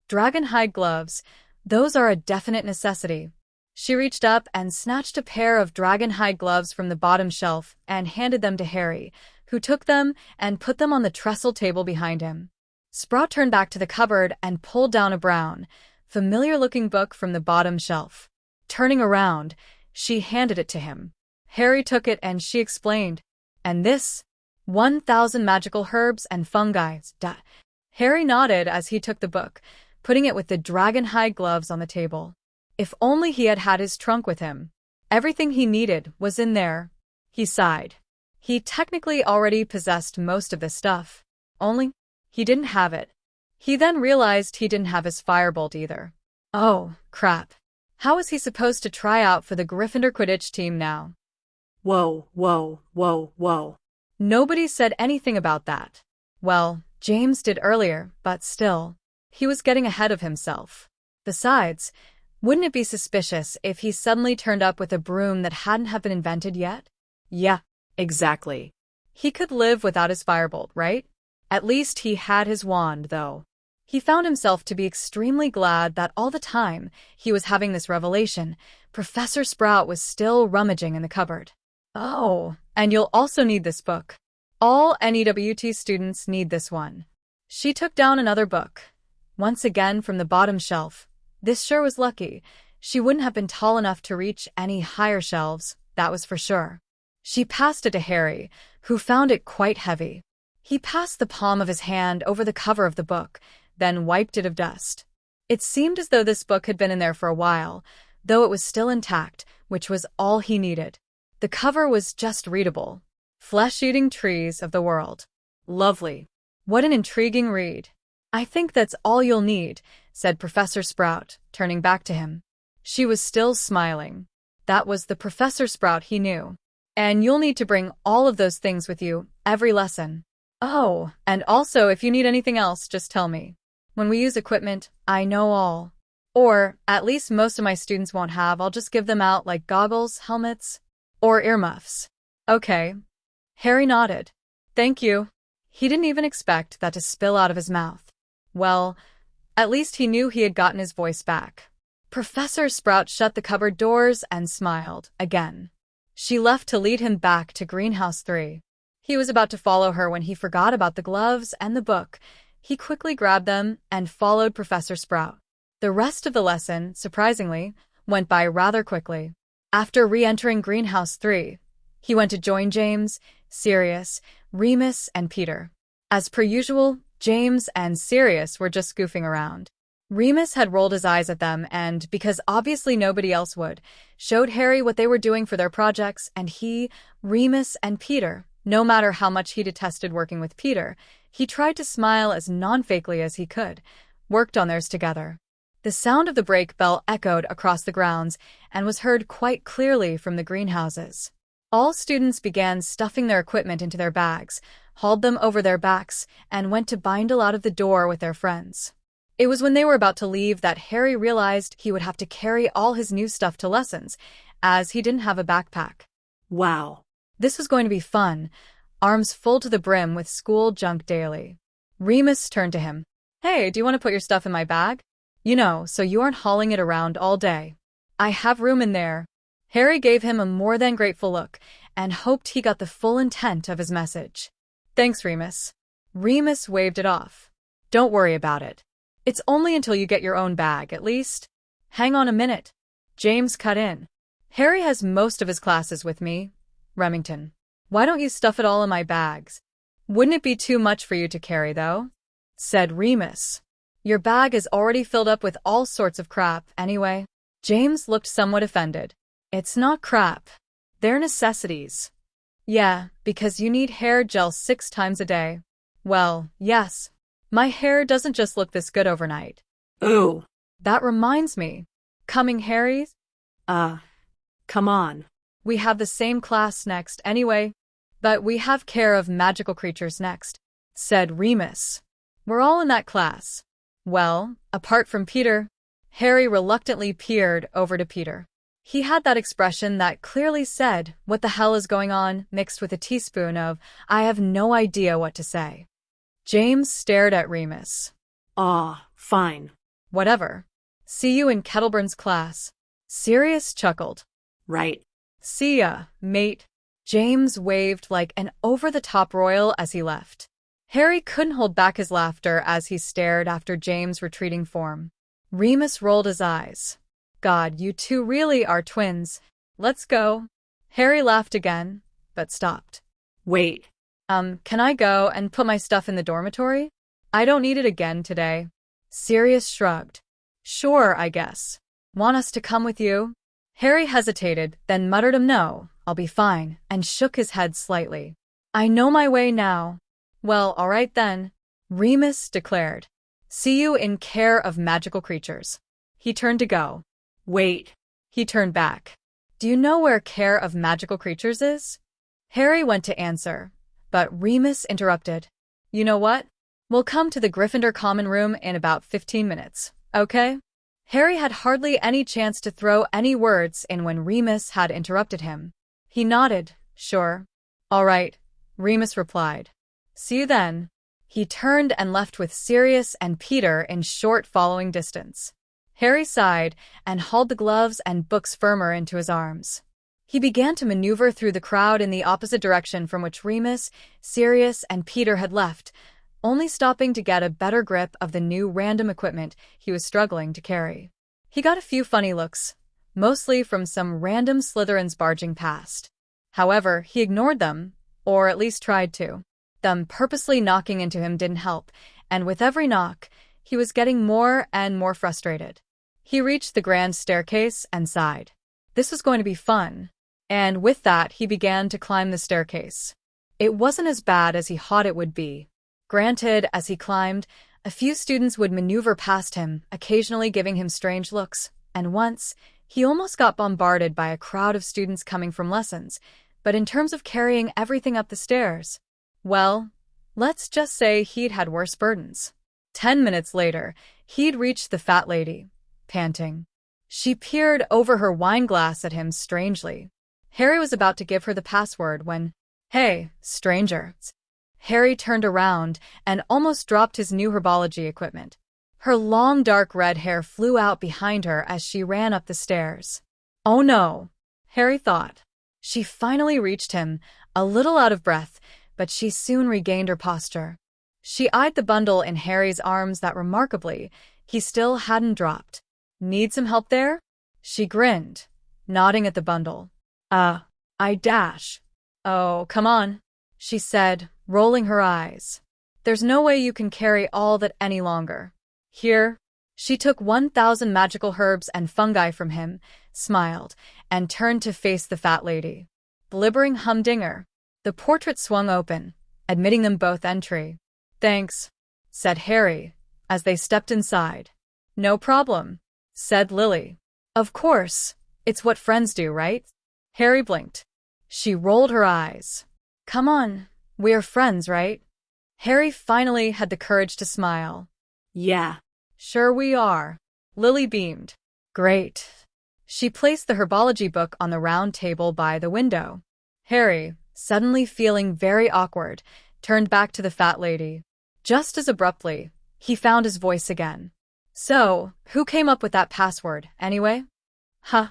Dragon hide gloves. Those are a definite necessity. She reached up and snatched a pair of dragon hide gloves from the bottom shelf and handed them to Harry, who took them and put them on the trestle table behind him. Sprout turned back to the cupboard and pulled down a brown, familiar-looking book from the bottom shelf. Turning around, she handed it to him. Harry took it and she explained, "And this? 1,000 magical herbs and fungi." Harry nodded as he took the book, putting it with the dragon hide gloves on the table. If only he had had his trunk with him. Everything he needed was in there. He sighed. He technically already possessed most of this stuff. Only, he didn't have it. He then realized he didn't have his firebolt either. Oh, crap. How was he supposed to try out for the Gryffindor Quidditch team now? Whoa, whoa, whoa, whoa. Nobody said anything about that. Well, James did earlier, but still. He was getting ahead of himself. Besides, wouldn't it be suspicious if he suddenly turned up with a broom that hadn't have been invented yet? Yeah, exactly. He could live without his firebolt, right? At least he had his wand, though. He found himself to be extremely glad that all the time he was having this revelation, Professor Sprout was still rummaging in the cupboard. Oh, and you'll also need this book. All NEWT students need this one. She took down another book, once again from the bottom shelf. This sure was lucky. She wouldn't have been tall enough to reach any higher shelves, that was for sure. She passed it to Harry, who found it quite heavy. He passed the palm of his hand over the cover of the book, then wiped it of dust. It seemed as though this book had been in there for a while, though it was still intact, which was all he needed. The cover was just readable. Flesh-eating trees of the world. Lovely. What an intriguing read. I think that's all you'll need, said Professor Sprout, turning back to him. She was still smiling. That was the Professor Sprout he knew. And you'll need to bring all of those things with you, every lesson. Oh, and also if you need anything else, just tell me. When we use equipment, I know all. Or, at least most of my students won't have, I'll just give them out like goggles, helmets, or earmuffs. Okay. Harry nodded. Thank you. He didn't even expect that to spill out of his mouth. Well, at least he knew he had gotten his voice back. Professor Sprout shut the cupboard doors and smiled, again. She left to lead him back to Greenhouse 3. He was about to follow her when he forgot about the gloves and the book. He quickly grabbed them and followed Professor Sprout. The rest of the lesson, surprisingly, went by rather quickly. After re-entering Greenhouse 3, he went to join James, Sirius, Remus, and Peter. As per usual, James and Sirius were just goofing around. Remus had rolled his eyes at them and, because obviously nobody else would, showed Harry what they were doing for their projects, and he, Remus, and Peter, no matter how much he detested working with Peter, he tried to smile as non-fakely as he could, worked on theirs together. The sound of the break bell echoed across the grounds and was heard quite clearly from the greenhouses. All students began stuffing their equipment into their bags, hauled them over their backs, and went to bindle out of the door with their friends. It was when they were about to leave that Harry realized he would have to carry all his new stuff to lessons, as he didn't have a backpack. Wow. This was going to be fun, arms full to the brim with school junk daily. Remus turned to him. Hey, do you want to put your stuff in my bag? You know, so you aren't hauling it around all day. I have room in there. Harry gave him a more than grateful look, and hoped he got the full intent of his message. Thanks, Remus. Remus waved it off. Don't worry about it. It's only until you get your own bag, at least. Hang on a minute. James cut in. Harry has most of his classes with me. Remington. Why don't you stuff it all in my bags? Wouldn't it be too much for you to carry, though? Said Remus. Your bag is already filled up with all sorts of crap, anyway. James looked somewhat offended. It's not crap. They're necessities. Yeah, because you need hair gel 6 times a day. Well, yes. My hair doesn't just look this good overnight. Ooh. That reminds me. Coming, Harry? Come on. We have the same class next anyway, but we have care of magical creatures next, said Remus. We're all in that class. Well, apart from Peter. Harry reluctantly peered over to Peter. He had that expression that clearly said, "What the hell is going on?" mixed with a teaspoon of, "I have no idea what to say." James stared at Remus. Fine. Whatever. See you in Kettleburn's class. Sirius chuckled. Right. See ya, mate. James waved like an over-the-top royal as he left. Harry couldn't hold back his laughter as he stared after James' retreating form. Remus rolled his eyes. God, you two really are twins. Let's go. Harry laughed again, but stopped. Wait. Can I go and put my stuff in the dormitory? I don't need it again today. Sirius shrugged. Sure, I guess. Want us to come with you? Harry hesitated, then muttered no, I'll be fine, and shook his head slightly. I know my way now. Well, all right then, Remus declared. See you in care of magical creatures. He turned to go. Wait. He turned back. Do you know where care of magical creatures is? Harry went to answer, but Remus interrupted. You know what? We'll come to the Gryffindor common room in about 15 minutes, okay? Harry had hardly any chance to throw any words in when Remus had interrupted him. He nodded, sure. All right, Remus replied. See you then. He turned and left with Sirius and Peter in short following distance. Harry sighed and hauled the gloves and books firmer into his arms. He began to maneuver through the crowd in the opposite direction from which Remus, Sirius, and Peter had left, only stopping to get a better grip of the new random equipment he was struggling to carry. He got a few funny looks, mostly from some random Slytherins barging past. However, he ignored them, or at least tried to. Them purposely knocking into him didn't help, and with every knock, he was getting more and more frustrated. He reached the grand staircase and sighed. This was going to be fun. And with that, he began to climb the staircase. It wasn't as bad as he thought it would be. Granted, as he climbed, a few students would maneuver past him, occasionally giving him strange looks, and once, he almost got bombarded by a crowd of students coming from lessons, but in terms of carrying everything up the stairs, well, let's just say he'd had worse burdens. 10 minutes later, he'd reached the fat lady, panting. She peered over her wine glass at him strangely. Harry was about to give her the password when, "Hey, stranger." Harry turned around and almost dropped his new herbology equipment. Her long dark red hair flew out behind her as she ran up the stairs. Oh no, Harry thought. She finally reached him, a little out of breath, but she soon regained her posture. She eyed the bundle in Harry's arms that remarkably, he still hadn't dropped. Need some help there? She grinned, nodding at the bundle. I dash. Oh, come on, she said, rolling her eyes. There's no way you can carry all that any longer. Here, she took 1,000 magical herbs and fungi from him, smiled, and turned to face the fat lady. Blibbering humdinger. The portrait swung open, admitting them both entry. Thanks, said Harry, as they stepped inside. No problem, said Lily. Of course, it's what friends do, right? Harry blinked. She rolled her eyes. Come on, we're friends, right? Harry finally had the courage to smile. Yeah. Sure we are. Lily beamed. Great. She placed the herbology book on the round table by the window. Harry, suddenly feeling very awkward, turned back to the fat lady. Just as abruptly, he found his voice again. So, who came up with that password, anyway? Huh,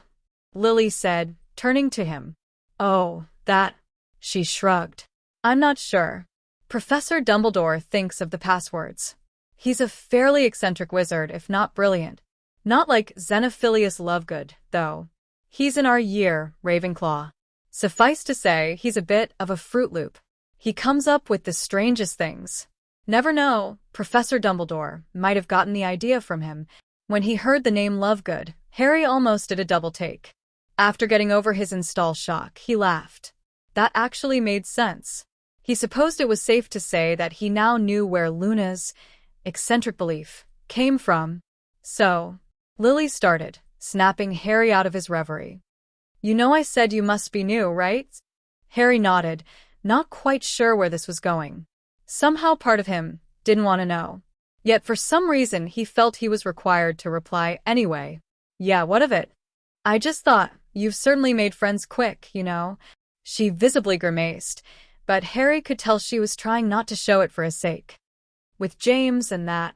Lily said, turning to him. Oh, That, She shrugged. I'm not sure. Professor Dumbledore thinks of the passwords. He's a fairly eccentric wizard, if not brilliant. Not like Xenophilius Lovegood, though. He's in our year, Ravenclaw. Suffice to say, he's a bit of a Fruit Loop. He comes up with the strangest things. Never know, Professor Dumbledore might have gotten the idea from him. When he heard the name Lovegood, Harry almost did a double take. After getting over his install shock, he laughed. That actually made sense. He supposed it was safe to say that he now knew where Luna's eccentric belief came from. So, Lily started, snapping Harry out of his reverie. You know I said you must be new, right? Harry nodded, not quite sure where this was going. Somehow part of him didn't want to know. Yet for some reason he felt he was required to reply anyway. Yeah, what of it? I just thought, you've certainly made friends quick, you know. She visibly grimaced, but Harry could tell she was trying not to show it for his sake. With James and that.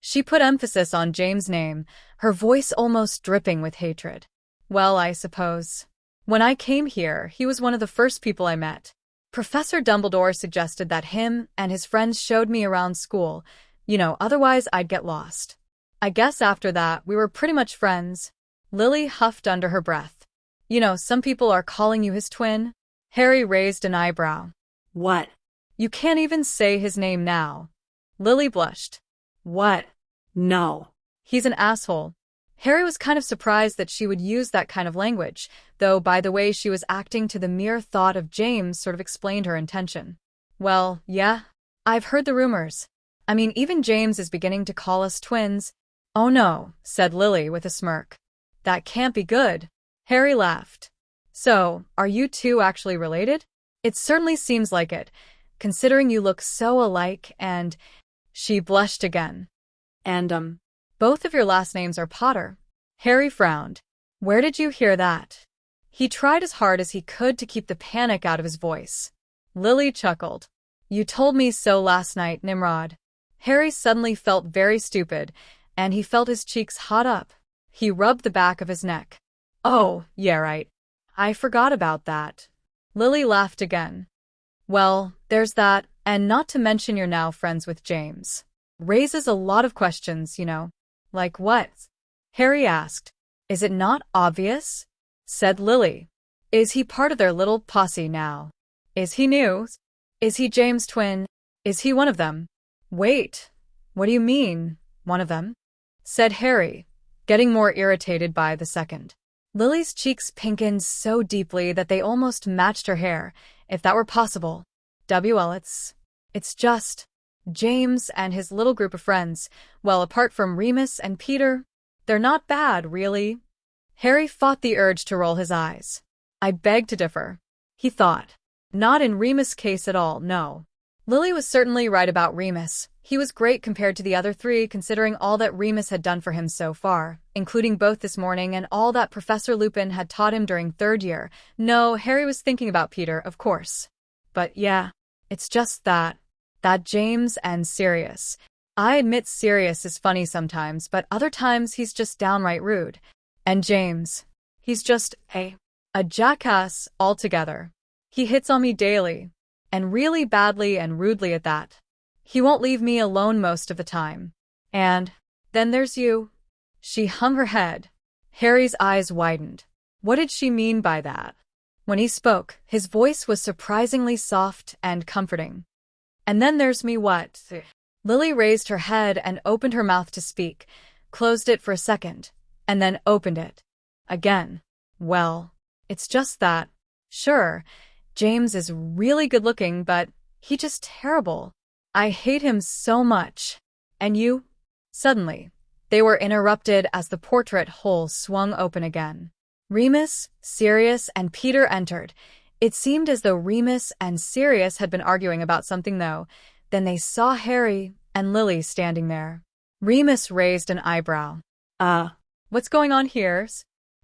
She put emphasis on James' name, her voice almost dripping with hatred. Well, I suppose. When I came here, he was one of the first people I met. Professor Dumbledore suggested that him and his friends showed me around school. You know, otherwise I'd get lost. I guess after that, we were pretty much friends. Lily huffed under her breath. You know, some people are calling you his twin. Harry raised an eyebrow. what? You can't even say his name now. Lily blushed. What? No. He's an asshole. Harry was kind of surprised that she would use that kind of language, though by the way she was acting to the mere thought of James sort of explained her intention. Well, yeah, I've heard the rumors. I mean, even James is beginning to call us twins. Oh no, said Lily with a smirk. That can't be good. Harry laughed. So, are you two actually related? It certainly seems like it, considering you look so alike and… She blushed again. And, Both of your last names are Potter. Harry frowned. Where did you hear that? He tried as hard as he could to keep the panic out of his voice. Lily chuckled. You told me so last night, Nimrod. Harry suddenly felt very stupid, and he felt his cheeks hot up. He rubbed the back of his neck. Oh, yeah, right. I forgot about that. Lily laughed again. Well, there's that, and not to mention you're now friends with James. Raises a lot of questions, you know. Like what? Harry asked. Is it not obvious? Said Lily. Is he part of their little posse now? Is he new? Is he James' twin? Is he one of them? Wait, what do you mean, one of them? Said Harry, getting more irritated by the second. Lily's cheeks pinkened so deeply that they almost matched her hair, if that were possible. Well, it's just… James and his little group of friends, well, apart from Remus and Peter, they're not bad, really. Harry fought the urge to roll his eyes. I beg to differ. He thought. Not in Remus' case at all, no. Lily was certainly right about Remus. He was great compared to the other three, considering all that Remus had done for him so far, including both this morning and all that Professor Lupin had taught him during third year. No, Harry was thinking about Peter, of course. But yeah, it's just that James and Sirius. I admit Sirius is funny sometimes, but other times he's just downright rude. And James, he's just a jackass altogether. He hits on me daily, and really badly and rudely at that. He won't leave me alone most of the time. And then there's you. She hung her head. Harry's eyes widened. What did she mean by that? When he spoke, his voice was surprisingly soft and comforting. And then there's me, what? Lily raised her head and opened her mouth to speak, closed it for a second, and then opened it again. Well, it's just that. Sure, James is really good looking, but he's just terrible. I hate him so much. And you? Suddenly, they were interrupted as the portrait hole swung open again. Remus, Sirius, and Peter entered. It seemed as though Remus and Sirius had been arguing about something, though. Then they saw Harry and Lily standing there. Remus raised an eyebrow. What's going on here?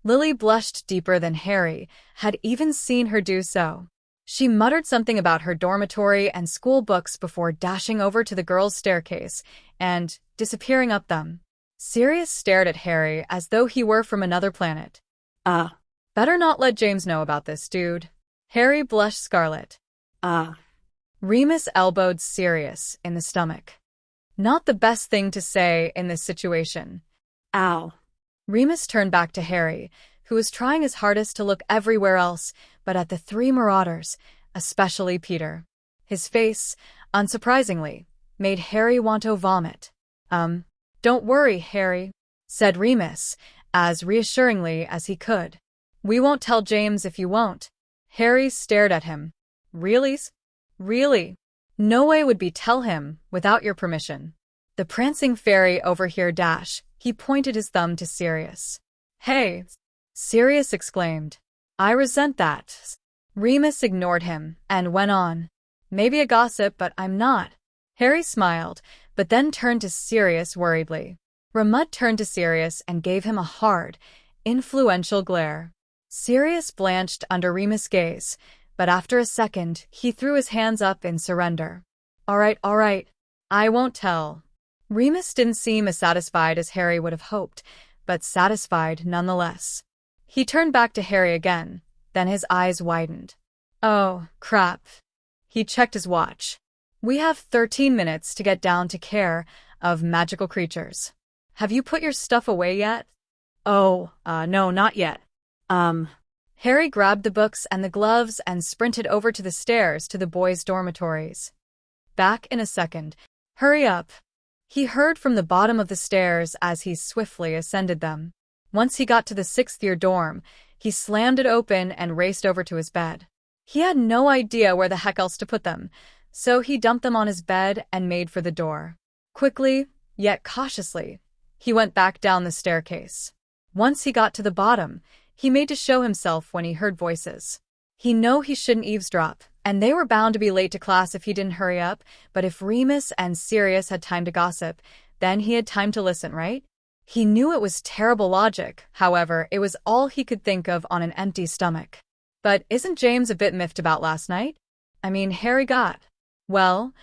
Lily blushed deeper than Harry had even seen her do so. She muttered something about her dormitory and school books before dashing over to the girls' staircase and disappearing up them. Sirius stared at Harry as though he were from another planet. Better not let James know about this, dude. Harry blushed scarlet. Ah. Remus elbowed Sirius in the stomach. Not the best thing to say in this situation. Ow. Remus turned back to Harry, who was trying his hardest to look everywhere else but at the three Marauders, especially Peter. His face, unsurprisingly, made Harry want to vomit. Don't worry, Harry, said Remus, as reassuringly as he could. We won't tell James if you won't. Harry stared at him. Really? Really? No way would we tell him without your permission. The prancing fairy over here dash. He pointed his thumb to Sirius. Hey! Sirius exclaimed. I resent that. Remus ignored him and went on. Maybe a gossip, but I'm not. Harry smiled, but then turned to Sirius worriedly. Remus turned to Sirius and gave him a hard, influential glare. Sirius blanched under Remus' gaze, but after a second, he threw his hands up in surrender. All right, I won't tell. Remus didn't seem as satisfied as Harry would have hoped, but satisfied nonetheless. He turned back to Harry again, then his eyes widened. Oh, crap. He checked his watch. We have 13 minutes to get down to care of magical creatures. Have you put your stuff away yet? Oh, no, not yet. Harry grabbed the books and the gloves and sprinted over to the stairs to the boys' dormitories. Back in a second. Hurry up. He heard from the bottom of the stairs as he swiftly ascended them. Once he got to the sixth-year dorm, he slammed it open and raced over to his bed. He had no idea where the heck else to put them, so he dumped them on his bed and made for the door. Quickly, yet cautiously, he went back down the staircase. Once he got to the bottom, he made to show himself when he heard voices. He knew he shouldn't eavesdrop, and they were bound to be late to class if he didn't hurry up, but if Remus and Sirius had time to gossip, then he had time to listen, right? He knew it was terrible logic, however, it was all he could think of on an empty stomach. But isn't James a bit miffed about last night? I mean, Harry got, well,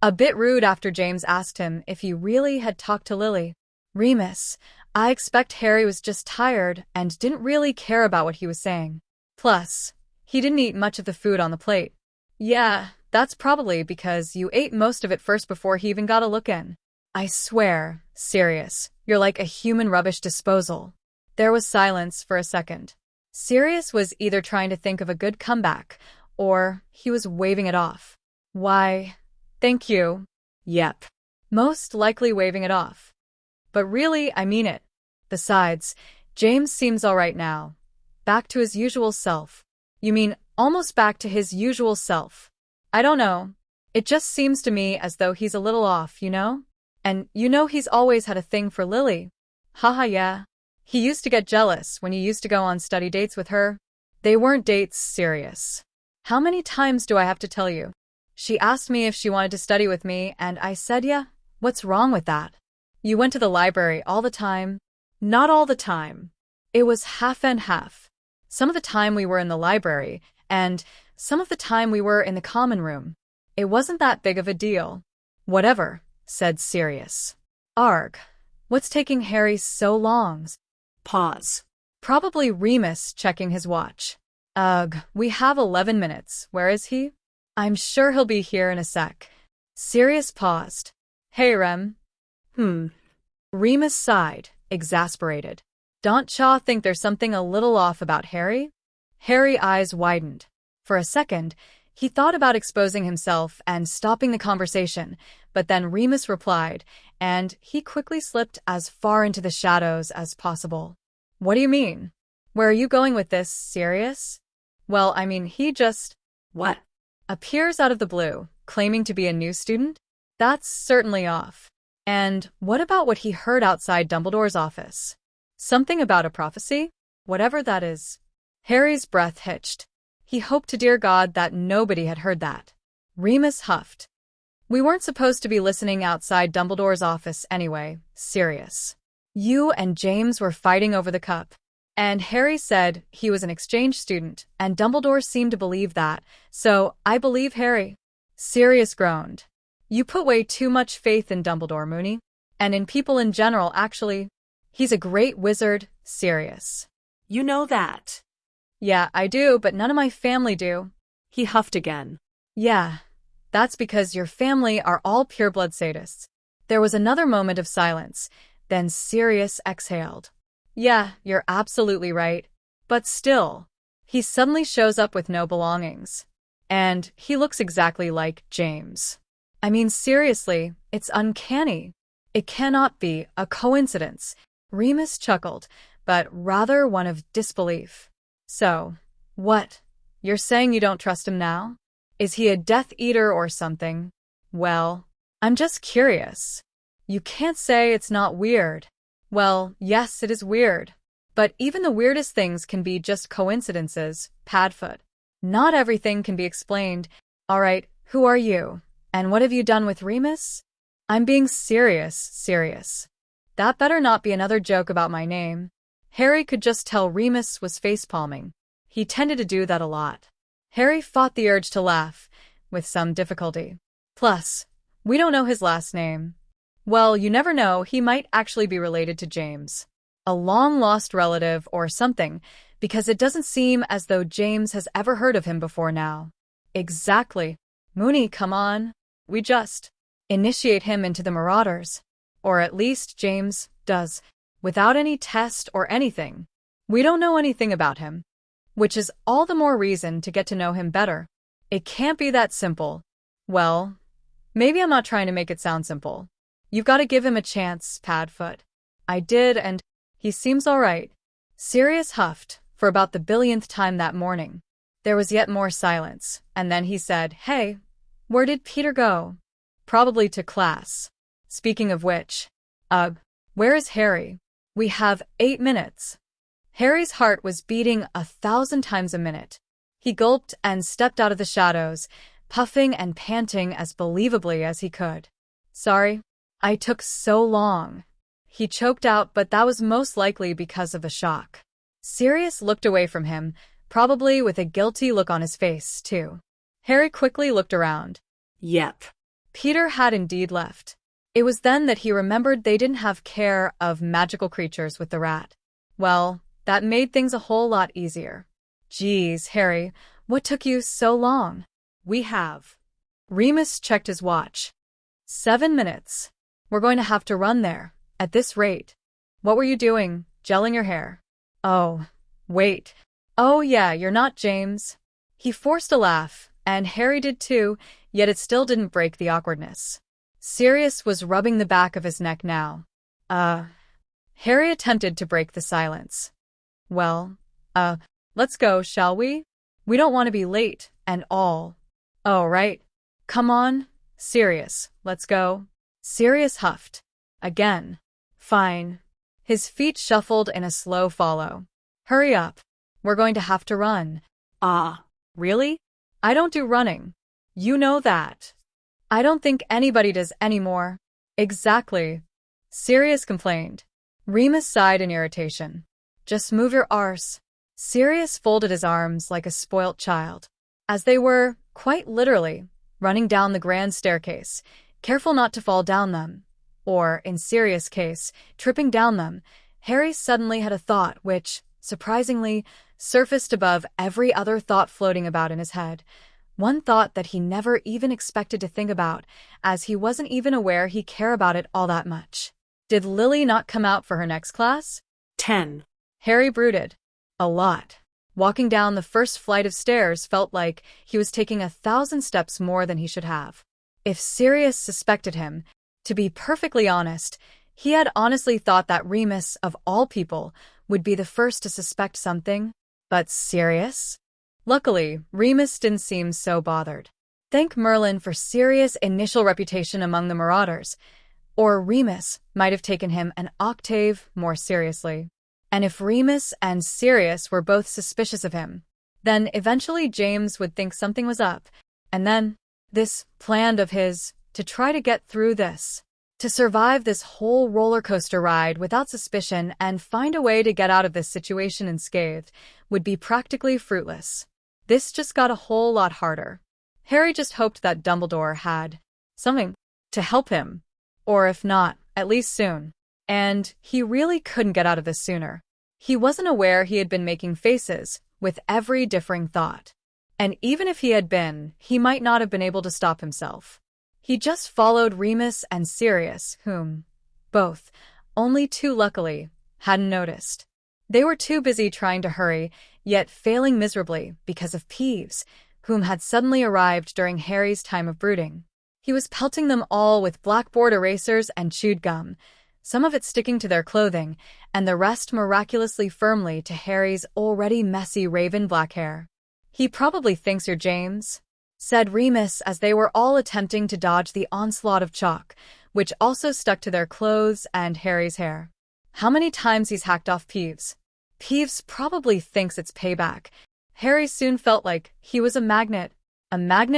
a bit rude after James asked him if he really had talked to Lily. Remus, I expect Harry was just tired and didn't really care about what he was saying. Plus, he didn't eat much of the food on the plate. Yeah, that's probably because you ate most of it first before he even got a look in. I swear, Sirius, you're like a human rubbish disposal. There was silence for a second. Sirius was either trying to think of a good comeback, or he was waving it off. Why, thank you. Yep. Most likely waving it off. But really, I mean it. Besides, James seems all right now. Back to his usual self. You mean almost back to his usual self? I don't know. It just seems to me as though he's a little off, you know? And you know he's always had a thing for Lily. Haha, yeah. He used to get jealous when you used to go on study dates with her. They weren't dates, Sirius. How many times do I have to tell you? She asked me if she wanted to study with me, and I said yeah. What's wrong with that? You went to the library all the time. Not all the time. It was half and half. Some of the time we were in the library, and some of the time we were in the common room. It wasn't that big of a deal. Whatever, said Sirius. Arg, what's taking Harry so long? Pause. Probably Remus checking his watch. Ugh, we have 11 minutes. Where is he? I'm sure he'll be here in a sec. Sirius paused. Hey, Rem. Remus sighed, exasperated. Don't Shaw think there's something a little off about Harry? Harry's eyes widened. For a second, he thought about exposing himself and stopping the conversation, but then Remus replied, and he quickly slipped as far into the shadows as possible. What do you mean? Where are you going with this, Sirius? Well, I mean, he just... What? Appears out of the blue, claiming to be a new student? That's certainly off. And what about what he heard outside Dumbledore's office? Something about a prophecy? Whatever that is. Harry's breath hitched. He hoped to dear God that nobody had heard that. Remus huffed. We weren't supposed to be listening outside Dumbledore's office anyway, Sirius. You and James were fighting over the cup. And Harry said he was an exchange student, and Dumbledore seemed to believe that, so I believe Harry. Sirius groaned. You put way too much faith in Dumbledore, Moony. And in people in general, actually. He's a great wizard, Sirius. You know that. Yeah, I do, but none of my family do. He huffed again. Yeah, that's because your family are all pureblood sadists. There was another moment of silence. Then Sirius exhaled. Yeah, you're absolutely right. But still, he suddenly shows up with no belongings. And he looks exactly like James. I mean, seriously, it's uncanny. It cannot be a coincidence. Remus chuckled, but rather one of disbelief. So, what? You're saying you don't trust him now? Is he a Death Eater or something? Well, I'm just curious. You can't say it's not weird. Well, yes, it is weird. But even the weirdest things can be just coincidences, Padfoot. Not everything can be explained. All right, who are you? And what have you done with Remus? I'm being serious. That better not be another joke about my name. Harry could just tell Remus was facepalming. He tended to do that a lot. Harry fought the urge to laugh, with some difficulty. Plus, we don't know his last name. Well, you never know, he might actually be related to James. A long-lost relative or something, because it doesn't seem as though James has ever heard of him before now. Exactly. Moony, come on. We just initiate him into the Marauders. Or at least James does, without any test or anything. We don't know anything about him, which is all the more reason to get to know him better. It can't be that simple. Well, maybe I'm not trying to make it sound simple. You've got to give him a chance, Padfoot. I did, and he seems all right. Sirius huffed for about the billionth time that morning. There was yet more silence, and then he said, Hey, where did Peter go? Probably to class. Speaking of which, where is Harry? We have 8 minutes. Harry's heart was beating 1,000 times a minute. He gulped and stepped out of the shadows, puffing and panting as believably as he could. Sorry, I took so long. He choked out, but that was most likely because of the shock. Sirius looked away from him, probably with a guilty look on his face, too. Harry quickly looked around. Yep. Peter had indeed left. It was then that he remembered they didn't have care of magical creatures with the rat. Well, that made things a whole lot easier. Geez, Harry, what took you so long? We have. Remus checked his watch. 7 minutes. We're going to have to run there, at this rate. What were you doing, gelling your hair? Oh, wait. Oh yeah, you're not James. He forced a laugh, and Harry did too, yet it still didn't break the awkwardness. Sirius was rubbing the back of his neck now. Harry attempted to break the silence. Well, let's go, shall we? We don't want to be late, and all. Oh, right. Come on, Sirius, let's go. Sirius huffed. Again. Fine. His feet shuffled in a slow follow. Hurry up. We're going to have to run. Really? I don't do running. You know that. I don't think anybody does anymore. Exactly. Sirius complained. Remus sighed in irritation. Just move your arse. Sirius folded his arms like a spoilt child. As they were, quite literally, running down the grand staircase, careful not to fall down them, or, in Sirius' case, tripping down them, Harry suddenly had a thought which, surprisingly, surfaced above every other thought floating about in his head. One thought that he never even expected to think about, as he wasn't even aware he cared about it all that much. Did Lily not come out for her next class? 10. Harry brooded. A lot. Walking down the first flight of stairs felt like he was taking 1,000 steps more than he should have. If Sirius suspected him, to be perfectly honest, he had honestly thought that Remus, of all people, would be the first to suspect something. But Sirius? Luckily, Remus didn't seem so bothered. Thank Merlin for Sirius' initial reputation among the Marauders, or Remus might have taken him an octave more seriously. And if Remus and Sirius were both suspicious of him, then eventually James would think something was up, and then, this plan of his, to try to get through this, to survive this whole roller coaster ride without suspicion and find a way to get out of this situation unscathed, would be practically fruitless. This just got a whole lot harder. Harry just hoped that Dumbledore had something to help him, or if not, at least soon. And he really couldn't get out of this sooner. He wasn't aware he had been making faces, with every differing thought. And even if he had been, he might not have been able to stop himself. He just followed Remus and Sirius, whom, both, only too luckily, hadn't noticed. They were too busy trying to hurry, yet failing miserably because of Peeves, whom had suddenly arrived during Harry's time of brooding. He was pelting them all with blackboard erasers and chewed gum, some of it sticking to their clothing, and the rest miraculously firmly to Harry's already messy raven black hair. "He probably thinks you're James," said Remus as they were all attempting to dodge the onslaught of chalk, which also stuck to their clothes and Harry's hair. "How many times he's hacked off Peeves. Peeves probably thinks it's payback." Harry soon felt like he was a magnet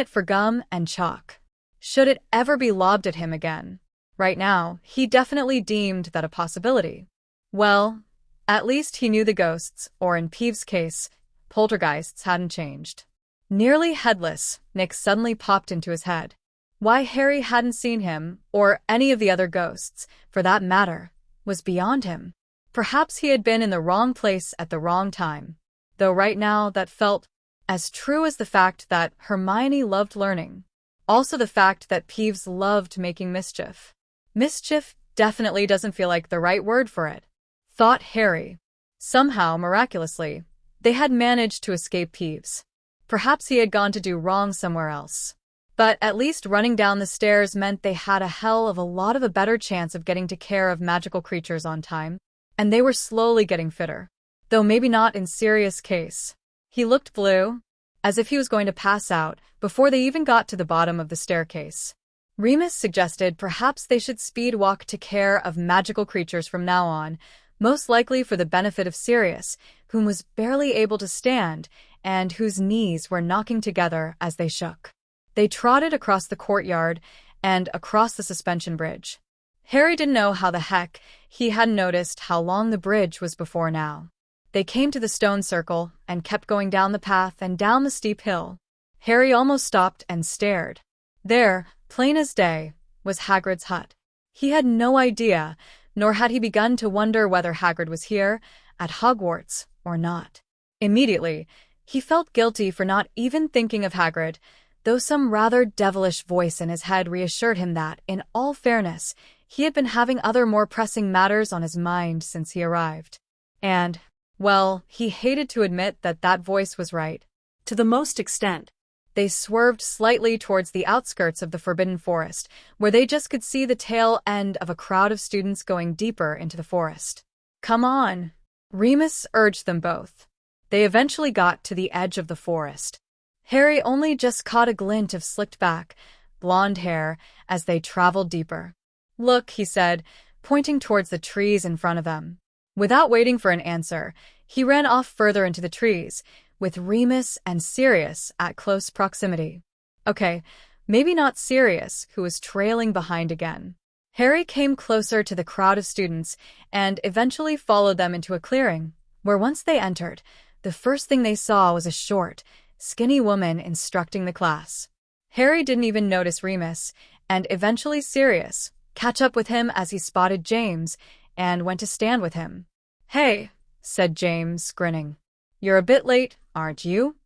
for gum and chalk. Should it ever be lobbed at him again? Right now, he definitely deemed that a possibility. Well, at least he knew the ghosts, or in Peeves' case, poltergeists, hadn't changed. Nearly headless, Nick suddenly popped into his head. Why Harry hadn't seen him, or any of the other ghosts, for that matter, was beyond him. Perhaps he had been in the wrong place at the wrong time. Though right now that felt as true as the fact that Hermione loved learning. Also the fact that Peeves loved making mischief. Mischief definitely doesn't feel like the right word for it, thought Harry. Somehow, miraculously, they had managed to escape Peeves. Perhaps he had gone to do wrong somewhere else. But at least running down the stairs meant they had a hell of a lot of a better chance of getting to care of magical creatures on time, and they were slowly getting fitter. Though maybe not in Sirius' case. He looked blue, as if he was going to pass out before they even got to the bottom of the staircase. Remus suggested perhaps they should speed walk to care of magical creatures from now on, most likely for the benefit of Sirius, whom was barely able to stand and whose knees were knocking together as they shook. They trotted across the courtyard and across the suspension bridge. Harry didn't know how the heck he hadn't noticed how long the bridge was before now. They came to the stone circle and kept going down the path and down the steep hill. Harry almost stopped and stared. There, plain as day, was Hagrid's hut. He had no idea, nor had he begun to wonder whether Hagrid was here, at Hogwarts, or not. Immediately, he felt guilty for not even thinking of Hagrid, though some rather devilish voice in his head reassured him that, in all fairness, he had been having other more pressing matters on his mind since he arrived. And, well, he hated to admit that that voice was right. To the most extent. They swerved slightly towards the outskirts of the Forbidden Forest, where they just could see the tail end of a crowd of students going deeper into the forest. "Come on," Remus urged them both. They eventually got to the edge of the forest. Harry only just caught a glint of slicked back, blonde hair as they traveled deeper. "Look," he said, pointing towards the trees in front of them. Without waiting for an answer, he ran off further into the trees, with Remus and Sirius at close proximity. Okay, maybe not Sirius, who was trailing behind again. Harry came closer to the crowd of students and eventually followed them into a clearing, where once they entered, the first thing they saw was a short, skinny woman instructing the class. Harry didn't even notice Remus, and eventually Sirius, catch up with him as he spotted James, and went to stand with him. "Hey," said James, grinning. "You're a bit late, aren't you?"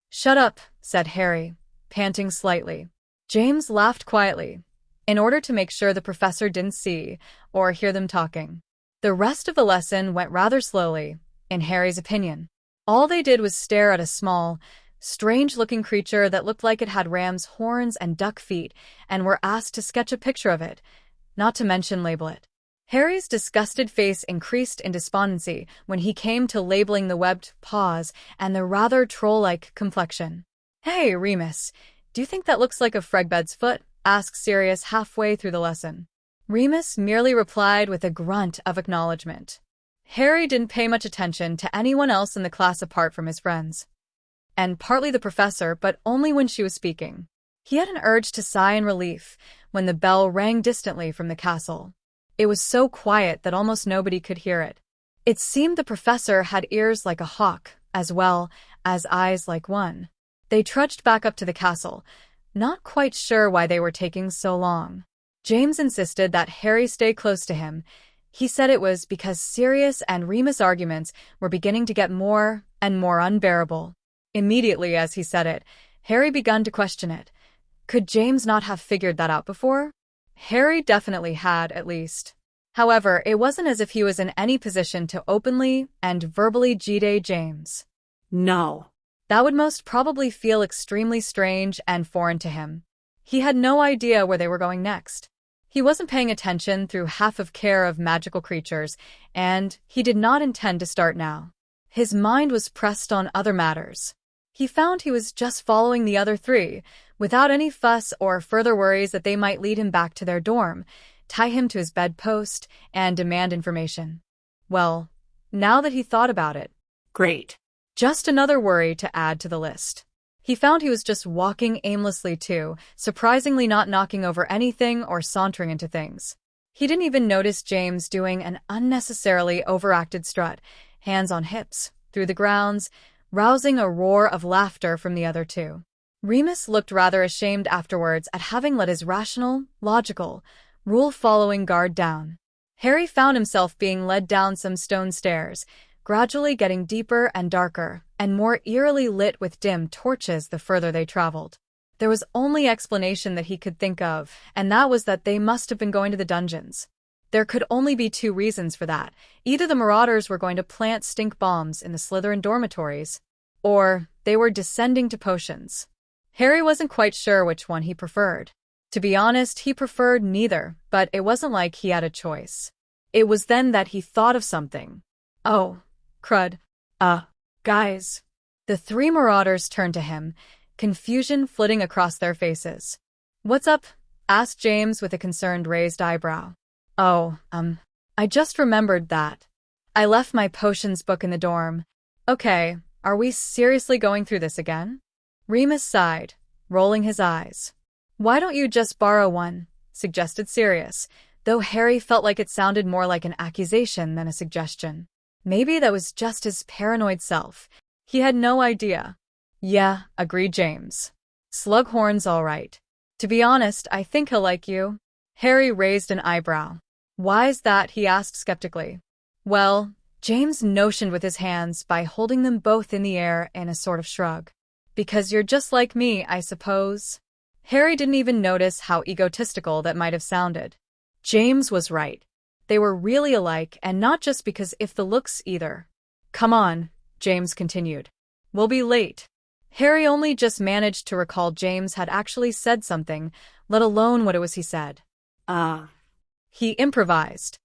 "Shut up," said Harry, panting slightly. James laughed quietly, in order to make sure the professor didn't see or hear them talking. The rest of the lesson went rather slowly, in Harry's opinion. All they did was stare at a small, strange-looking creature that looked like it had ram's horns and duck feet, and were asked to sketch a picture of it, not to mention label it. Harry's disgusted face increased in despondency when he came to labeling the webbed paws and the rather troll-like complexion. "Hey, Remus, do you think that looks like a Fregbed's foot?" asked Sirius halfway through the lesson. Remus merely replied with a grunt of acknowledgement. Harry didn't pay much attention to anyone else in the class apart from his friends. And partly the professor, but only when she was speaking. He had an urge to sigh in relief when the bell rang distantly from the castle. It was so quiet that almost nobody could hear it. It seemed the professor had ears like a hawk, as well as eyes like one. They trudged back up to the castle, not quite sure why they were taking so long. James insisted that Harry stay close to him. He said it was because Sirius and Remus' arguments were beginning to get more and more unbearable. Immediately as he said it, Harry began to question it. Could James not have figured that out before? Harry definitely had, at least. However, it wasn't as if he was in any position to openly and verbally G-day James. No. That would most probably feel extremely strange and foreign to him. He had no idea where they were going next. He wasn't paying attention through half of care of magical creatures, and he did not intend to start now. His mind was pressed on other matters. He found he was just following the other three, without any fuss or further worries that they might lead him back to their dorm, tie him to his bedpost, and demand information. Well, now that he thought about it, Great. just another worry to add to the list. He found he was just walking aimlessly too, surprisingly not knocking over anything or sauntering into things. He didn't even notice James doing an unnecessarily overacted strut, hands on hips, through the grounds, rousing a roar of laughter from the other two. Remus looked rather ashamed afterwards at having let his rational, logical, rule-following guard down. Harry found himself being led down some stone stairs, gradually getting deeper and darker, and more eerily lit with dim torches the further they traveled. There was only explanation that he could think of, and that was that they must have been going to the dungeons. There could only be two reasons for that. Either the Marauders were going to plant stink bombs in the Slytherin dormitories, or they were descending to potions. Harry wasn't quite sure which one he preferred. To be honest, he preferred neither, but it wasn't like he had a choice. It was then that he thought of something. Oh, crud. Guys. The three Marauders turned to him, confusion flitting across their faces. What's up? Asked James with a concerned raised eyebrow. Oh, I just remembered that. I left my potions book in the dorm. Okay, are we seriously going through this again? Remus sighed, rolling his eyes. Why don't you just borrow one? Suggested Sirius, though Harry felt like it sounded more like an accusation than a suggestion. Maybe that was just his paranoid self. He had no idea. Yeah, agreed James. Slughorn's all right. To be honest, I think he'll like you. Harry raised an eyebrow. Why's that? He asked skeptically. Well, James notioned with his hands by holding them both in the air in a sort of shrug. Because you're just like me, I suppose. Harry didn't even notice how egotistical that might have sounded. James was right. They were really alike, and not just because if the looks either. Come on, James continued. We'll be late. Harry only just managed to recall James had actually said something, let alone what it was he said. He improvised.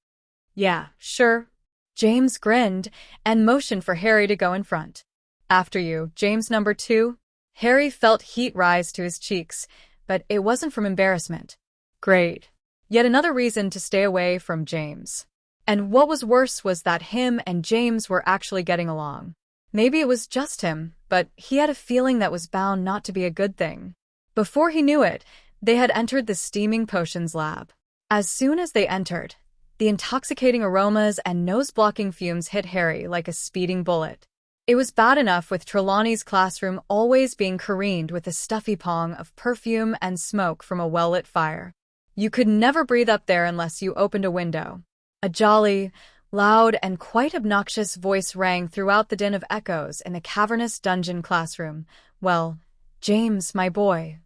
Yeah, sure. James grinned and motioned for Harry to go in front. After you, James number 2. Harry felt heat rise to his cheeks, but it wasn't from embarrassment. Great. Yet another reason to stay away from James. And what was worse was that him and James were actually getting along. Maybe it was just him, but he had a feeling that was bound not to be a good thing. Before he knew it, they had entered the steaming potions lab. As soon as they entered, the intoxicating aromas and nose-blocking fumes hit Harry like a speeding bullet. It was bad enough with Trelawney's classroom always being careened with a stuffy pong of perfume and smoke from a well-lit fire. You could never breathe up there unless you opened a window. A jolly, loud, and quite obnoxious voice rang throughout the din of echoes in the cavernous dungeon classroom. Well, James, my boy.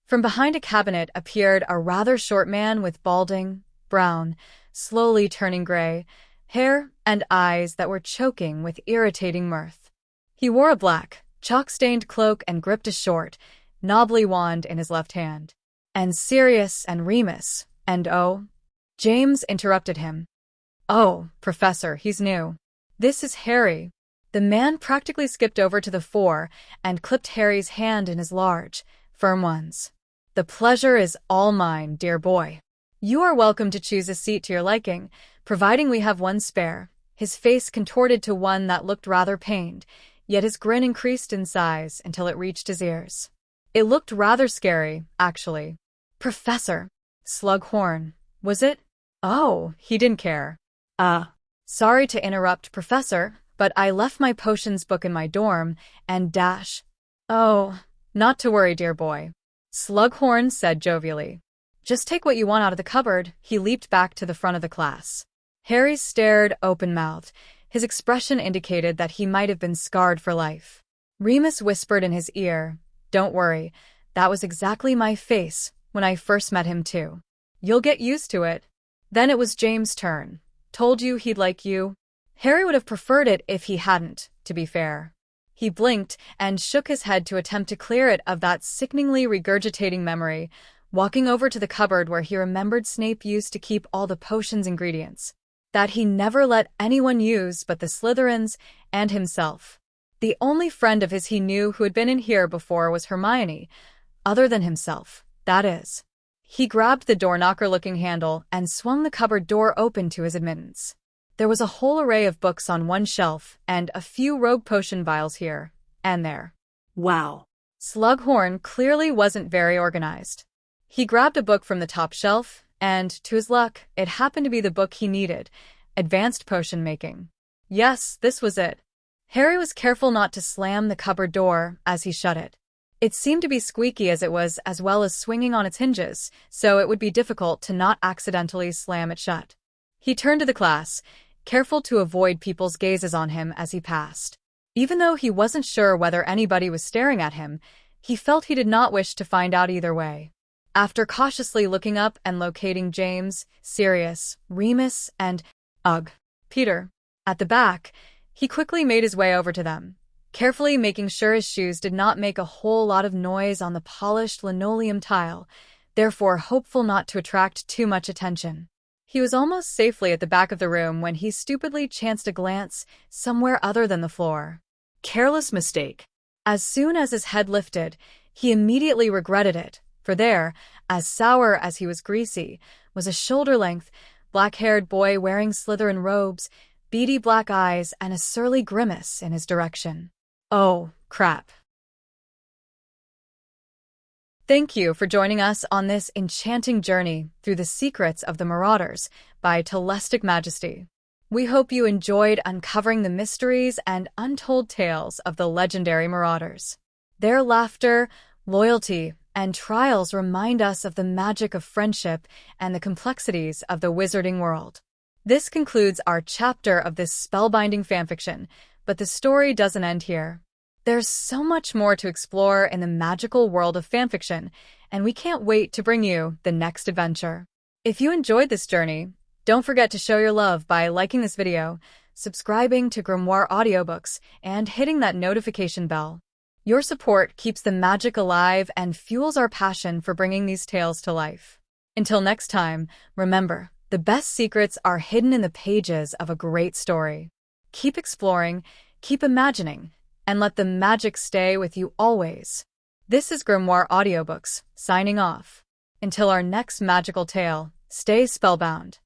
From behind a cabinet appeared a rather short man with balding, brown, slowly turning gray, hair and eyes that were choking with irritating mirth. He wore a black, chalk-stained cloak and gripped a short, knobbly wand in his left hand. And Sirius and Remus, and James interrupted him. Oh, Professor, he's new. This is Harry. The man practically skipped over to the fore and clipped Harry's hand in his large, firm ones. The pleasure is all mine, dear boy. You are welcome to choose a seat to your liking, providing we have one spare. His face contorted to one that looked rather pained, yet his grin increased in size until it reached his ears. It looked rather scary, actually. Professor. Slughorn. Was it? Oh, he didn't care. Sorry to interrupt, Professor, but I left my potions book in my dorm, and dash. Oh, not to worry, dear boy. Slughorn said jovially. Just take what you want out of the cupboard. He leaped back to the front of the class. Harry stared open-mouthed, His expression indicated that he might have been scarred for life. Remus whispered in his ear, "Don't worry, that was exactly my face when I first met him too. You'll get used to it." Then it was James' turn. "Told you he'd like you." Harry would have preferred it if he hadn't, to be fair. He blinked and shook his head to attempt to clear it of that sickeningly regurgitating memory, walking over to the cupboard where he remembered Snape used to keep all the potions' ingredients that he never let anyone use but the Slytherins and himself. The only friend of his he knew who had been in here before was Hermione, other than himself, that is. He grabbed the door-knocker-looking handle and swung the cupboard door open to his admittance. There was a whole array of books on one shelf and a few rogue potion vials here and there. Wow. Slughorn clearly wasn't very organized. He grabbed a book from the top shelf, and, to his luck, it happened to be the book he needed, Advanced Potion Making. Yes, this was it. Harry was careful not to slam the cupboard door as he shut it. It seemed to be squeaky as it was, as well as swinging on its hinges, so it would be difficult to not accidentally slam it shut. He turned to the class, careful to avoid people's gazes on him as he passed. Even though he wasn't sure whether anybody was staring at him, he felt he did not wish to find out either way. After cautiously looking up and locating James, Sirius, Remus, and, Peter, at the back, he quickly made his way over to them, carefully making sure his shoes did not make a whole lot of noise on the polished linoleum tile, therefore hopeful not to attract too much attention. He was almost safely at the back of the room when he stupidly chanced a glance somewhere other than the floor. Careless mistake. As soon as his head lifted, he immediately regretted it, for there, as sour as he was greasy, was a shoulder-length, black-haired boy wearing Slytherin robes, beady black eyes, and a surly grimace in his direction. Oh, crap. Thank you for joining us on this enchanting journey through the secrets of the Marauders by Telestic Majesty. We hope you enjoyed uncovering the mysteries and untold tales of the legendary Marauders. Their laughter, loyalty, and trials remind us of the magic of friendship and the complexities of the wizarding world. This concludes our chapter of this spellbinding fanfiction, but the story doesn't end here. There's so much more to explore in the magical world of fanfiction, and we can't wait to bring you the next adventure. If you enjoyed this journey, don't forget to show your love by liking this video, subscribing to Grimoire Audiobooks, and hitting that notification bell. Your support keeps the magic alive and fuels our passion for bringing these tales to life. Until next time, remember, the best secrets are hidden in the pages of a great story. Keep exploring, keep imagining, and let the magic stay with you always. This is Grimoire Audiobooks, signing off. Until our next magical tale, stay spellbound.